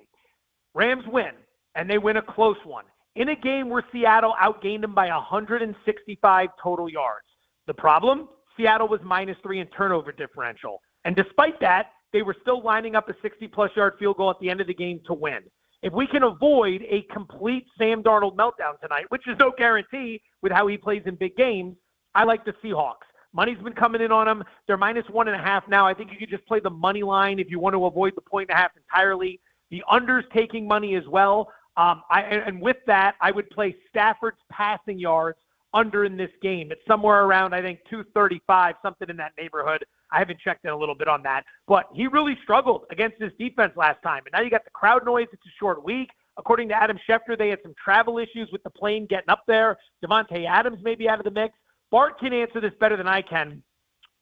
Rams win, and they win a close one, in a game where Seattle outgained them by 165 total yards. The problem? Seattle was -3 in turnover differential. And despite that, they were still lining up a 60-plus yard field goal at the end of the game to win. If we can avoid a complete Sam Darnold meltdown tonight, which is no guarantee with how he plays in big games, I like the Seahawks. Money's been coming in on them. They're -1.5 now. I think you could just play the money line if you want to avoid the 1.5 entirely. The under's taking money as well. And with that, I would play Stafford's passing yards under in this game. It's somewhere around, I think, 235, something in that neighborhood. I haven't checked in a little bit on that. But he really struggled against this defense last time. And now you got the crowd noise. It's a short week. According to Adam Schefter, they had some travel issues with the plane getting up there. Devontae Adams may be out of the mix. Bart can answer this better than I can.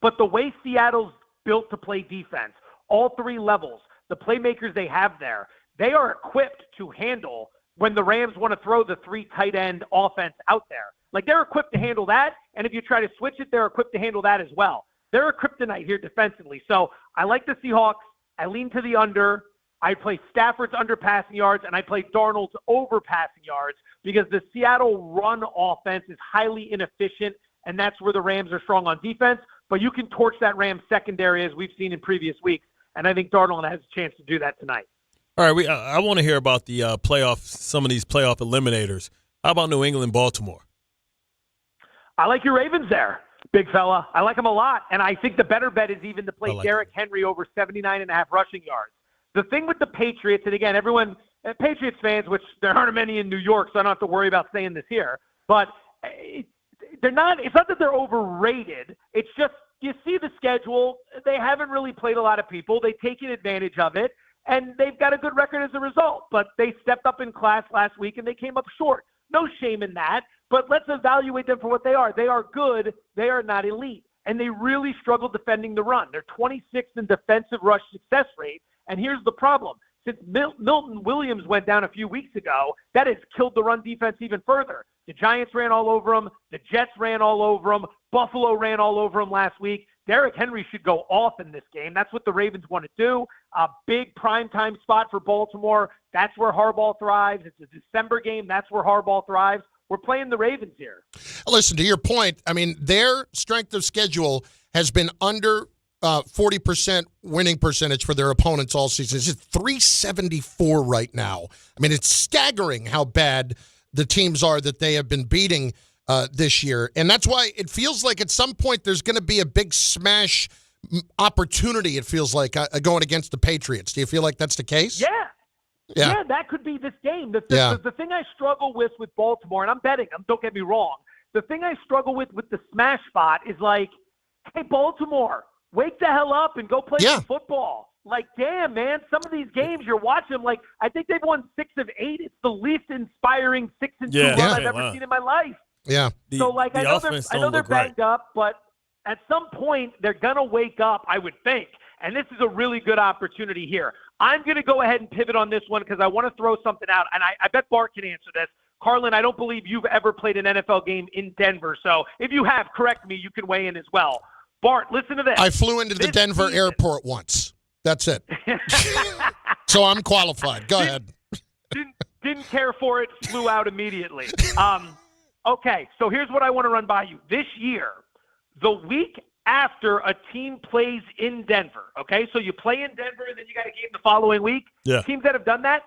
But the way Seattle's built to play defense, all three levels, the playmakers they have there, they are equipped to handle when the Rams want to throw the three tight end offense out there. Like, they're equipped to handle that, and if you try to switch it, they're equipped to handle that as well. They're a kryptonite here defensively. So I like the Seahawks. I lean to the under. I play Stafford's under passing yards, and I play Darnold's over passing yards because the Seattle run offense is highly inefficient, and that's where the Rams are strong on defense. But you can torch that Rams secondary as we've seen in previous weeks, and I think Darnold has a chance to do that tonight. All right, I want to hear about the some of these playoff eliminators. How about New England, Baltimore? I like your Ravens there, big fella. I like them a lot, and I think the better bet is even to play Derrick Henry over 79.5 rushing yards. The thing with the Patriots, and again, everyone, Patriots fans, which there aren't many in New York, so I don't have to worry about saying this here, but they're not. It's not that they're overrated. It's just you see the schedule. They haven't really played a lot of people. They've taken advantage of it, and they've got a good record as a result. But they stepped up in class last week, and they came up short. No shame in that, but let's evaluate them for what they are. They are good. They are not elite, and they really struggle defending the run. They're 26th in defensive rush success rate, and here's the problem. Since Milton Williams went down a few weeks ago, that has killed the run defense even further. The Giants ran all over them. The Jets ran all over them. Buffalo ran all over them last week. Derrick Henry should go off in this game. That's what the Ravens want to do. A big primetime spot for Baltimore. That's where Harbaugh thrives. It's a December game. That's where Harbaugh thrives. We're playing the Ravens here. Listen, to your point, I mean, their strength of schedule has been under 40% winning percentage for their opponents all season. It's just 374 right now. I mean, it's staggering how bad the teams are that they have been beating this year. And that's why it feels like at some point there's going to be a big smash opportunity, it feels like, going against the Patriots. Do you feel like that's the case? Yeah, that could be this game. The thing I struggle with Baltimore, and I'm betting them, don't get me wrong, the thing I struggle with the smash spot is like, hey, Baltimore, wake the hell up and go play some football. Like, damn, man, some of these games you're watching, like, I think they've won 6 of 8. It's the least inspiring 6-2 run I've ever seen in my life. Yeah. So, like, I know they're banged up, but at some point they're going to wake up, I would think. And this is a really good opportunity here. I'm going to go ahead and pivot on this one because I want to throw something out, and I bet Bart can answer this. Carlin, I don't believe you've ever played an NFL game in Denver. So if you have, correct me. You can weigh in as well. Bart, listen to this. I flew into the Denver airport once. That's it. So I'm qualified. Go ahead. Didn't care for it. Flew out immediately. Okay, so here's what I want to run by you. This year, the week after a team plays in Denver, okay? So you play in Denver, and then you got a game the following week. Yeah. Teams that have done that,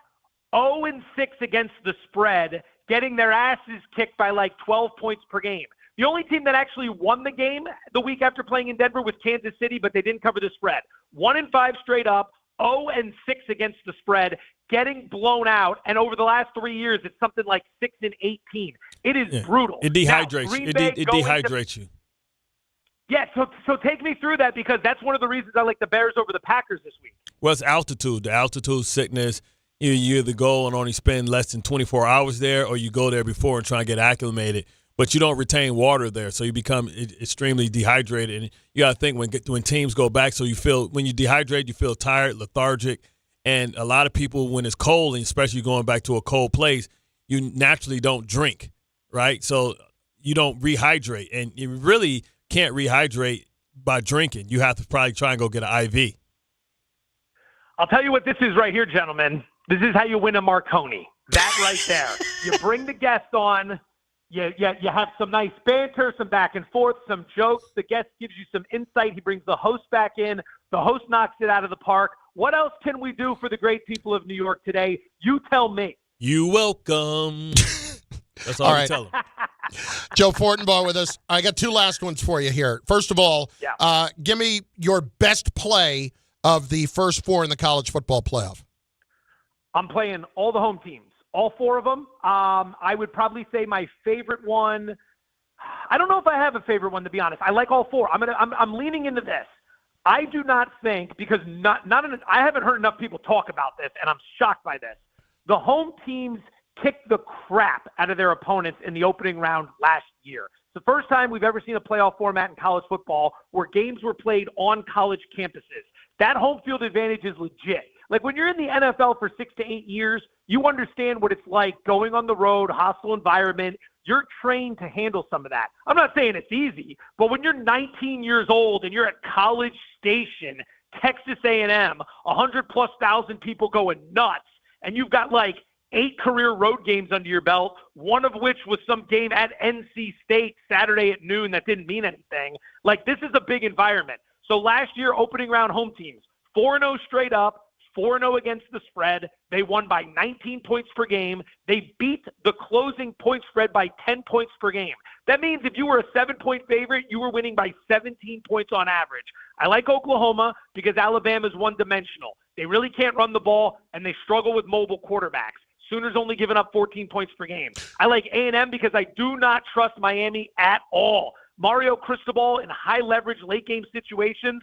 0-6 against the spread, getting their asses kicked by like 12 points per game. The only team that actually won the game the week after playing in Denver was Kansas City, but they didn't cover the spread. 1-5 straight up, 0-6 against the spread, getting blown out. And over the last 3 years, it's something like 6-18. It is brutal. It dehydrates you. It dehydrates you. Yeah, so take me through that because that's one of the reasons I like the Bears over the Packers this week. Well, it's altitude. The altitude sickness. You either go and only spend less than 24 hours there or you go there before and try and get acclimated. But you don't retain water there, so you become extremely dehydrated. And you got to think when teams go back, so when you dehydrate, you feel tired, lethargic. And a lot of people, when it's cold, and especially going back to a cold place, you naturally don't drink, right? So you don't rehydrate, and you really can't rehydrate by drinking. You have to probably try and go get an IV. I'll tell you what this is right here, gentlemen. This is how you win a Marconi. That right there. You bring the guest on. You have some nice banter, some back and forth, some jokes. The guest gives you some insight. He brings the host back in. The host knocks it out of the park. What else can we do for the great people of New York today? You tell me. You welcome. That's all we tell them. Joe Fortenbaugh with us. I got two last ones for you here. First of all, give me your best play of the first four in the college football playoff. I'm playing all the home teams, all four of them. I would probably say my favorite one. I don't know if I have a favorite one, to be honest. I like all four. I'm leaning into this. I do not think, because I haven't heard enough people talk about this, and I'm shocked by this. The home teams kicked the crap out of their opponents in the opening round last year. It's the first time we've ever seen a playoff format in college football where games were played on college campuses. That home field advantage is legit. Like when you're in the NFL for 6 to 8 years, you understand what it's like going on the road, hostile environment. You're trained to handle some of that. I'm not saying it's easy, but when you're 19 years old and you're at College Station, Texas A&M, 100,000+ people going nuts, and you've got like 8 career road games under your belt, one of which was some game at NC State Saturday at noon that didn't mean anything. Like, this is a big environment. So last year, opening round home teams, 4-0 straight up, 4-0 against the spread. They won by 19 points per game. They beat the closing point spread by 10 points per game. That means if you were a 7-point favorite, you were winning by 17 points on average. I like Oklahoma because Alabama's one-dimensional. They really can't run the ball, and they struggle with mobile quarterbacks. Sooners only giving up 14 points per game. I like A&M because I do not trust Miami at all. Mario Cristobal in high-leverage late-game situations,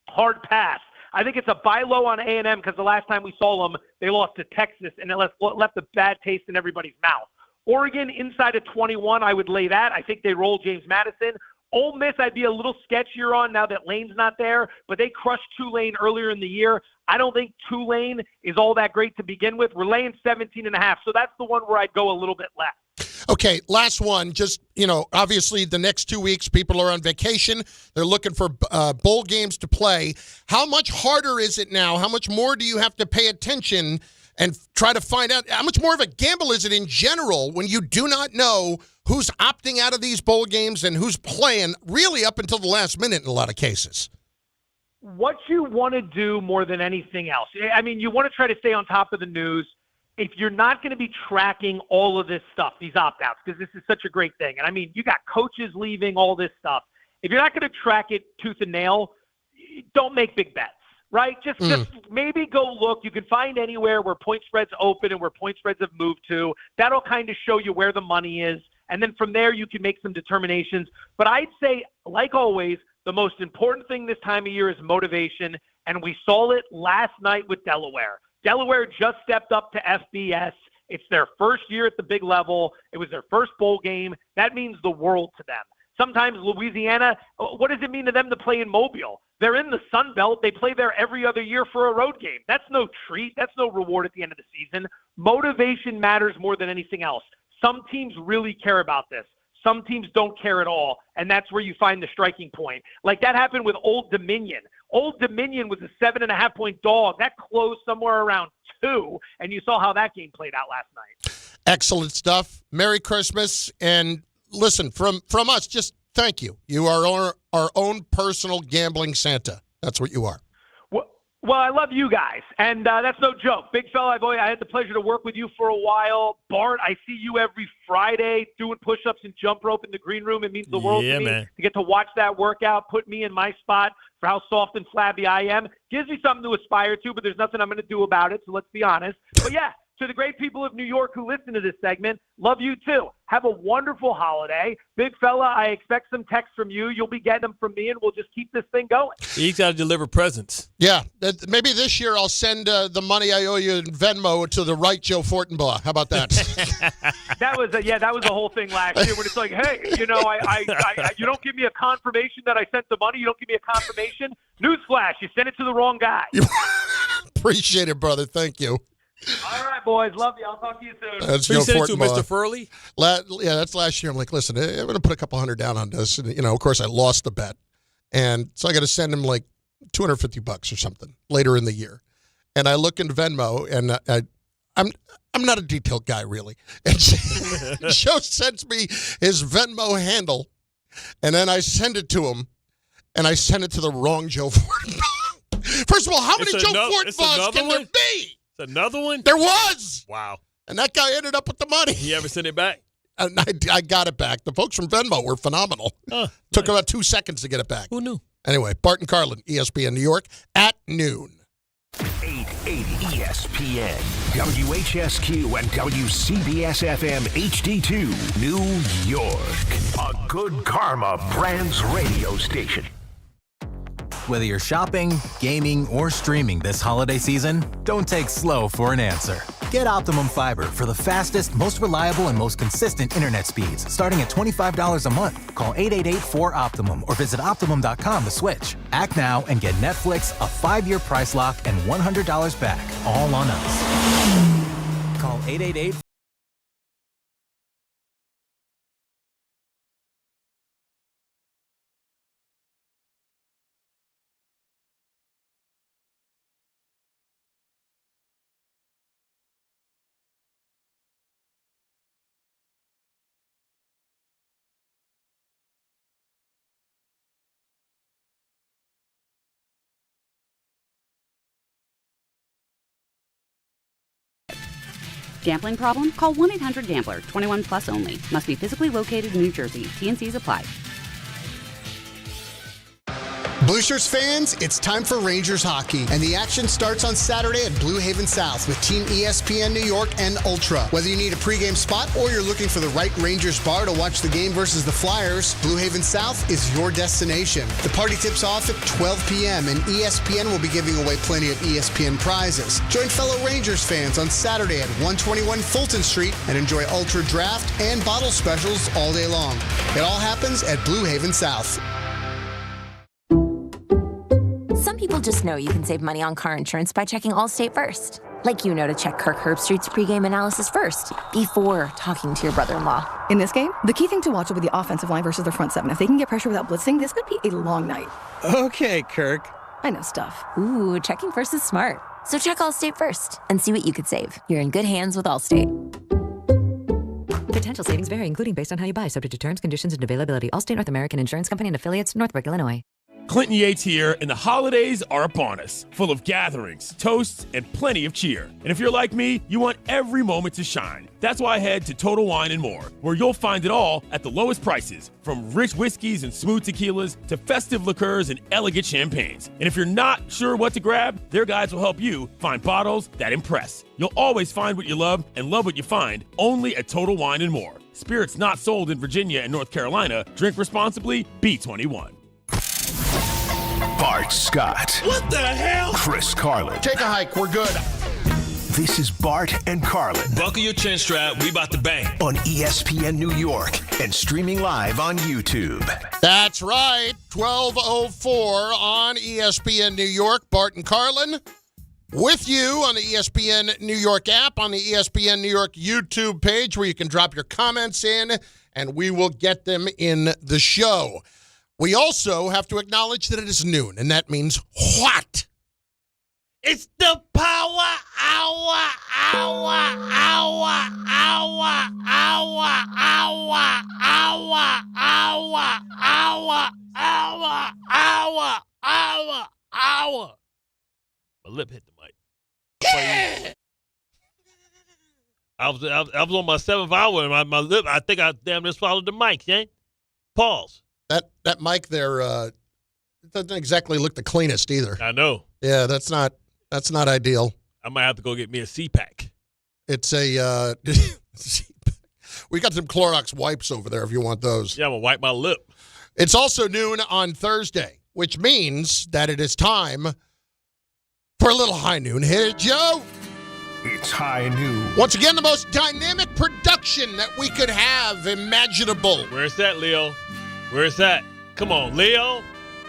hard pass. I think it's a buy low on A&M because the last time we saw them, they lost to Texas, and it left a bad taste in everybody's mouth. Oregon inside of 21, I would lay that. I think they roll James Madison. Ole Miss, I'd be a little sketchier on now that Lane's not there, but they crushed Tulane earlier in the year. I don't think Tulane is all that great to begin with. We're laying 17.5, so that's the one where I'd go a little bit less. Okay, last one. Just, obviously the next 2 weeks, people are on vacation. They're looking for bowl games to play. How much harder is it now? How much more do you have to pay attention and try to find out? How much more of a gamble is it in general when you do not know who's opting out of these bowl games and who's playing really up until the last minute in a lot of cases? What you want to do more than anything else, I mean, you want to try to stay on top of the news. If you're not going to be tracking all of this stuff, these opt-outs, because this is such a great thing. And I mean, you got coaches leaving, all this stuff. If you're not going to track it tooth and nail, don't make big bets, right? Just maybe go look. You can find anywhere where point spreads open and where point spreads have moved to. That'll kind of show you where the money is. And then from there, you can make some determinations. But I'd say, like always, the most important thing this time of year is motivation. And we saw it last night with Delaware. Delaware just stepped up to FBS. It's their first year at the big level. It was their first bowl game. That means the world to them. Sometimes Louisiana, what does it mean to them to play in Mobile? They're in the Sun Belt. They play there every other year for a road game. That's no treat. That's no reward at the end of the season. Motivation matters more than anything else. Some teams really care about this. Some teams don't care at all, and that's where you find the striking point. Like that happened with Old Dominion. Old Dominion was a 7.5-point dog. That closed somewhere around 2, and you saw how that game played out last night. Excellent stuff. Merry Christmas. And listen, from us, just thank you. You are our own personal gambling Santa. That's what you are. Well, I love you guys, and that's no joke. Big fella, I had the pleasure to work with you for a while. Bart, I see you every Friday doing push-ups and jump rope in the green room. It means the world to me to get to watch that workout, put me in my spot for how soft and flabby I am. Gives me something to aspire to, but there's nothing I'm going to do about it, so let's be honest. But, yeah, to the great people of New York who listen to this segment, love you too. Have a wonderful holiday. Big fella, I expect some texts from you. You'll be getting them from me, and we'll just keep this thing going. He's got to deliver presents. Yeah. Maybe this year I'll send the money I owe you in Venmo to the right Joe Fortenbaugh. How about that? That was the whole thing last year when it's like, hey, you don't give me a confirmation that I sent the money. You don't give me a confirmation. Newsflash, you sent it to the wrong guy. Appreciate it, brother. Thank you. All right, boys. Love you. I'll talk to you soon. That's So you Joe sent it to Fortenbaugh. Mr. Furley? Yeah, that's last year. I'm like, listen, I'm going to put a couple $100 down on this. And, of course, I lost the bet. And so I got to send him like $250 or something later in the year. And I look in Venmo, and I'm not a detailed guy, really. And Joe sends me his Venmo handle, and then I send it to him, and I send it to the wrong Joe Fortenbaugh. First of all, how many Joe Fortenbaughs can there be? It's another one? There was. Wow. And that guy ended up with the money. You ever send it back? And I got it back. The folks from Venmo were phenomenal. Took about 2 seconds to get it back. Who knew? Anyway, Bart Carlin, ESPN New York, at noon. 880 ESPN, WHSQ, and WCBS-FM HD2, New York. A Good Karma Brands radio station. Whether you're shopping, gaming, or streaming this holiday season, don't take slow for an answer. Get Optimum Fiber for the fastest, most reliable, and most consistent internet speeds, starting at $25 a month. Call 888-4OPTIMUM or visit Optimum.com to switch. Act now and get Netflix, a 5-year price lock, and $100 back, all on us. Call 888 Gambling problem? Call 1-800-GAMBLER. 21 plus only. Must be physically located in New Jersey. T&Cs apply. Blue Shirts fans, it's time for Rangers hockey, and the action starts on Saturday at Blue Haven South with Team ESPN New York and Ultra. Whether you need a pregame spot or you're looking for the right Rangers bar to watch the game versus the Flyers, Blue Haven South is your destination. The party tips off at 12 p.m., and ESPN will be giving away plenty of ESPN prizes. Join fellow Rangers fans on Saturday at 121 Fulton Street and enjoy Ultra Draft and bottle specials all day long. It all happens at Blue Haven South. Some people just know you can save money on car insurance by checking Allstate first. Like you know to check Kirk Herbstreit's pregame analysis first, before talking to your brother-in-law. In this game, the key thing to watch will be the offensive line versus their front seven. If they can get pressure without blitzing, this could be a long night. Okay, Kirk. I know stuff. Ooh, checking first is smart. So check Allstate first and see what you could save. You're in good hands with Allstate. Potential savings vary, including based on how you buy, subject to terms, conditions, and availability. Allstate North American Insurance Company and affiliates, Northbrook, Illinois. Clinton Yates here, and the holidays are upon us, full of gatherings, toasts, and plenty of cheer. And if you're like me, you want every moment to shine. That's why I head to Total Wine & More, where you'll find it all at the lowest prices, from rich whiskeys and smooth tequilas to festive liqueurs and elegant champagnes. And if you're not sure what to grab, their guides will help you find bottles that impress. You'll always find what you love and love what you find, only at Total Wine & More. Spirits not sold in Virginia and North Carolina. Drink responsibly. B21. Bart Scott. What the hell? Chris Carlin. Take a hike. We're good. This is Bart and Carlin. Buckle your chin strap. We about to bang. On ESPN New York and streaming live on YouTube. That's right. 12:04 on ESPN New York. Bart and Carlin with you on the ESPN New York app, on the ESPN New York YouTube page, where you can drop your comments in, and we will get them in the show. We also have to acknowledge that it is noon, and that means what? It's the power hour, hour, hour, hour, hour, hour, hour, hour, hour, hour, hour, hour, hour. My lip hit the mic. I was on my 7th hour, and my lip, I think I damn near swallowed the mic, yeah? Pause. That mic there doesn't exactly look the cleanest either. I know. Yeah, that's not ideal. I might have to go get me a CPAC. It's a we got some Clorox wipes over there if you want those. Yeah, I'm gonna wipe my lip. It's also noon on Thursday, which means that it is time for a little high noon. Hit it, Joe. It's high noon. Once again, the most dynamic production that we could have imaginable. Where's that, Leo? Where's that? Come on, Leo.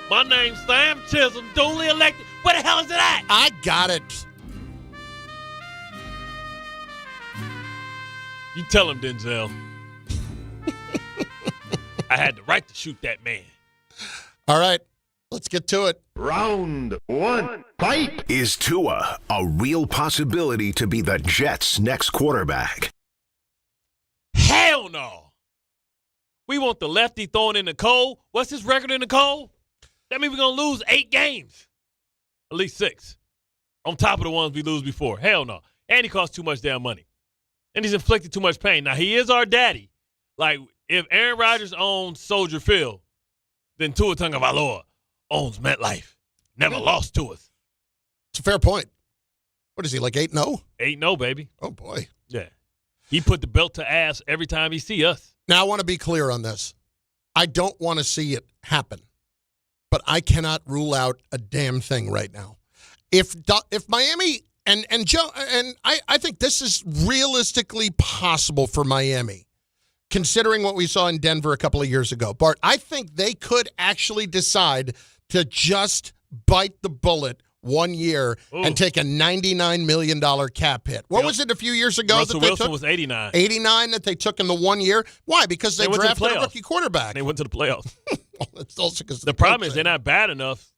My name's Sam Chisholm, duly elected. Where the hell is it at? I got it. You tell him, Denzel. I had the right to shoot that man. All right, let's get to it. Round one, fight. Is Tua a real possibility to be the Jets' next quarterback? Hell no. We want the lefty throwing in the cold. What's his record in the cold? That means we're going to lose 8 games. At least 6. On top of the ones we lose before. Hell no. And he costs too much damn money. And he's inflicted too much pain. Now, he is our daddy. Like, if Aaron Rodgers owns Soldier Field, then Tua Tagovailoa owns MetLife. Never lost to us. It's a fair point. What is he, like 8-0? 8-0, baby. Oh, boy. Yeah. He put the belt to ass every time he see us. Now, I want to be clear on this. I don't want to see it happen, but I cannot rule out a damn thing right now. If Miami and Joe and I think this is realistically possible for Miami, considering what we saw in Denver a couple of years ago. Bart, I think they could actually decide to just bite the bullet 1 year and take a $99 million cap hit. What was it a few years ago? Russell Wilson was 89. 89 that they took in the 1 year? Why? Because they drafted a rookie quarterback. They went to the playoffs. Well, that's also because the problem is they're not bad enough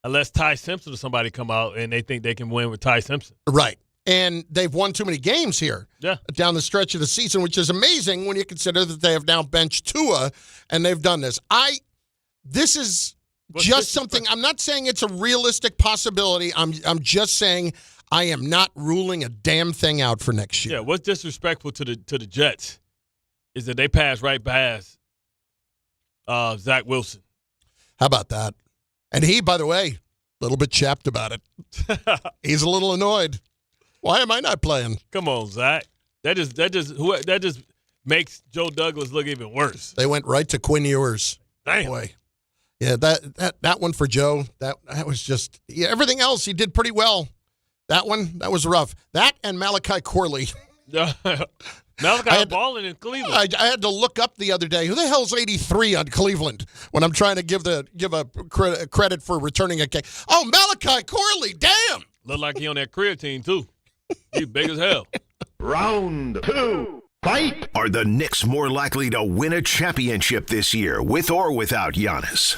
unless Ty Simpson or somebody come out and they think they can win with Ty Simpson. Right. And they've won too many games here down the stretch of the season, which is amazing when you consider that they have now benched Tua and they've done this. This is just something. I'm not saying it's a realistic possibility. I'm just saying I am not ruling a damn thing out for next year. Yeah, what's disrespectful to the Jets is that they passed right past Zach Wilson. How about that? And he, by the way, a little bit chapped about it. He's a little annoyed. Why am I not playing? Come on, Zach. That just makes Joe Douglas look even worse. They went right to Quinn Ewers. Damn. Boy. Yeah, that one for Joe, that was just everything else he did pretty well. That one was rough. That and Malachi Corley. Malachi balling in Cleveland. I had to look up the other day. Who the hell's 83 on Cleveland when I'm trying to give a credit for returning a kick? Oh, Malachi Corley, damn. Look like he on that creatine too. He's big as hell. Round two, fight. Are the Knicks more likely to win a championship this year with or without Giannis?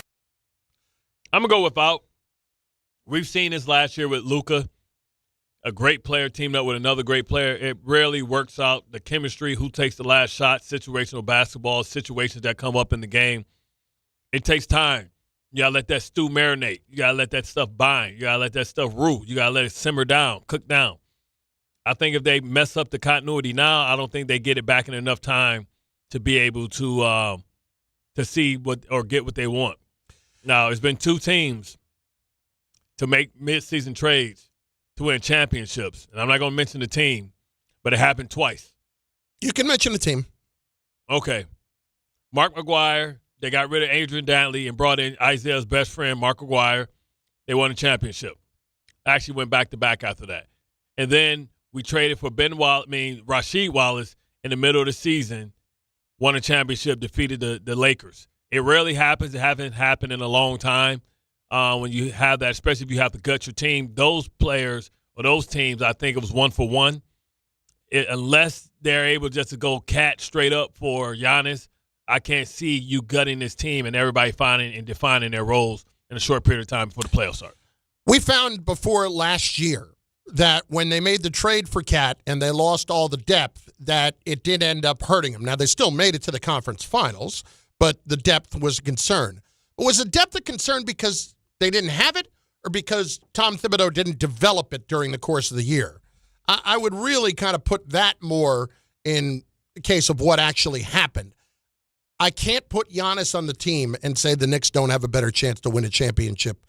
I'm going to go without. We've seen this last year with Luka, a great player teamed up with another great player. It rarely works out. The chemistry, who takes the last shot, situational basketball, situations that come up in the game. It takes time. You got to let that stew marinate. You got to let that stuff bind. You got to let that stuff root. You got to let it simmer down, cook down. I think if they mess up the continuity now, I don't think they get it back in enough time to be able to see what or get what they want. Now, it's been 2 teams to make midseason trades to win championships. And I'm not going to mention the team, but it happened twice. You can mention the team. Okay. Mark McGuire, they got rid of Adrian Dantley and brought in Isaiah's best friend, Mark McGuire. They won a championship. Actually went back-to-back after that. And then we traded for Rasheed Wallace in the middle of the season, won a championship, defeated the Lakers. It rarely happens. It hasn't happened in a long time when you have that, especially if you have to gut your team. Those players or those teams, I think it was 1 for 1. Unless they're able just to go cat straight up for Giannis, I can't see you gutting this team and everybody finding and defining their roles in a short period of time before the playoffs start. We found before last year that when they made the trade for Cat and they lost all the depth, that it did end up hurting them. Now, they still made it to the conference finals, but the depth was a concern. But was the depth a concern because they didn't have it or because Tom Thibodeau didn't develop it during the course of the year? I would really kind of put that more in the case of what actually happened. I can't put Giannis on the team and say the Knicks don't have a better chance to win a championship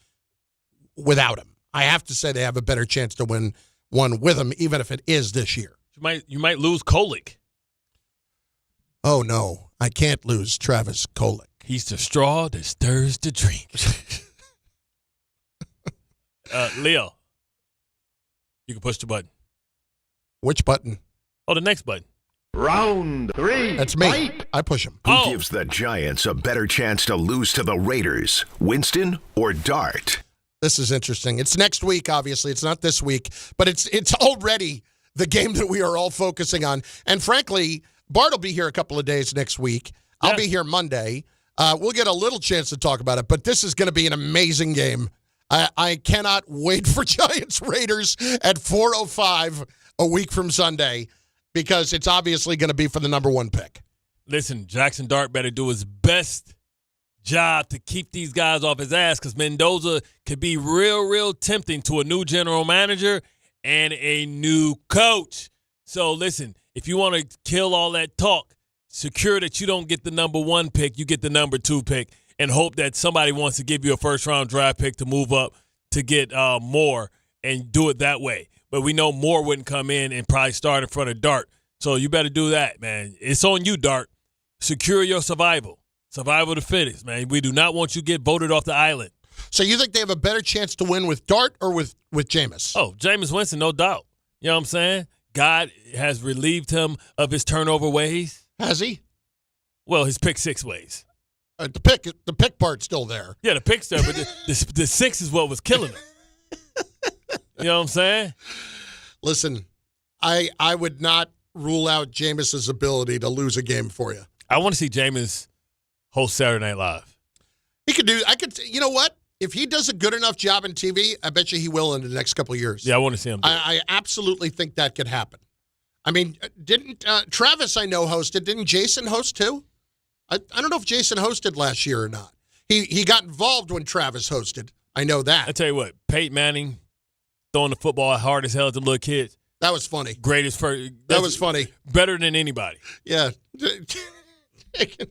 without him. I have to say they have a better chance to win one with him, even if it is this year. You might lose Kolick. Oh, no. I can't lose Travis Kolick. He's the straw that stirs the drink. Leo, you can push the button. Which button? Oh, the next button. Round 3. That's me. Fight. I push him. Who gives the Giants a better chance to lose to the Raiders, Winston or Dart? This is interesting. It's next week, obviously. It's not this week, but it's already the game that we are all focusing on. And frankly, Bart will be here a couple of days next week. I'll be here Monday. We'll get a little chance to talk about it, but this is going to be an amazing game. I cannot wait for Giants-Raiders at 4:05 a week from Sunday because it's obviously going to be for the number one pick. Listen, Jackson Dart better do his best job to keep these guys off his ass because Mendoza could be real tempting to a new general manager and a new coach. So listen, if you want to kill all that talk, secure that you don't get the number one pick, you get the number two pick, and hope that somebody wants to give you a first-round draft pick to move up to get more and do it that way. But we know Moore wouldn't come in and probably start in front of Dart. So you better do that, man. It's on you, Dart. Secure your survival. Survival of the fittest, man. We do not want you to get voted off the island. So you think they have a better chance to win with Dart or with Jameis? Oh, Jameis Winston, no doubt. You know what I'm saying? God has relieved him of his turnover ways. Has he? Well, his pick six ways. The pick part's still there. Yeah, the pick's there, but the six is what was killing him. You know what I'm saying? Listen, I would not rule out Jameis's ability to lose a game for you. I want to see Jameis host Saturday Night Live. He could do. You know what? If he does a good enough job in TV, I bet you he will in the next couple of years. Yeah, I want to see him do it. I absolutely think that could happen. I mean, didn't Travis, I know, hosted? Didn't Jason host too? I don't know if Jason hosted last year or not. He got involved when Travis hosted. I know that. I tell you what, Peyton Manning throwing the football hard as hell at the little kids. That was funny. Greatest first. That was funny. Better than anybody. Yeah.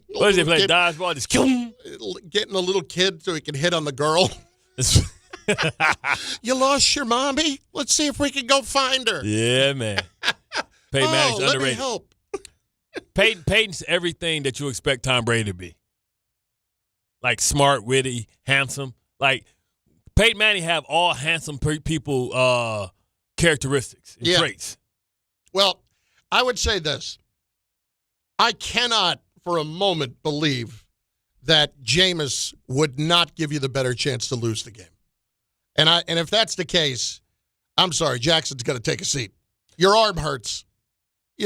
What is it? Play dodgeball? Just kill him. Getting a little kid so he can hit on the girl. You lost your mommy? Let's see if we can go find her. Yeah, man. Peyton Manning's underrated. Let me help. Peyton's everything that you expect Tom Brady to be. Like smart, witty, handsome. Like Peyton Manning have all handsome people characteristics and traits. Well, I would say this. I cannot for a moment believe that Jameis would not give you the better chance to lose the game. And if that's the case, I'm sorry, Jackson's going to take a seat. Your arm hurts.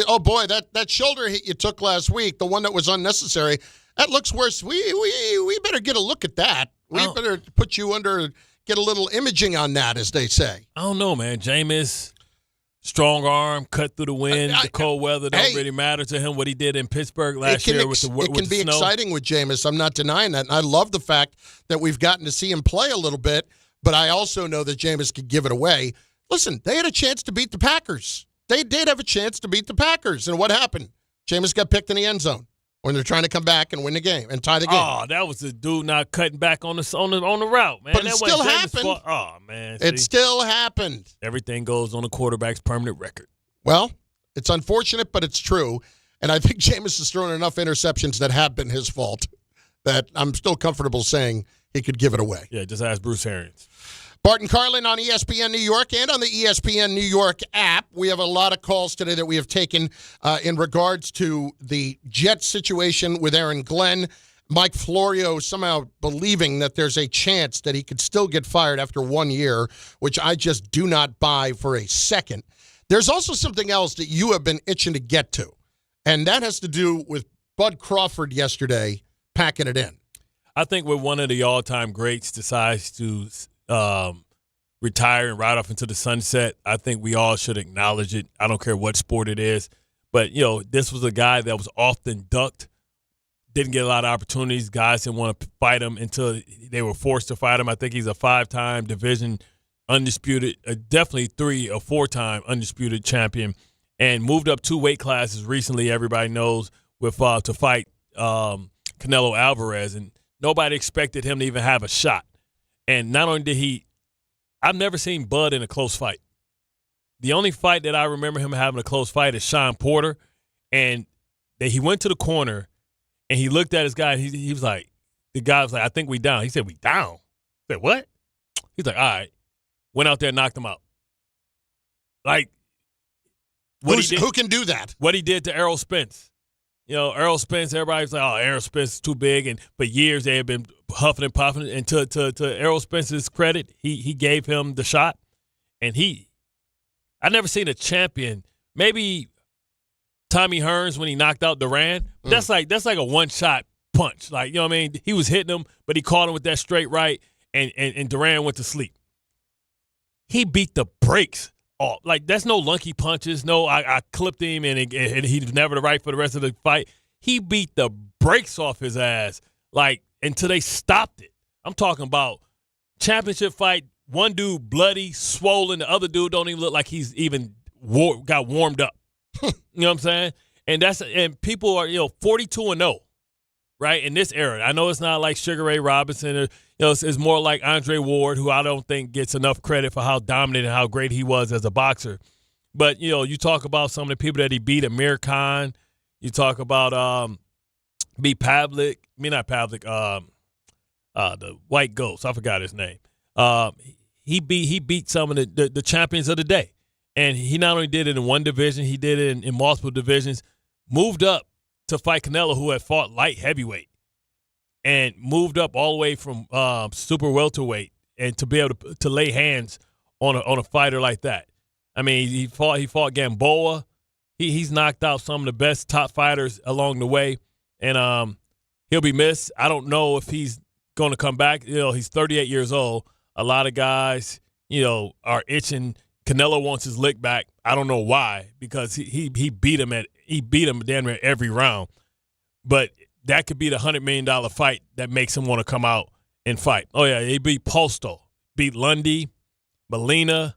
Oh, boy, that shoulder hit you took last week, the one that was unnecessary, that looks worse. We better get a look at that. We better put you under, get a little imaging on that, as they say. I don't know, man. Jameis, strong arm, cut through the wind, the cold weather don't really matter to him, what he did in Pittsburgh last year with the snow. It can be exciting with Jameis. I'm not denying that. And I love the fact that we've gotten to see him play a little bit, but I also know that Jameis could give it away. Listen, they had a chance to beat the Packers. They did have a chance to beat the Packers. And what happened? Jameis got picked in the end zone when they're trying to come back and win the game and tie the game. Oh, that was the dude not cutting back on the route, man. But it still happened. Oh, man. It still happened. Everything goes on the quarterback's permanent record. Well, it's unfortunate, but it's true. And I think Jameis has thrown enough interceptions that have been his fault that I'm still comfortable saying he could give it away. Yeah, just ask Bruce Arians. Bart Carlin on ESPN New York and on the ESPN New York app. We have a lot of calls today that we have taken in regards to the Jets situation with Aaron Glenn. Mike Florio somehow believing that there's a chance that he could still get fired after 1 year, which I just do not buy for a second. There's also something else that you have been itching to get to, and that has to do with Bud Crawford yesterday packing it in. I think when one of the all-time greats decides to retire and ride off into the sunset, I think we all should acknowledge it. I don't care what sport it is. But, this was a guy that was often ducked, didn't get a lot of opportunities. Guys didn't want to fight him until they were forced to fight him. I think he's a 5-time division undisputed, definitely 3 or 4-time undisputed champion, and moved up 2 weight classes recently, everybody knows, with to fight Canelo Alvarez. And nobody expected him to even have a shot. And not only did I've never seen Bud in a close fight. The only fight that I remember him having a close fight is Sean Porter. And he went to the corner and he looked at his guy. He was like, the guy was like, I think we down. He said, we down? I said, what? He's like, all right. Went out there and knocked him out. Like, who can do that? What he did to Errol Spence. Errol Spence, everybody's like, oh, Errol Spence is too big. And for years they have been huffing and puffing. And to Errol Spence's credit, he gave him the shot. And I never seen a champion. Maybe Tommy Hearns when he knocked out Duran. That's like a one-shot punch. Like, you know what I mean? He was hitting him, but he caught him with that straight right, and Duran went to sleep. He beat the brakes off. Like, that's no lunky punches. No, I clipped him, and he was never the right for the rest of the fight. He beat the brakes off his ass, like, until they stopped it. I'm talking about championship fight, one dude bloody, swollen, the other dude don't even look like he's even got warmed up. You know what I'm saying? And people are, 42-0, right, in this era. I know it's not like Sugar Ray Robinson. It's more like Andre Ward, who I don't think gets enough credit for how dominant and how great he was as a boxer. But, you talk about some of the people that he beat, Amir Khan. You talk about not Pavlik, the White Ghost. I forgot his name. He beat some of the champions of the day. And he not only did it in one division, he did it in multiple divisions, moved up to fight Canelo, who had fought light heavyweight, and moved up all the way from super welterweight, and to be able to lay hands on a fighter like that. I mean, he fought Gamboa. He's knocked out some of the best top fighters along the way, and he'll be missed. I don't know if he's going to come back. He's 38 years old. A lot of guys, are itching. Canelo wants his lick back. I don't know why, because he beat him damn near every round. But that could be the $100 million fight that makes him want to come out and fight. Oh yeah, he beat Posto, beat Lundy, Molina,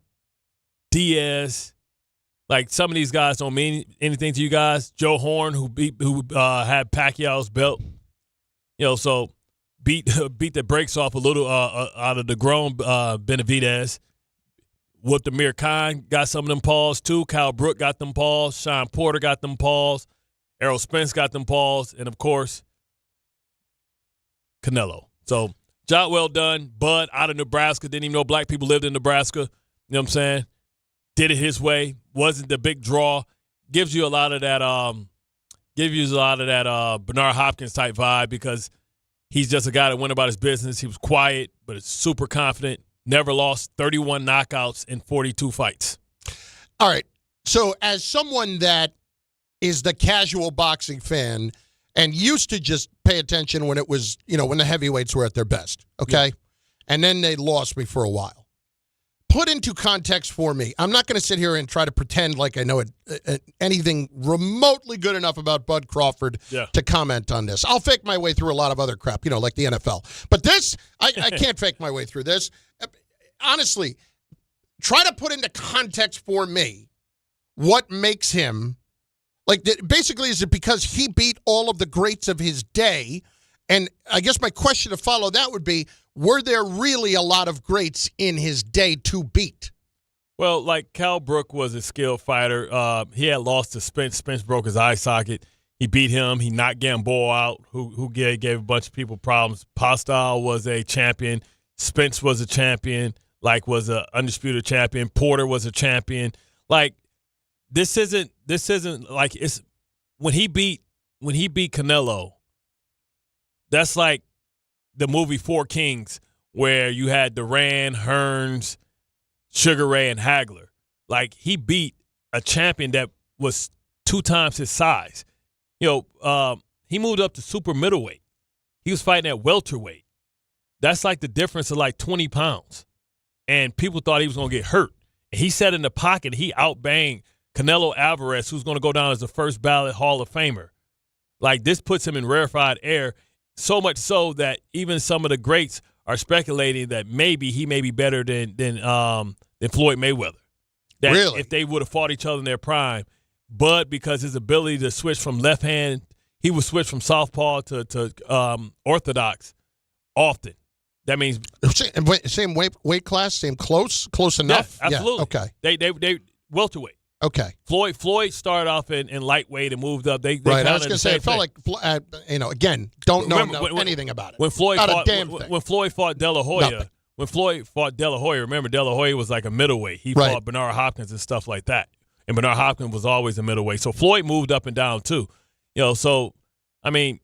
Diaz. Like, some of these guys don't mean anything to you guys. Joe Horn, who had Pacquiao's belt, so beat the brakes off a little out of the grown Benavidez. Whooped Amir Khan, got some of them paws too. Kyle Brook got them paws. Sean Porter got them paws. Errol Spence got them paws. And, of course, Canelo. So, job well done. Bud out of Nebraska. Didn't even know black people lived in Nebraska. You know what I'm saying? Did it his way. Wasn't the big draw. Gives you a lot of that Bernard Hopkins type vibe, because he's just a guy that went about his business. He was quiet, but is super confident. Never lost, 31 knockouts in 42 fights. All right. So as someone that is the casual boxing fan and used to just pay attention when it was, when the heavyweights were at their best, okay? Yeah. And then they lost me for a while. Put into context for me. I'm not going to sit here and try to pretend like I know anything remotely good enough about Bud Crawford to comment on this. I'll fake my way through a lot of other crap, like the NFL. But this, I can't fake my way through this. Honestly, try to put into context for me what makes him, basically, is it because he beat all of the greats of his day? And I guess my question to follow that would be, were there really a lot of greats in his day to beat? Well, like Cal Brook was a skilled fighter. He had lost to Spence. Spence broke his eye socket. He beat him. He knocked Gamboa out, who gave a bunch of people problems. Postal was a champion. Spence was a champion, was an undisputed champion. Porter was a champion. This isn't like, it's when he beat Canelo, that's like the movie Four Kings, where you had Duran, Hearns, Sugar Ray, and Hagler. He beat a champion that was 2 times his size. He moved up to super middleweight. He was fighting at welterweight. That's like the difference of 20 pounds. And people thought he was going to get hurt. He sat in the pocket. He outbanged Canelo Alvarez, who's going to go down as the first ballot Hall of Famer. This puts him in rarefied air, so much so that even some of the greats are speculating that maybe he may be better than Floyd Mayweather. That really? If they would have fought each other in their prime. But because his ability to switch from left hand, he would switch from southpaw to orthodox often. That means same weight class, same close enough. Yeah, absolutely. Yeah, okay. They welterweight. Okay. Floyd started off in lightweight and moved up. They right. I was going to say, it felt like again, don't know anything about it. When Floyd fought De La Hoya, nothing. When Floyd fought De La Hoya, remember De La Hoya was like a middleweight. He fought Bernard Hopkins and stuff like that, and Bernard Hopkins was always a middleweight. So Floyd moved up and down too. So I mean,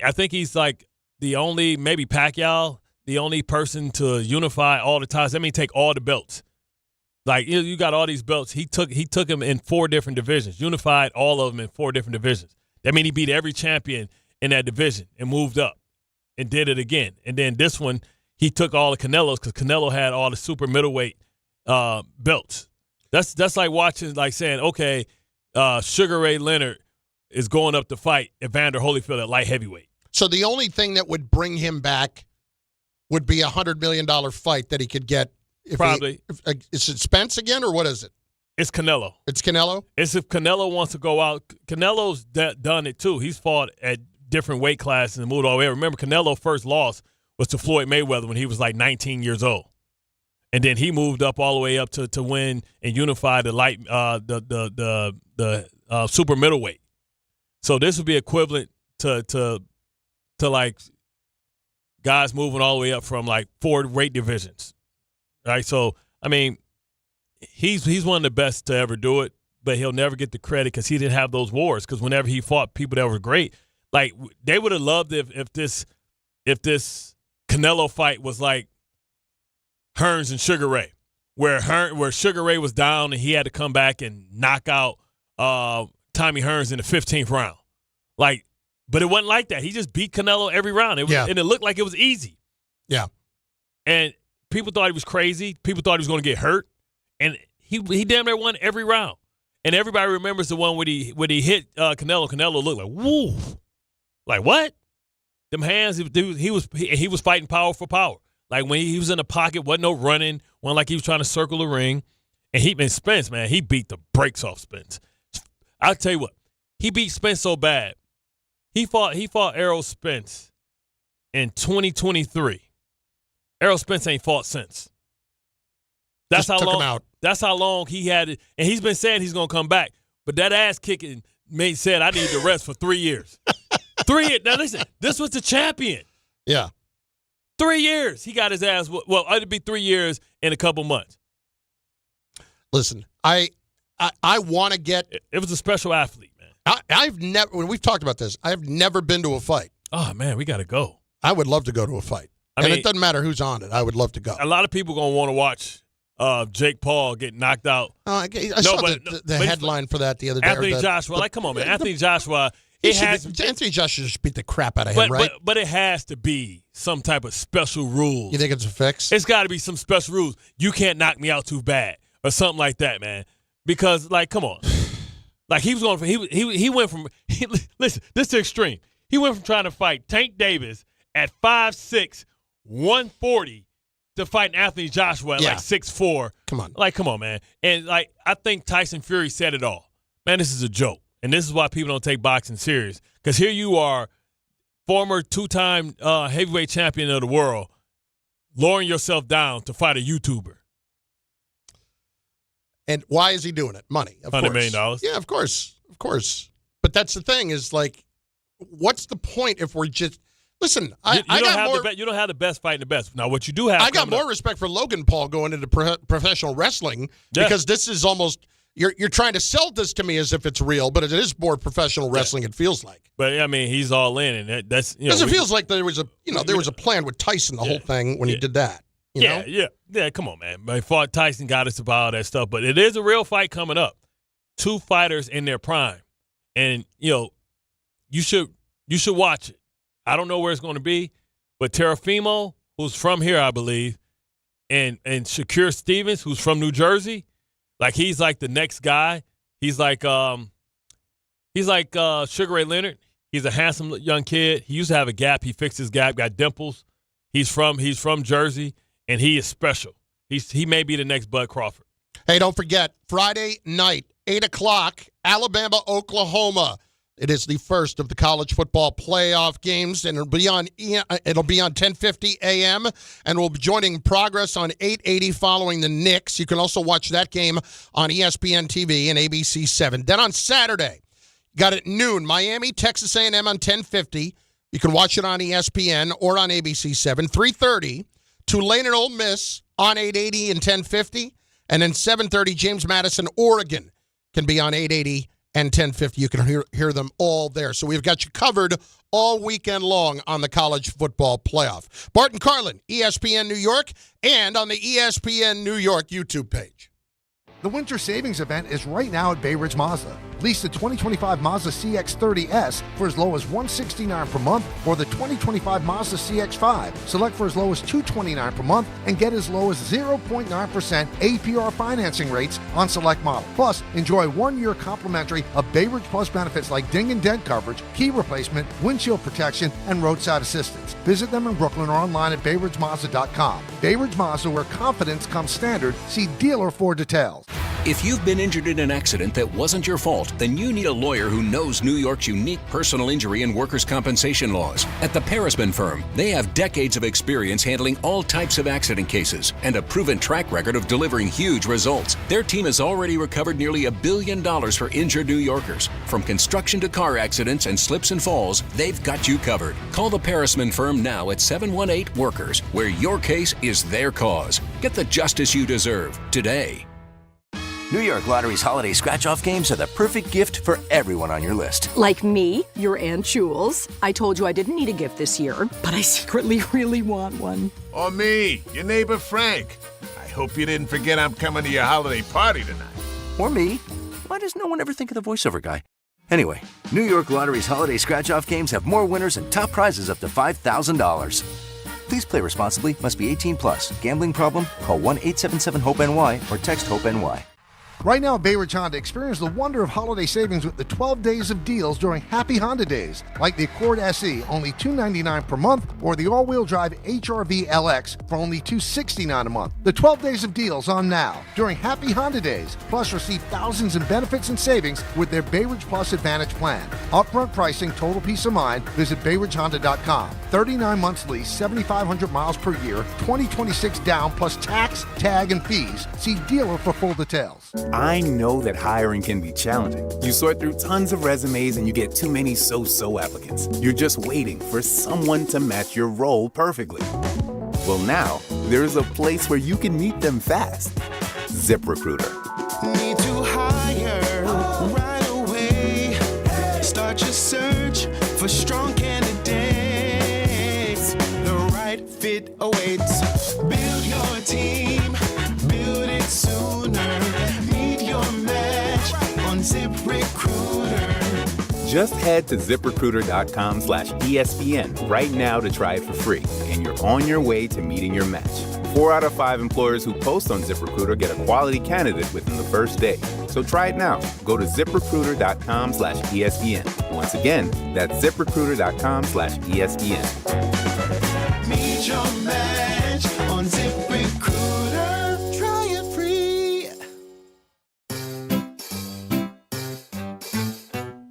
I think he's like the only, maybe Pacquiao, the only person to unify all the ties. Take all the belts. Like, you got all these belts. He took him in 4 different divisions, unified all of them in 4 different divisions. That means he beat every champion in that division and moved up and did it again. And then this one, he took all the Canelos because Canelo had all the super middleweight belts. That's like watching, like saying, okay, Sugar Ray Leonard is going up to fight Evander Holyfield at light heavyweight. So the only thing that would bring him back would be a $100 million fight that he could get. Probably. Is it Spence again, or what is it? It's Canelo. It's Canelo? It's if Canelo wants to go out. Canelo's done it, too. He's fought at different weight classes and moved all the way. Remember, Canelo first loss was to Floyd Mayweather when he was like 19 years old. And then he moved up all the way up to win and unify the light the super middleweight. So this would be equivalent to like guys moving all the way up from like 4 weight divisions. Right? So, I mean, he's one of the best to ever do it, but he'll never get the credit because he didn't have those wars. Because whenever he fought people that were great, like they would have loved if this Canelo fight was like Hearns and Sugar Ray, where Sugar Ray was down and he had to come back and knock out Tommy Hearns in the 15th round. Like, but it wasn't like that. He just beat Canelo every round. And it looked like it was easy. Yeah. And people thought he was crazy. People thought he was going to get hurt. And he damn near won every round. And everybody remembers the one when he hit Canelo. Canelo looked like, woo. Like, what? Them hands, he was fighting power for power. Like, when he was in the pocket, wasn't no running. Wasn't like he was trying to circle the ring. And Spence, man, he beat the brakes off Spence. I'll tell you what. He beat Spence so bad. He fought Errol Spence in 2023. Errol Spence ain't fought since. That's how long. Him out. That's how long he had it, and he's been saying he's gonna come back. But that ass kicking said I need to rest for 3 years. 3 years. Now listen, this was the champion. Yeah. 3 years. He got his ass. Well, it'd be 3 years in a couple months. Listen, I want to get. It was a special athlete, man. I've never. When we've talked about this, I've never been to a fight. Oh man, we got to go. I would love to go to a fight. I mean, it doesn't matter who's on it. I would love to go. A lot of people gonna want to watch Jake Paul get knocked out. I saw the headline for that the other day. Anthony Joshua, like, come on, man. Anthony Joshua. Anthony Joshua should beat the crap out of him, right? But it has to be some type of special rules. You think it's a fix? It's got to be some special rules. You can't knock me out too bad or something like that, man. Because, like, come on. Like, he went from listen, this is extreme. He went from trying to fight Tank Davis at 5'6", 140 to fighting Anthony Joshua at like 6'4". Come on. Like, come on, man. And, like, I think Tyson Fury said it all. Man, this is a joke. And this is why people don't take boxing serious. Because here you are, former 2-time heavyweight champion of the world, lowering yourself down to fight a YouTuber. And why is he doing it? Money, of course. $100 million. Yeah, of course. Of course. But that's the thing is, like, what's the point if we're just – listen, you don't have the best fighting the best. Now, what you do have – I got more respect for Logan Paul going into professional wrestling because this is almost – You're trying to sell this to me as if it's real, but it is more professional wrestling. It feels like. But I mean, he's all in, and that's because it feels like there was a plan with Tyson the whole thing when he did that. You know? Yeah. Come on, man. But fought Tyson got us about all that stuff, but it is a real fight coming up. 2 fighters in their prime, and you should watch it. I don't know where it's going to be, but Teofimo, who's from here, I believe, and Shakur Stevens, who's from New Jersey. Like, he's like the next guy. He's like Sugar Ray Leonard. He's a handsome young kid. He used to have a gap. He fixed his gap, got dimples. He's from Jersey, and he is special. He may be the next Bud Crawford. Hey, don't forget, Friday night, 8 o'clock, Alabama, Oklahoma. It is the first of the college football playoff games, and it'll be on 10:50 a.m., and we'll be joining Progress on 880 following the Knicks. You can also watch that game on ESPN TV and ABC 7. Then on Saturday, got it at noon, Miami, Texas A&M on 1050. You can watch it on ESPN or on ABC 7. 3:30, Tulane and Ole Miss on 880 and 1050. And then 7:30, James Madison, Oregon can be on 880 and 1050. You can hear them all there. So we've got you covered all weekend long on the college football playoff. Bart Carlin, ESPN New York, and on the ESPN New York YouTube page. The winter savings event is right now at Bay Ridge Mazda. Lease the 2025 Mazda CX-30S for as low as $169 per month, or the 2025 Mazda CX-5. Select for as low as $229 per month and get as low as 0.9% APR financing rates on select model. Plus, enjoy 1 year complimentary of Bay Ridge Plus benefits like ding and dent coverage, key replacement, windshield protection, and roadside assistance. Visit them in Brooklyn or online at BayRidgeMazda.com. Bay Ridge Mazda, where confidence comes standard. See dealer for details. If you've been injured in an accident that wasn't your fault, then you need a lawyer who knows New York's unique personal injury and workers' compensation laws. At the Parisman Firm, they have decades of experience handling all types of accident cases and a proven track record of delivering huge results. Their team has already recovered nearly $1 billion for injured New Yorkers. From construction to car accidents and slips and falls, they've got you covered. Call the Parisman Firm now at 718-WORKERS, where your case is their cause. Get the justice you deserve today. New York Lottery's holiday scratch-off games are the perfect gift for everyone on your list. Like me, your Aunt Jules. I told you I didn't need a gift this year, but I secretly really want one. Or me, your neighbor Frank. I hope you didn't forget I'm coming to your holiday party tonight. Or me. Why does no one ever think of the voiceover guy? Anyway, New York Lottery's holiday scratch-off games have more winners and top prizes up to $5,000. Please play responsibly. Must be 18 plus. Gambling problem? Call 1-877-HOPE-NY or text HOPE-NY. Right now at Bay Ridge Honda, experience the wonder of holiday savings with the 12 days of deals during Happy Honda Days, like the Accord SE, only $299 per month, or the all-wheel drive HR-V LX for only $269 a month. The 12 days of deals on now during Happy Honda Days, plus receive thousands in benefits and savings with their Bay Ridge Plus Advantage plan. Upfront pricing, total peace of mind. Visit BayRidgeHonda.com. 39 months lease, 7,500 miles per year, 2026 down, plus tax, tag, and fees. See dealer for full details. I know that hiring can be challenging. You sort through tons of resumes and you get too many so-so applicants. You're just waiting for someone to match your role perfectly. Well, now, there's a place where you can meet them fast. ZipRecruiter. Need to hire right away. Start your search for strong candidates. The right fit awaits. Build your team. Build it sooner. ZipRecruiter. Just head to ZipRecruiter.com/ESPN right now to try it for free, and you're on your way to meeting your match. 4 out of 5 employers who post on ZipRecruiter get a quality candidate within the first day. So try it now. Go to ZipRecruiter.com/ESPN. Once again, that's ZipRecruiter.com/ESPN. Meet your match on ZipRecruiter. Try it free.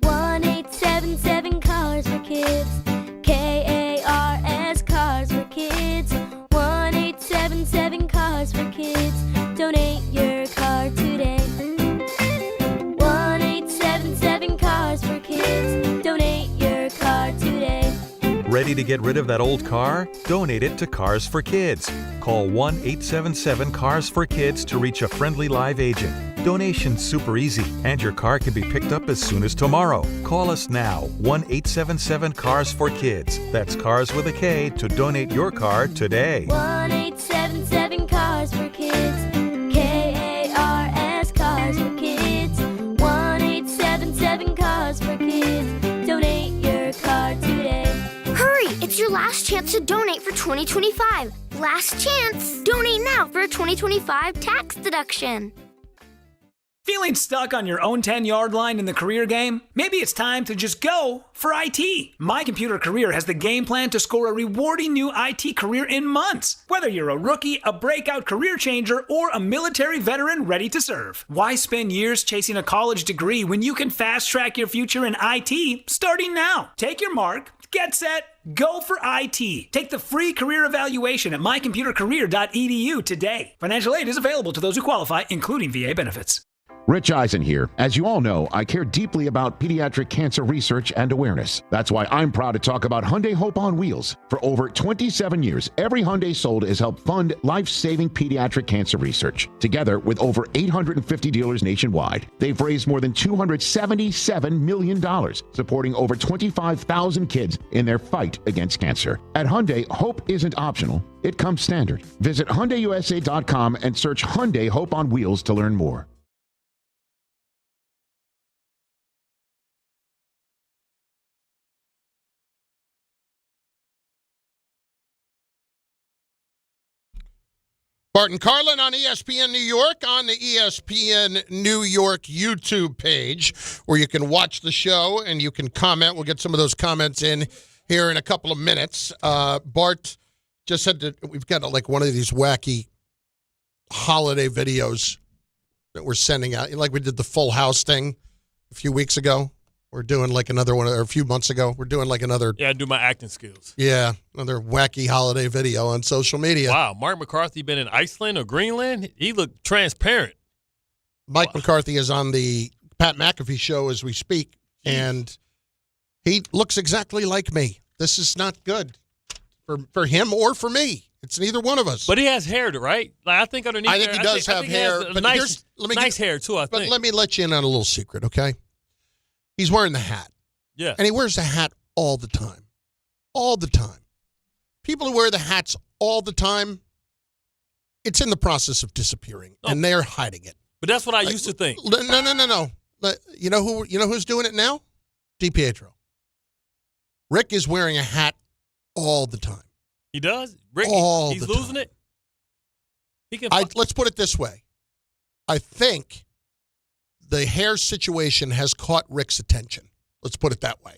1-877 Cars for Kids. KARS Cars for Kids. 1-877 Cars for Kids. Donate your car today. 1-877 Cars for Kids. Donate your car today. Ready to get rid of that old car? Donate it to Cars for Kids. Call 1-877-CARS-FOR-KIDS to reach a friendly live agent. Donation's super easy, and your car can be picked up as soon as tomorrow. Call us now, 1-877-CARS-FOR-KIDS. That's Cars with a K to donate your car today. 1-877 Cars for Kids. KARS Cars for Kids. 1-877 Cars for Kids. Donate your car today. Hurry! It's your last chance to donate for 2025. Last chance! Donate now for a 2025 tax deduction. Feeling stuck on your own 10-yard line in the career game? Maybe it's time to just go for IT. My Computer Career has the game plan to score a rewarding new IT career in months. Whether you're a rookie, a breakout career changer, or a military veteran ready to serve. Why spend years chasing a college degree when you can fast-track your future in IT starting now? Take your mark, get set, go for IT. Take the free career evaluation at mycomputercareer.edu today. Financial aid is available to those who qualify, including VA benefits. Rich Eisen here. As you all know, I care deeply about pediatric cancer research and awareness. That's why I'm proud to talk about Hyundai Hope on Wheels. For over 27 years, every Hyundai sold has helped fund life-saving pediatric cancer research. Together with over 850 dealers nationwide, they've raised more than $277 million, supporting over 25,000 kids in their fight against cancer. At Hyundai, hope isn't optional. It comes standard. Visit HyundaiUSA.com and search Hyundai Hope on Wheels to learn more. Bart Carlin on ESPN New York, on the ESPN New York YouTube page, where you can watch the show and you can comment. We'll get some of those comments in here in a couple of minutes. Bart just said that we've got like one of these wacky holiday videos that we're sending out. Like we did the Full House thing a few weeks ago. We're doing like another one, or a few months ago. We're doing like another. Yeah, I do my acting skills. Yeah, another wacky holiday video on social media. Wow, Mark McCarthy been in Iceland or Greenland? He looked transparent. Mike McCarthy is on the Pat McAfee show as we speak, and he looks exactly like me. This is not good for him or for me. It's neither one of us. But he has hair, right? Like, I think underneath. I think he does have hair. But nice hair too. I think. But let me let you in on a little secret, okay? He's wearing the hat. Yeah. And he wears the hat all the time. All the time. People who wear the hats all the time, it's in the process of disappearing, and they're hiding it. But that's what I used to think. No. You know who's doing it now? DiPietro. Rick is wearing a hat all the time. He does? Rick, he's losing it? He can. Let's put it this way. I think the hair situation has caught Rick's attention. Let's put it that way.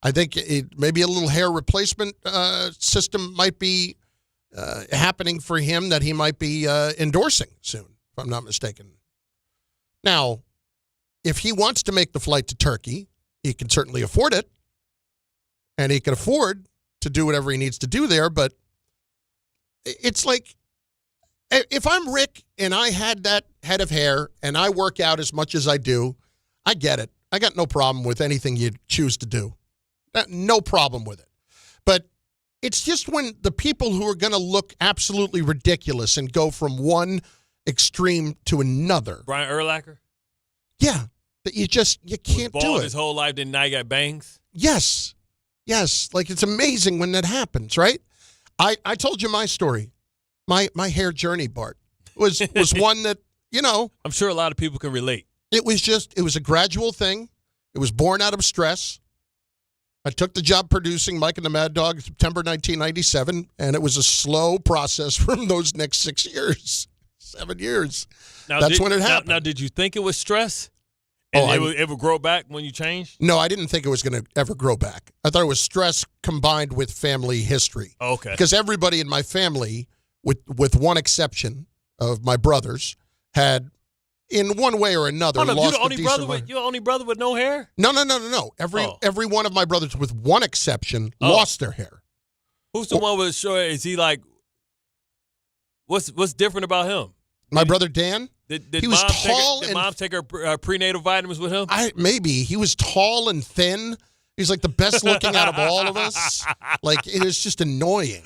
I think maybe a little hair replacement system might be happening for him that he might be endorsing soon, if I'm not mistaken. Now, if he wants to make the flight to Turkey, he can certainly afford it, and he can afford to do whatever he needs to do there, but it's like, if I'm Rick and I had that head of hair and I work out as much as I do, I get it. I got no problem with anything you choose to do. No problem with it. But it's just when the people who are going to look absolutely ridiculous and go from one extreme to another. Brian Urlacher? Yeah. That you can't do it. His whole life, then now he got bangs? Yes. Like, it's amazing when that happens, right? I told you my story. My hair journey, Bart, was one that, I'm sure a lot of people can relate. It was a gradual thing. It was born out of stress. I took the job producing Mike and the Mad Dog in September 1997, and it was a slow process from those next 6 years, 7 years. That's when it happened. Now, did you think it was stress? And it would grow back when you changed? No, I didn't think it was going to ever grow back. I thought it was stress combined with family history. Okay. Because everybody in my family, with one exception of my brothers, had, in one way or another, lost a decent amount. You're the only brother with no hair? No. Every one of my brothers, with one exception, lost their hair. Who's the one with short hair? Is he like, what's different about him? My brother Dan? Did he was tall. Did mom take her prenatal vitamins with him? Maybe. He was tall and thin. He's like the best looking out of all of us. Like, it is just annoying,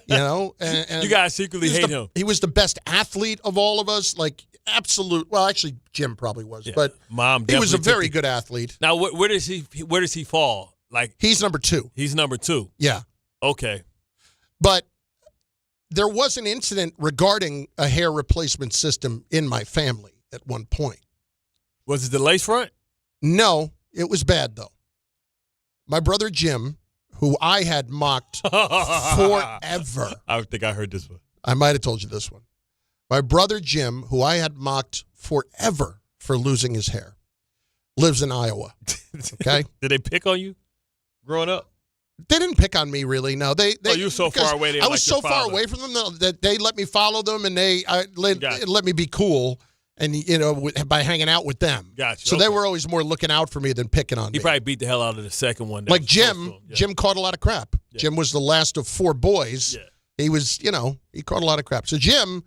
And you guys secretly hate him. He was the best athlete of all of us. Like, absolute. Well, actually, Jim probably was, but Mom. He was a very good athlete. Now, where does he fall? Like, he's number 2. He's number 2. Yeah. Okay. But there was an incident regarding a hair replacement system in my family at one point. Was it the lace front? No, it was bad, though. My brother Jim, who I had mocked forever. I think I heard this one. I might have told you this one. My brother Jim, who I had mocked forever for losing his hair, lives in Iowa. Okay? Did they pick on you growing up? They didn't pick on me, really. No, you were so far away. I was so far away from them that they let me follow them, and they let me be cool, and by hanging out with them. Gotcha. So they were always more looking out for me than picking on me. He probably beat the hell out of the second one. Like Jim. Jim caught a lot of crap. Yeah. Jim was the last of 4 boys. Yeah. He was, he caught a lot of crap. So Jim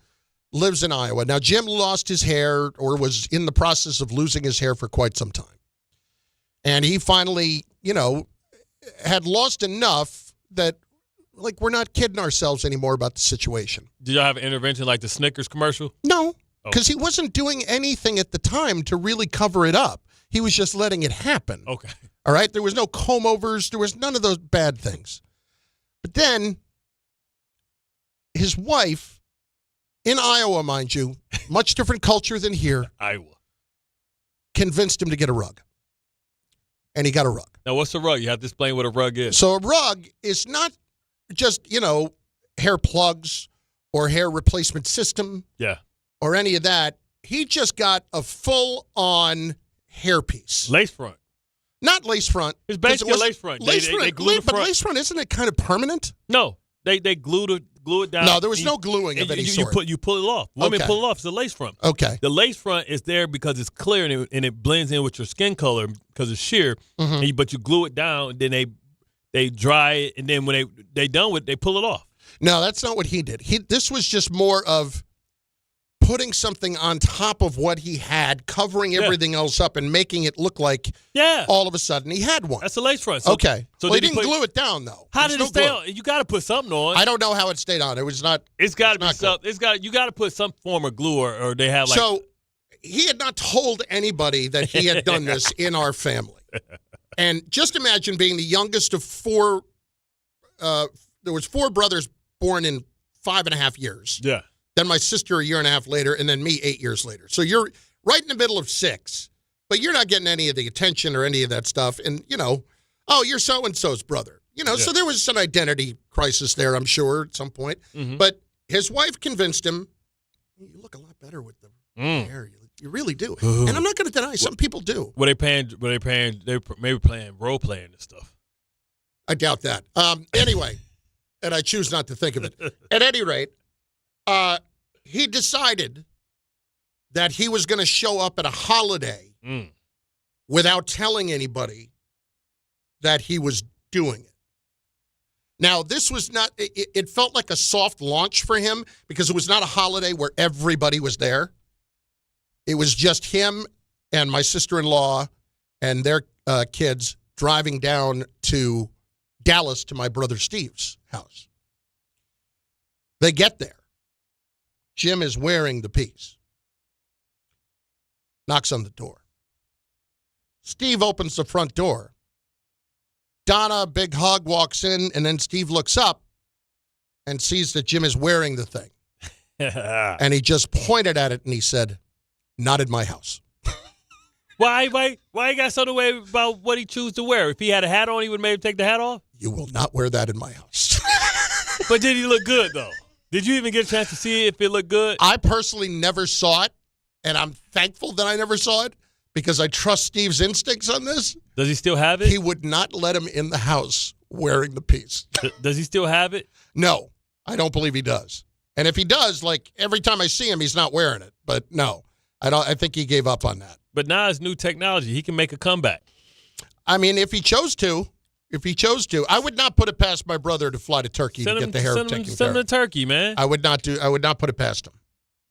lives in Iowa. Now, Jim lost his hair, or was in the process of losing his hair for quite some time. And he finally, had lost enough that, like, we're not kidding ourselves anymore about the situation. Did y'all have an intervention like the Snickers commercial? No, because he wasn't doing anything at the time to really cover it up. He was just letting it happen. Okay. All right? There was no comb-overs. There was none of those bad things. But then his wife, in Iowa, mind you, much different culture than here, Iowa, convinced him to get a rug. And he got a rug. Now, what's a rug? You have to explain what a rug is. So a rug is not just, hair plugs or hair replacement system or any of that. He just got a full-on hairpiece. Lace front. Not lace front. It's basically a lace front. They glue the front. But lace front, isn't it kind of permanent? No. They glue it down. No, there was no gluing of any sort. You pull it off. Women pull it off. It's a lace front. Okay. The lace front is there because it's clear and it blends in with your skin color because it's sheer. Mm-hmm. But you glue it down, then they dry it, and then when they done with it, they pull it off. No, that's not what he did. This was just more of putting something on top of what he had, covering everything else up, and making it look like all of a sudden he had one. That's a lace front. So, okay. So he didn't glue it down, though. How did it stay on? You got to put something on. I don't know how it stayed on. It was not. It's got to be something. You got to put some form of glue, or they have like. So he had not told anybody that he had done this in our family. And just imagine being the youngest of four. There was 4 brothers born in 5.5 years. Yeah. Then my sister a year and a half later, and then me 8 years later. So you're right in the middle of 6, but you're not getting any of the attention or any of that stuff. And, you're so-and-so's brother. So there was an identity crisis there, I'm sure, at some point. Mm-hmm. But his wife convinced him, you look a lot better with the hair. You really do. And I'm not going to deny, some people do. Were they paying, they maybe playing role playing and stuff. I doubt that. Anyway, and I choose not to think of it. At any rate, he decided that he was going to show up at a holiday without telling anybody that he was doing it. Now, this was not, it felt like a soft launch for him because it was not a holiday where everybody was there. It was just him and my sister-in-law and their kids driving down to Dallas to my brother Steve's house. They get there. Jim is wearing the piece. Knocks on the door. Steve opens the front door. Donna, big hug, walks in, and then Steve looks up and sees that Jim is wearing the thing. And he just pointed at it and he said, "Not in my house." Why you got something to way about what he chose to wear? If he had a hat on, he would maybe take the hat off? You will not wear that in my house. But did he look good, though? Did you even get a chance to see if it looked good? I personally never saw it, and I'm thankful that I never saw it because I trust Steve's instincts on this. Does he still have it? He would not let him in the house wearing the piece. Does he still have it? No, I don't believe he does. And if he does, like every time I see him, he's not wearing it. But no, I think he gave up on that. But now it's new technology. He can make a comeback. I mean, if he chose to, I would not put it past my brother to fly to Turkey to get the hair taken care of. Send him to Turkey, man. I would not put it past him.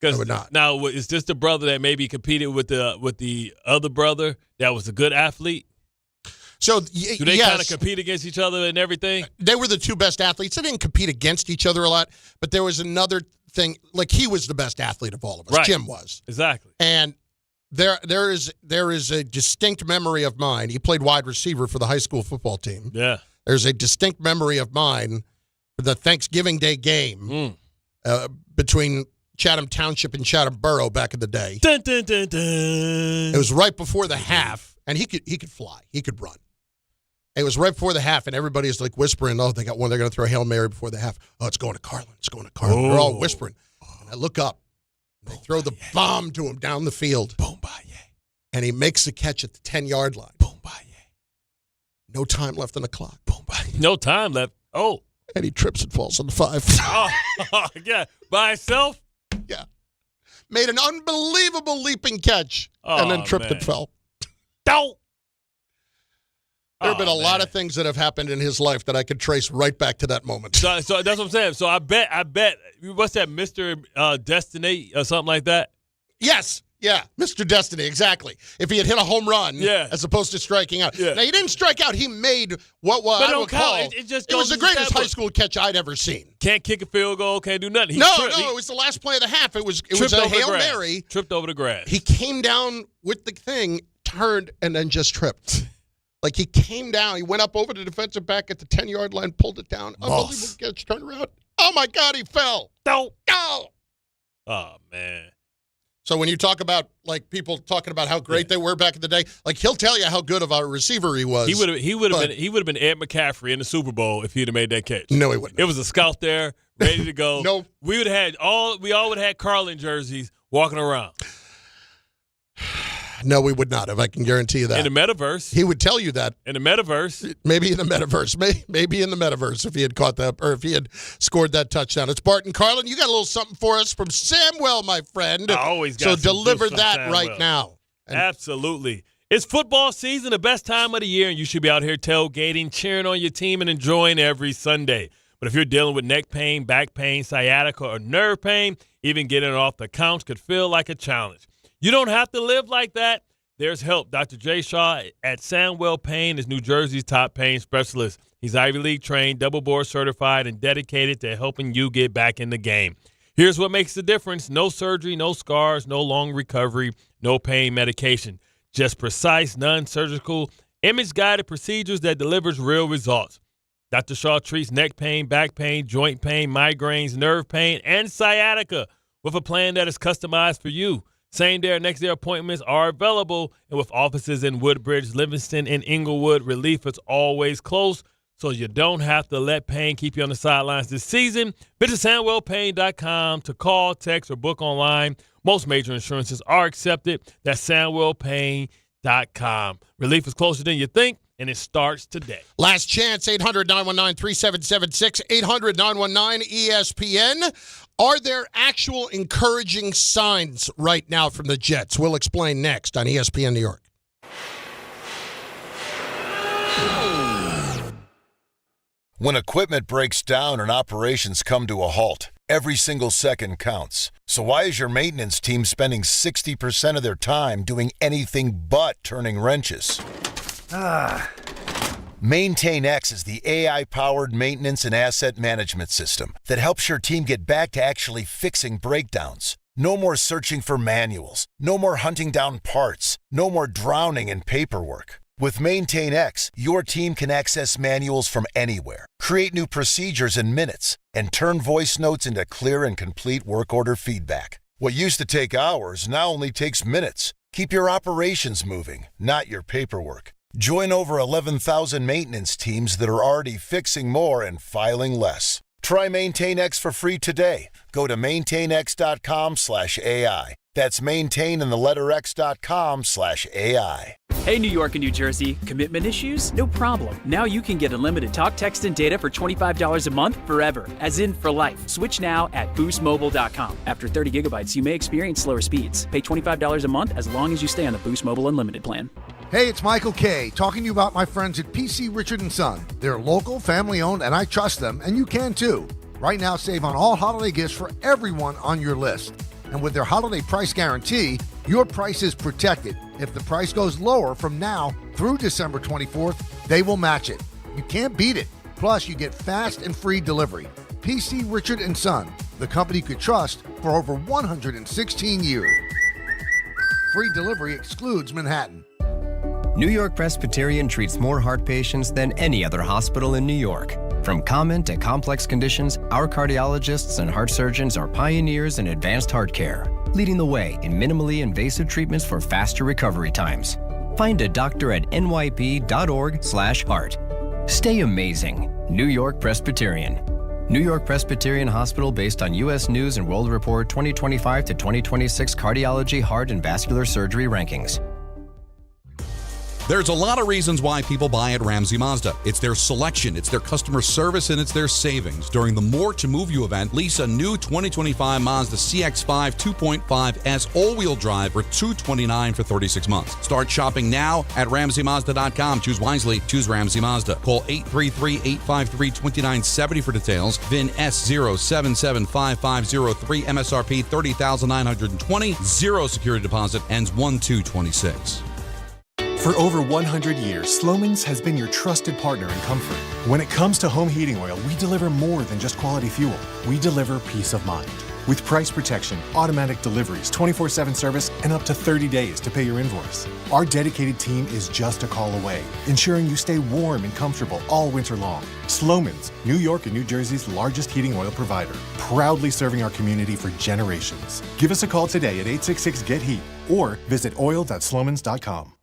I would not. Now, is this the brother that maybe competed with the other brother that was a good athlete? So, do they kind of compete against each other and everything? They were the two best athletes. They didn't compete against each other a lot, but there was another thing. Like, he was the best athlete of all of us. Right. Jim was. Exactly. And there is a distinct memory of mine. He played wide receiver for the high school football team. Yeah. There's a distinct memory of mine for the Thanksgiving Day game between Chatham Township and Chatham Burrow back in the day. Dun, dun, dun, dun. It was right before the half, and he could fly. He could run. It was right before the half, and everybody's like whispering, "Oh, they got one. They're going to throw a Hail Mary before the half. Oh, it's going to Carlin. It's going to Carlin." They're all whispering. And I look up. They throw the bomb to him down the field. Boom, bye, yeah. And he makes the catch at the 10-yard line. Boom, bye, yeah. No time left on the clock. Boom, bye. No time left. Oh. And he trips and falls on the 5. Oh, yeah. By himself? Yeah. Made an unbelievable leaping catch and then tripped and fell. Don't. There have been a lot of things that have happened in his life that I could trace right back to that moment. So that's what I'm saying. So I bet, what's that, Mr. Destiny or something like that? Yes. Yeah, Mr. Destiny, exactly. If he had hit a home run as opposed to striking out. Yeah. Now, he didn't strike out. He made what I would call it was the greatest high school catch I'd ever seen. Can't kick a field goal, can't do nothing. It was the last play of the half. It was a Hail Mary. Tripped over the grass. He came down with the thing, turned, and then just tripped. Like, he came down. He went up over the defensive back at the 10-yard line, pulled it down. Unbelievable catch, turned around. Oh, my God, he fell. Don't. Oh. Oh, man. So when you talk about, like, people talking about how great they were back in the day, like, he'll tell you how good of a receiver he was. He would have been Ed McCaffrey in the Super Bowl if he'd have made that catch. No, he wouldn't. It was a scout there, ready to go. Nope. We would have had Carlin jerseys walking around. No, we would not have. I can guarantee you that. In the metaverse. He would tell you that. In the metaverse. Maybe in the metaverse. Maybe in the metaverse if he had caught that, or if he had scored that touchdown. It's Bart and Carlin. You got a little something for us from Samwell, my friend. I always got So deliver that right now. Absolutely. It's football season, the best time of the year, and you should be out here tailgating, cheering on your team, and enjoying every Sunday. But if you're dealing with neck pain, back pain, sciatica, or nerve pain, even getting off the couch could feel like a challenge. You don't have to live like that. There's help. Dr. Jay Shaw at Samwell Pain is New Jersey's top pain specialist. He's Ivy League trained, double board certified, and dedicated to helping you get back in the game. Here's what makes the difference. No surgery, no scars, no long recovery, no pain medication. Just precise, non-surgical, image-guided procedures that delivers real results. Dr. Shaw treats neck pain, back pain, joint pain, migraines, nerve pain, and sciatica with a plan that is customized for you. Same-day or next-day appointments are available, and with offices in Woodbridge, Livingston, and Inglewood, relief is always close, so you don't have to let pain keep you on the sidelines this season. Visit SamwellPain.com to call, text, or book online. Most major insurances are accepted. That's SamwellPain.com. Relief is closer than you think, and it starts today. Last chance, 800-919-3776, 800-919-ESPN. Are there actual encouraging signs right now from the Jets? We'll explain next on ESPN New York. When equipment breaks down and operations come to a halt, every single second counts. So why is your maintenance team spending 60% of their time doing anything but turning wrenches? MaintainX is the AI-powered maintenance and asset management system that helps your team get back to actually fixing breakdowns. No more searching for manuals. No more hunting down parts. No more drowning in paperwork. With MaintainX, your team can access manuals from anywhere, create new procedures in minutes, and turn voice notes into clear and complete work order feedback. What used to take hours now only takes minutes. Keep your operations moving, not your paperwork. Join over 11,000 maintenance teams that are already fixing more and filing less. Try MaintainX for free today. Go to maintainx.com/AI. That's maintain and the letter x.com/AI. Hey, New York and New Jersey. Commitment issues? No problem. Now you can get unlimited talk, text, and data for $25 a month forever, as in for life. Switch now at boostmobile.com. After 30 gigabytes, you may experience slower speeds. Pay $25 a month as long as you stay on the Boost Mobile Unlimited plan. Hey, it's Michael Kay talking to you about my friends at PC Richard & Son. They're local, family-owned, and I trust them, and you can too. Right now, save on all holiday gifts for everyone on your list. And with their holiday price guarantee, your price is protected. If the price goes lower from now through December 24th, they will match it. You can't beat it. Plus, you get fast and free delivery. PC Richard & Son, the company you could trust for over 116 years. Free delivery excludes Manhattan. New York Presbyterian treats more heart patients than any other hospital in New York. From common to complex conditions, our cardiologists and heart surgeons are pioneers in advanced heart care, leading the way in minimally invasive treatments for faster recovery times. Find a doctor at nyp.org/heart. Stay amazing. New York Presbyterian. New York Presbyterian Hospital based on U.S. News and World Report 2025 to 2026 Cardiology, Heart, and Vascular Surgery Rankings. There's a lot of reasons why people buy at Ramsey Mazda. It's their selection, it's their customer service, and it's their savings. During the More to Move You event, lease a new 2025 Mazda CX-5 2.5S all-wheel drive for $229 for 36 months. Start shopping now at RamseyMazda.com. Choose wisely. Choose Ramsey Mazda. Call 833-853-2970 for details. VIN S077553, MSRP $30,920. Zero security deposit. Ends 1/2/26. For over 100 years, Sloman's has been your trusted partner in comfort. When it comes to home heating oil, we deliver more than just quality fuel. We deliver peace of mind. With price protection, automatic deliveries, 24/7 service, and up to 30 days to pay your invoice. Our dedicated team is just a call away, ensuring you stay warm and comfortable all winter long. Sloman's, New York and New Jersey's largest heating oil provider, proudly serving our community for generations. Give us a call today at 866-GET-HEAT or visit oil.slomans.com.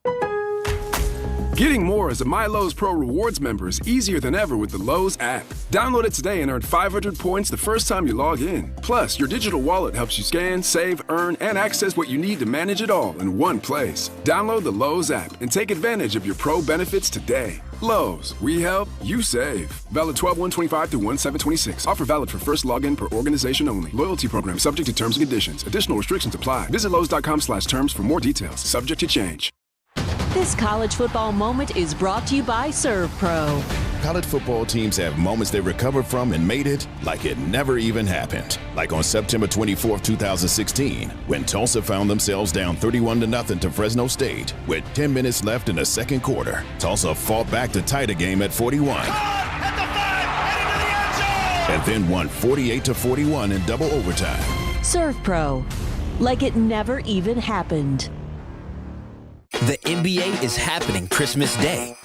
Getting more as a MyLowe's Pro Rewards member is easier than ever with the Lowe's app. Download it today and earn 500 points the first time you log in. Plus, your digital wallet helps you scan, save, earn, and access what you need to manage it all in one place. Download the Lowe's app and take advantage of your Pro benefits today. Lowe's, we help, you save. Valid 12/1/25 through 1/7/26. Offer valid for first login per organization only. Loyalty program subject to terms and conditions. Additional restrictions apply. Visit Lowe's.com/terms for more details. Subject to change. This college football moment is brought to you by ServPro. College football teams have moments they recovered from and made it like it never even happened. Like on September 24th, 2016, when Tulsa found themselves down 31-0 to Fresno State with 10 minutes left in the second quarter. Tulsa fought back to tie the game at 41. And then won 48-41 in double overtime. ServPro, like it never even happened. The NBA is happening Christmas Day.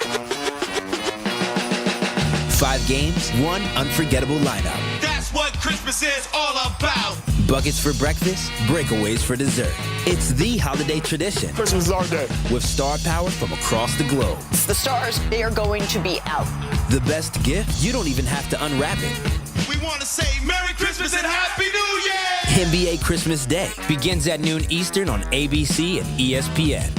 5 games, 1 unforgettable lineup. That's what Christmas is all about. Buckets for breakfast, breakaways for dessert. It's the holiday tradition. Christmas is our day. With star power from across the globe. The stars, they are going to be out. The best gift, you don't even have to unwrap it. We want to say Merry Christmas and Happy New Year! NBA Christmas Day begins at noon Eastern on ABC and ESPN.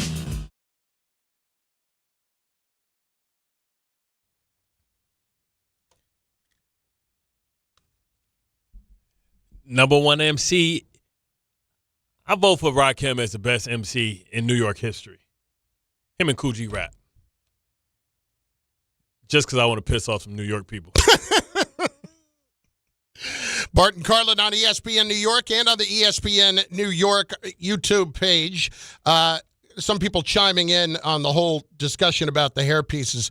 Number one MC, I vote for Rakim as the best MC in New York history. Him and Coogee rap. Just because I want to piss off some New York people. Bart Carlin on ESPN New York and on the ESPN New York YouTube page. Some people chiming in on the whole discussion about the hair pieces.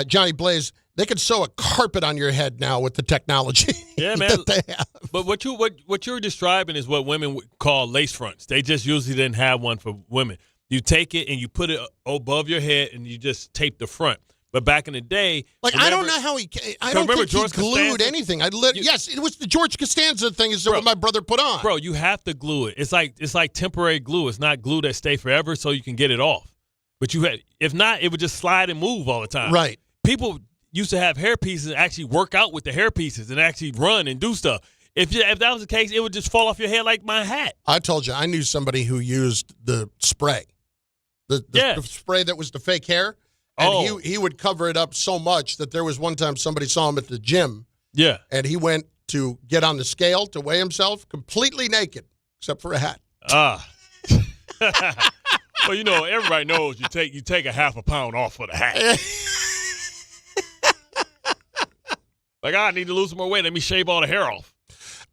Johnny Blaze, they could sew a carpet on your head now with the technology. Yeah, man. that they have. But what you're describing is what women would call lace fronts. They just usually didn't have one for women. You take it and you put it above your head and you just tape the front. But back in the day, I don't know how I don't think he glued anything. Yes, it was the George Costanza thing. Is what my brother put on. Bro, you have to glue it. It's like temporary glue. It's not glue that stay forever, so you can get it off. But if not, it would just slide and move all the time. Right. People used to have hair pieces and actually work out with the hair pieces and actually run and do stuff. If that was the case, it would just fall off your head like my hat. I told you, I knew somebody who used the spray, the spray that was the fake hair. And he would cover it up so much that there was one time somebody saw him at the gym. Yeah. And he went to get on the scale to weigh himself completely naked, except for a hat. Well, everybody knows you take a half a pound off for the hat. Like, I need to lose some more weight. Let me shave all the hair off.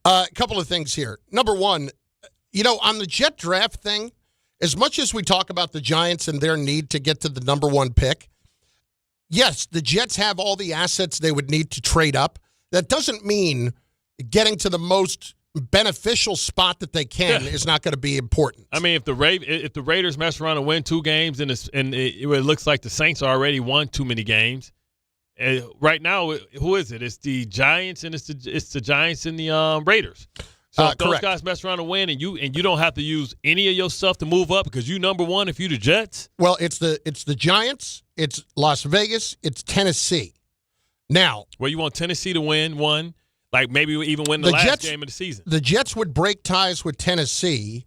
A couple of things here. Number one, on the Jet draft thing, as much as we talk about the Giants and their need to get to the number 1 pick, yes, the Jets have all the assets they would need to trade up. That doesn't mean getting to the most beneficial spot that they can is not going to be important. I mean, if the Raiders mess around and win 2 games and it looks like the Saints already won too many games, right now, who is it? It's the Giants and it's the Giants and the Raiders. So if those guys mess around and win, and you don't have to use any of your stuff to move up because you number 1 if you the Jets. Well, it's the Giants, it's Las Vegas, it's Tennessee. Now, well, you want Tennessee to win one, like maybe even win the last Jets, game of the season. The Jets would break ties with Tennessee,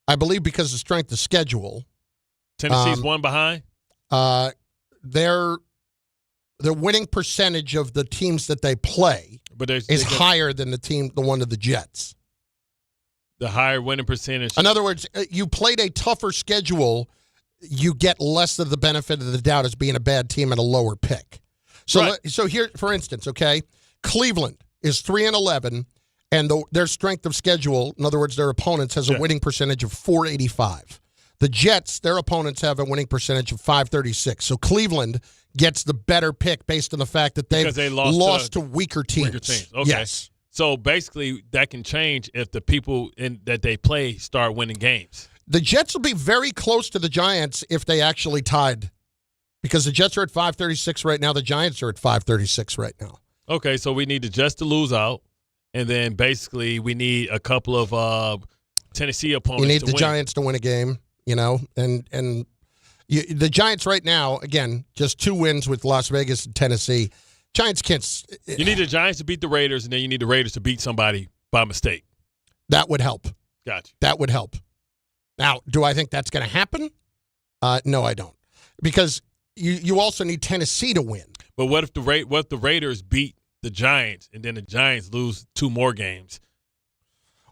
I believe, because of strength of schedule. Tennessee's one behind. Their winning percentage of the teams that they play is higher than the one of the Jets. The higher winning percentage. In other words, you played a tougher schedule, you get less of the benefit of the doubt as being a bad team and a lower pick. So, So here, for instance, Cleveland is 3-11, and their strength of schedule, in other words, their opponents, has a winning percentage of .485. The Jets, their opponents have a winning percentage of .536. So Cleveland gets the better pick based on the fact that they lost to weaker teams. Okay. Yes. So basically, that can change if the people that they play start winning games. The Jets will be very close to the Giants if they actually tied, because the Jets are at 536 right now. The Giants are at 536 right now. Okay, so we need the Jets to lose out, and then basically we need a couple of Tennessee opponents. You need to the win. Giants to win a game, and the Giants right now, again, just 2 wins with Las Vegas and Tennessee. Giants can't. You need the Giants to beat the Raiders, and then you need the Raiders to beat somebody by mistake. That would help. Gotcha. That would help. Now, do I think that's going to happen? No, I don't, because you also need Tennessee to win. But what if the Raiders beat the Giants, and then the Giants lose 2 more games?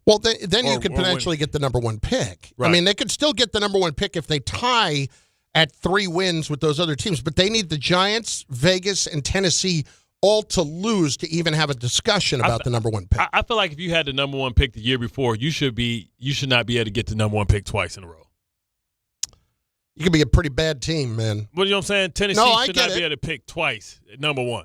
Well, then you could potentially get the number 1 pick. Right. I mean, they could still get the number 1 pick if they tie at 3 wins with those other teams, but they need the Giants, Vegas, and Tennessee all to lose to even have a discussion about the number 1 pick. I feel like if you had the number 1 pick the year before, you should not be able to get the number 1 pick twice in a row. You could be a pretty bad team, man. What you know what I'm saying? Tennessee should not be able to pick twice at number 1.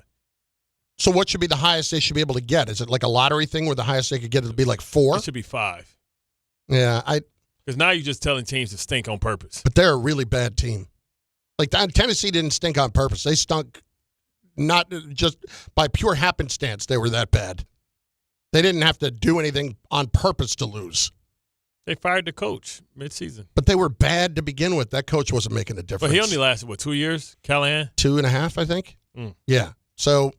So what should be the highest they should be able to get? Is it like a lottery thing where the highest they could get would be like 4? It should be 5. Yeah, because now you're just telling teams to stink on purpose. But they're a really bad team. Like Tennessee didn't stink on purpose. They stunk not just by pure happenstance. They were that bad. They didn't have to do anything on purpose to lose. They fired the coach midseason. But they were bad to begin with. That coach wasn't making a difference. But he only lasted, 2 years, Callahan? 2.5, I think. Yeah. So,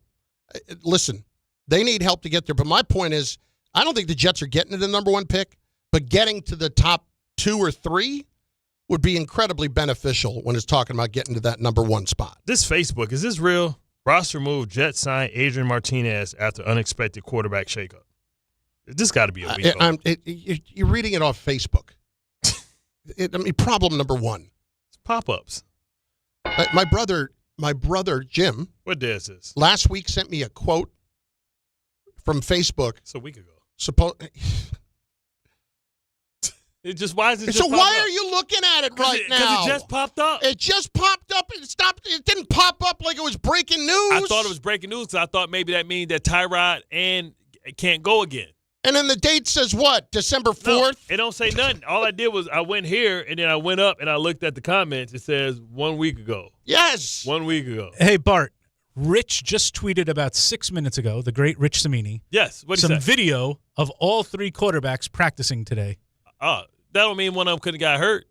listen, they need help to get there. But my point is, I don't think the Jets are getting to the number 1 pick, but getting to the top 2 or 3 would be incredibly beneficial when it's talking about getting to that number 1 spot. This Facebook, is this real? Roster move, Jets sign Adrian Martinez after unexpected quarterback shakeup. This got to be a week. You're reading it off Facebook. Problem number 1. It's pop-ups. My brother Jim. What day is this? Last week sent me a quote from Facebook. It's a week ago. Why is it just so why are you looking at it right now? Because it just popped up. It just popped up and stopped. It didn't pop up like it was breaking news. I thought it was breaking news because I thought maybe that means that Tyrod and can't go again. And then the date says what? December 4th? No, it don't say nothing. All I did was I went here, and then I went up, and I looked at the comments. It says 1 week ago. Yes. 1 week ago. Hey, Bart. Rich just tweeted about 6 minutes ago, the great Rich Cimini. Yes. What did he say? Some video of all 3 quarterbacks practicing today. That don't mean one of them could have got hurt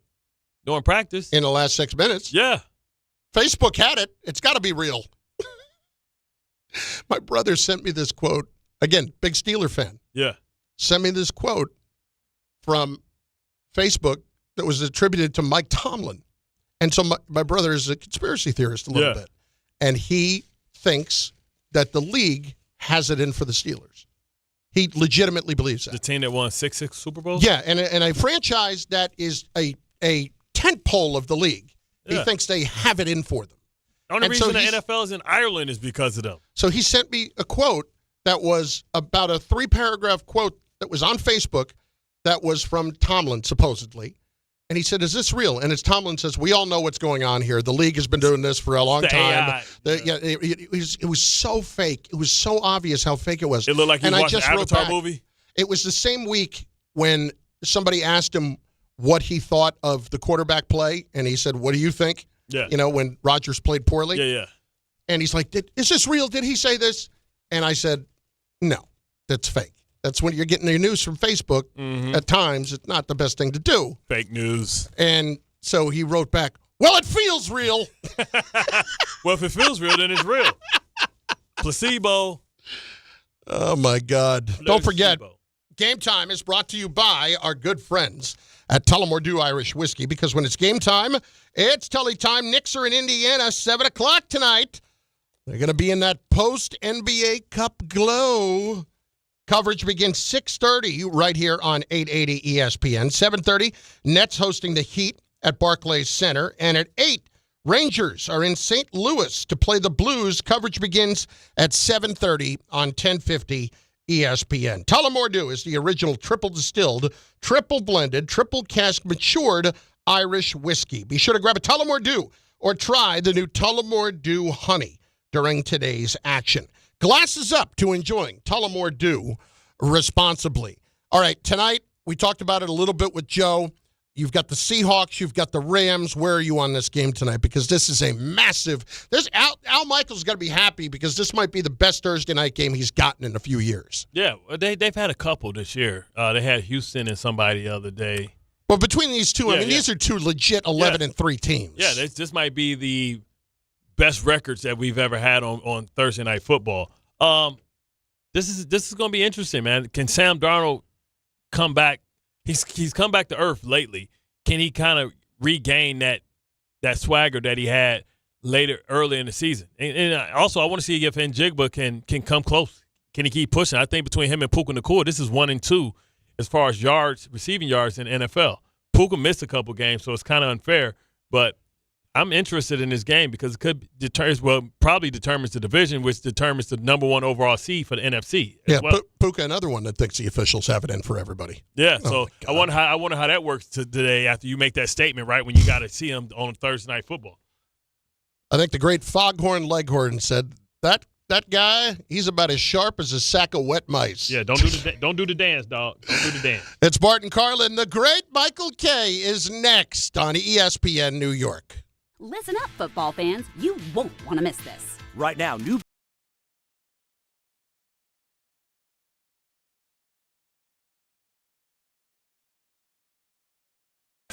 during practice. In the last 6 minutes? Yeah. Facebook had it. It's got to be real. My brother sent me this quote. Again, big Steeler fan. Yeah. Sent me this quote from Facebook that was attributed to Mike Tomlin. And so my brother is a conspiracy theorist a little bit. And he thinks that the league has it in for the Steelers. He legitimately believes that. The team that won 6 Super Bowls? Yeah, and a franchise that is a tentpole of the league. Yeah. He thinks they have it in for them. The only reason the NFL is in Ireland is because of them. So he sent me a quote that was about a 3-paragraph quote that was on Facebook that was from Tomlin, supposedly. And he said, is this real? And as Tomlin says, we all know what's going on here. The league has been doing this for a long time. It was so fake. It was so obvious how fake it was. It looked like you watched the Avatar movie? It was the same week when somebody asked him what he thought of the quarterback play. And he said, what do you think? Yeah. When Rodgers played poorly. Yeah. And he's like, is this real? Did he say this? And I said, no, that's fake. That's when you're getting your news from Facebook. Mm-hmm. At times, it's not the best thing to do. Fake news. And so he wrote back, well, it feels real. Well, if it feels real, then it's real. Placebo. Oh, my God. Don't forget, Game Time is brought to you by our good friends at Tullamore Dew Irish Whiskey, because when it's game time, it's Tully time. Knicks are in Indiana, 7 o'clock tonight. They're going to be in that post-NBA Cup glow. Coverage begins 6:30 right here on 880 ESPN. 7:30, Nets hosting the Heat at Barclays Center. And at 8, Rangers are in St. Louis to play the Blues. Coverage begins at 7:30 on 1050 ESPN. Tullamore Dew is the original triple distilled, triple blended, triple cask matured Irish whiskey. Be sure to grab a Tullamore Dew or try the new Tullamore Dew Honey during today's action. Glasses up to enjoying Tullamore Dew responsibly. All right, tonight we talked about it a little bit with Joe. You've got the Seahawks. You've got the Rams. Where are you on this game tonight? Because this is a massive – Al Michaels got to be happy because this might be the best Thursday night game he's gotten in a few years. Yeah, they've had a couple this year. They had Houston and somebody the other day. Well, between these two, these are two legit 11-3 teams. Yeah, this might be the best records that we've ever had on Thursday Night Football. This is going to be interesting, man. Can Sam Darnold come back? He's come back to earth lately. Can he kind of regain that swagger that he had early in the season? And also, I want to see if Njigba can come close. Can he keep pushing? I think between him and Puka Nacua, this is 1 and 2 as far as receiving yards in the NFL. Puka missed a couple games, so it's kind of unfair. But I'm interested in this game because it probably determines the division, which determines the number 1 overall seed for the NFC. Puka, another one that thinks the officials have it in for everybody. Yeah, so I wonder how that works today after you make that statement, right, when you got to see him on Thursday Night Football. I think the great Foghorn Leghorn said that guy, he's about as sharp as a sack of wet mice. Yeah, don't do the dance, dog. Don't do the dance. It's Bart Carlin. The great Michael Kay is next on ESPN New York. Listen up, football fans. You won't want to miss this. Right now, new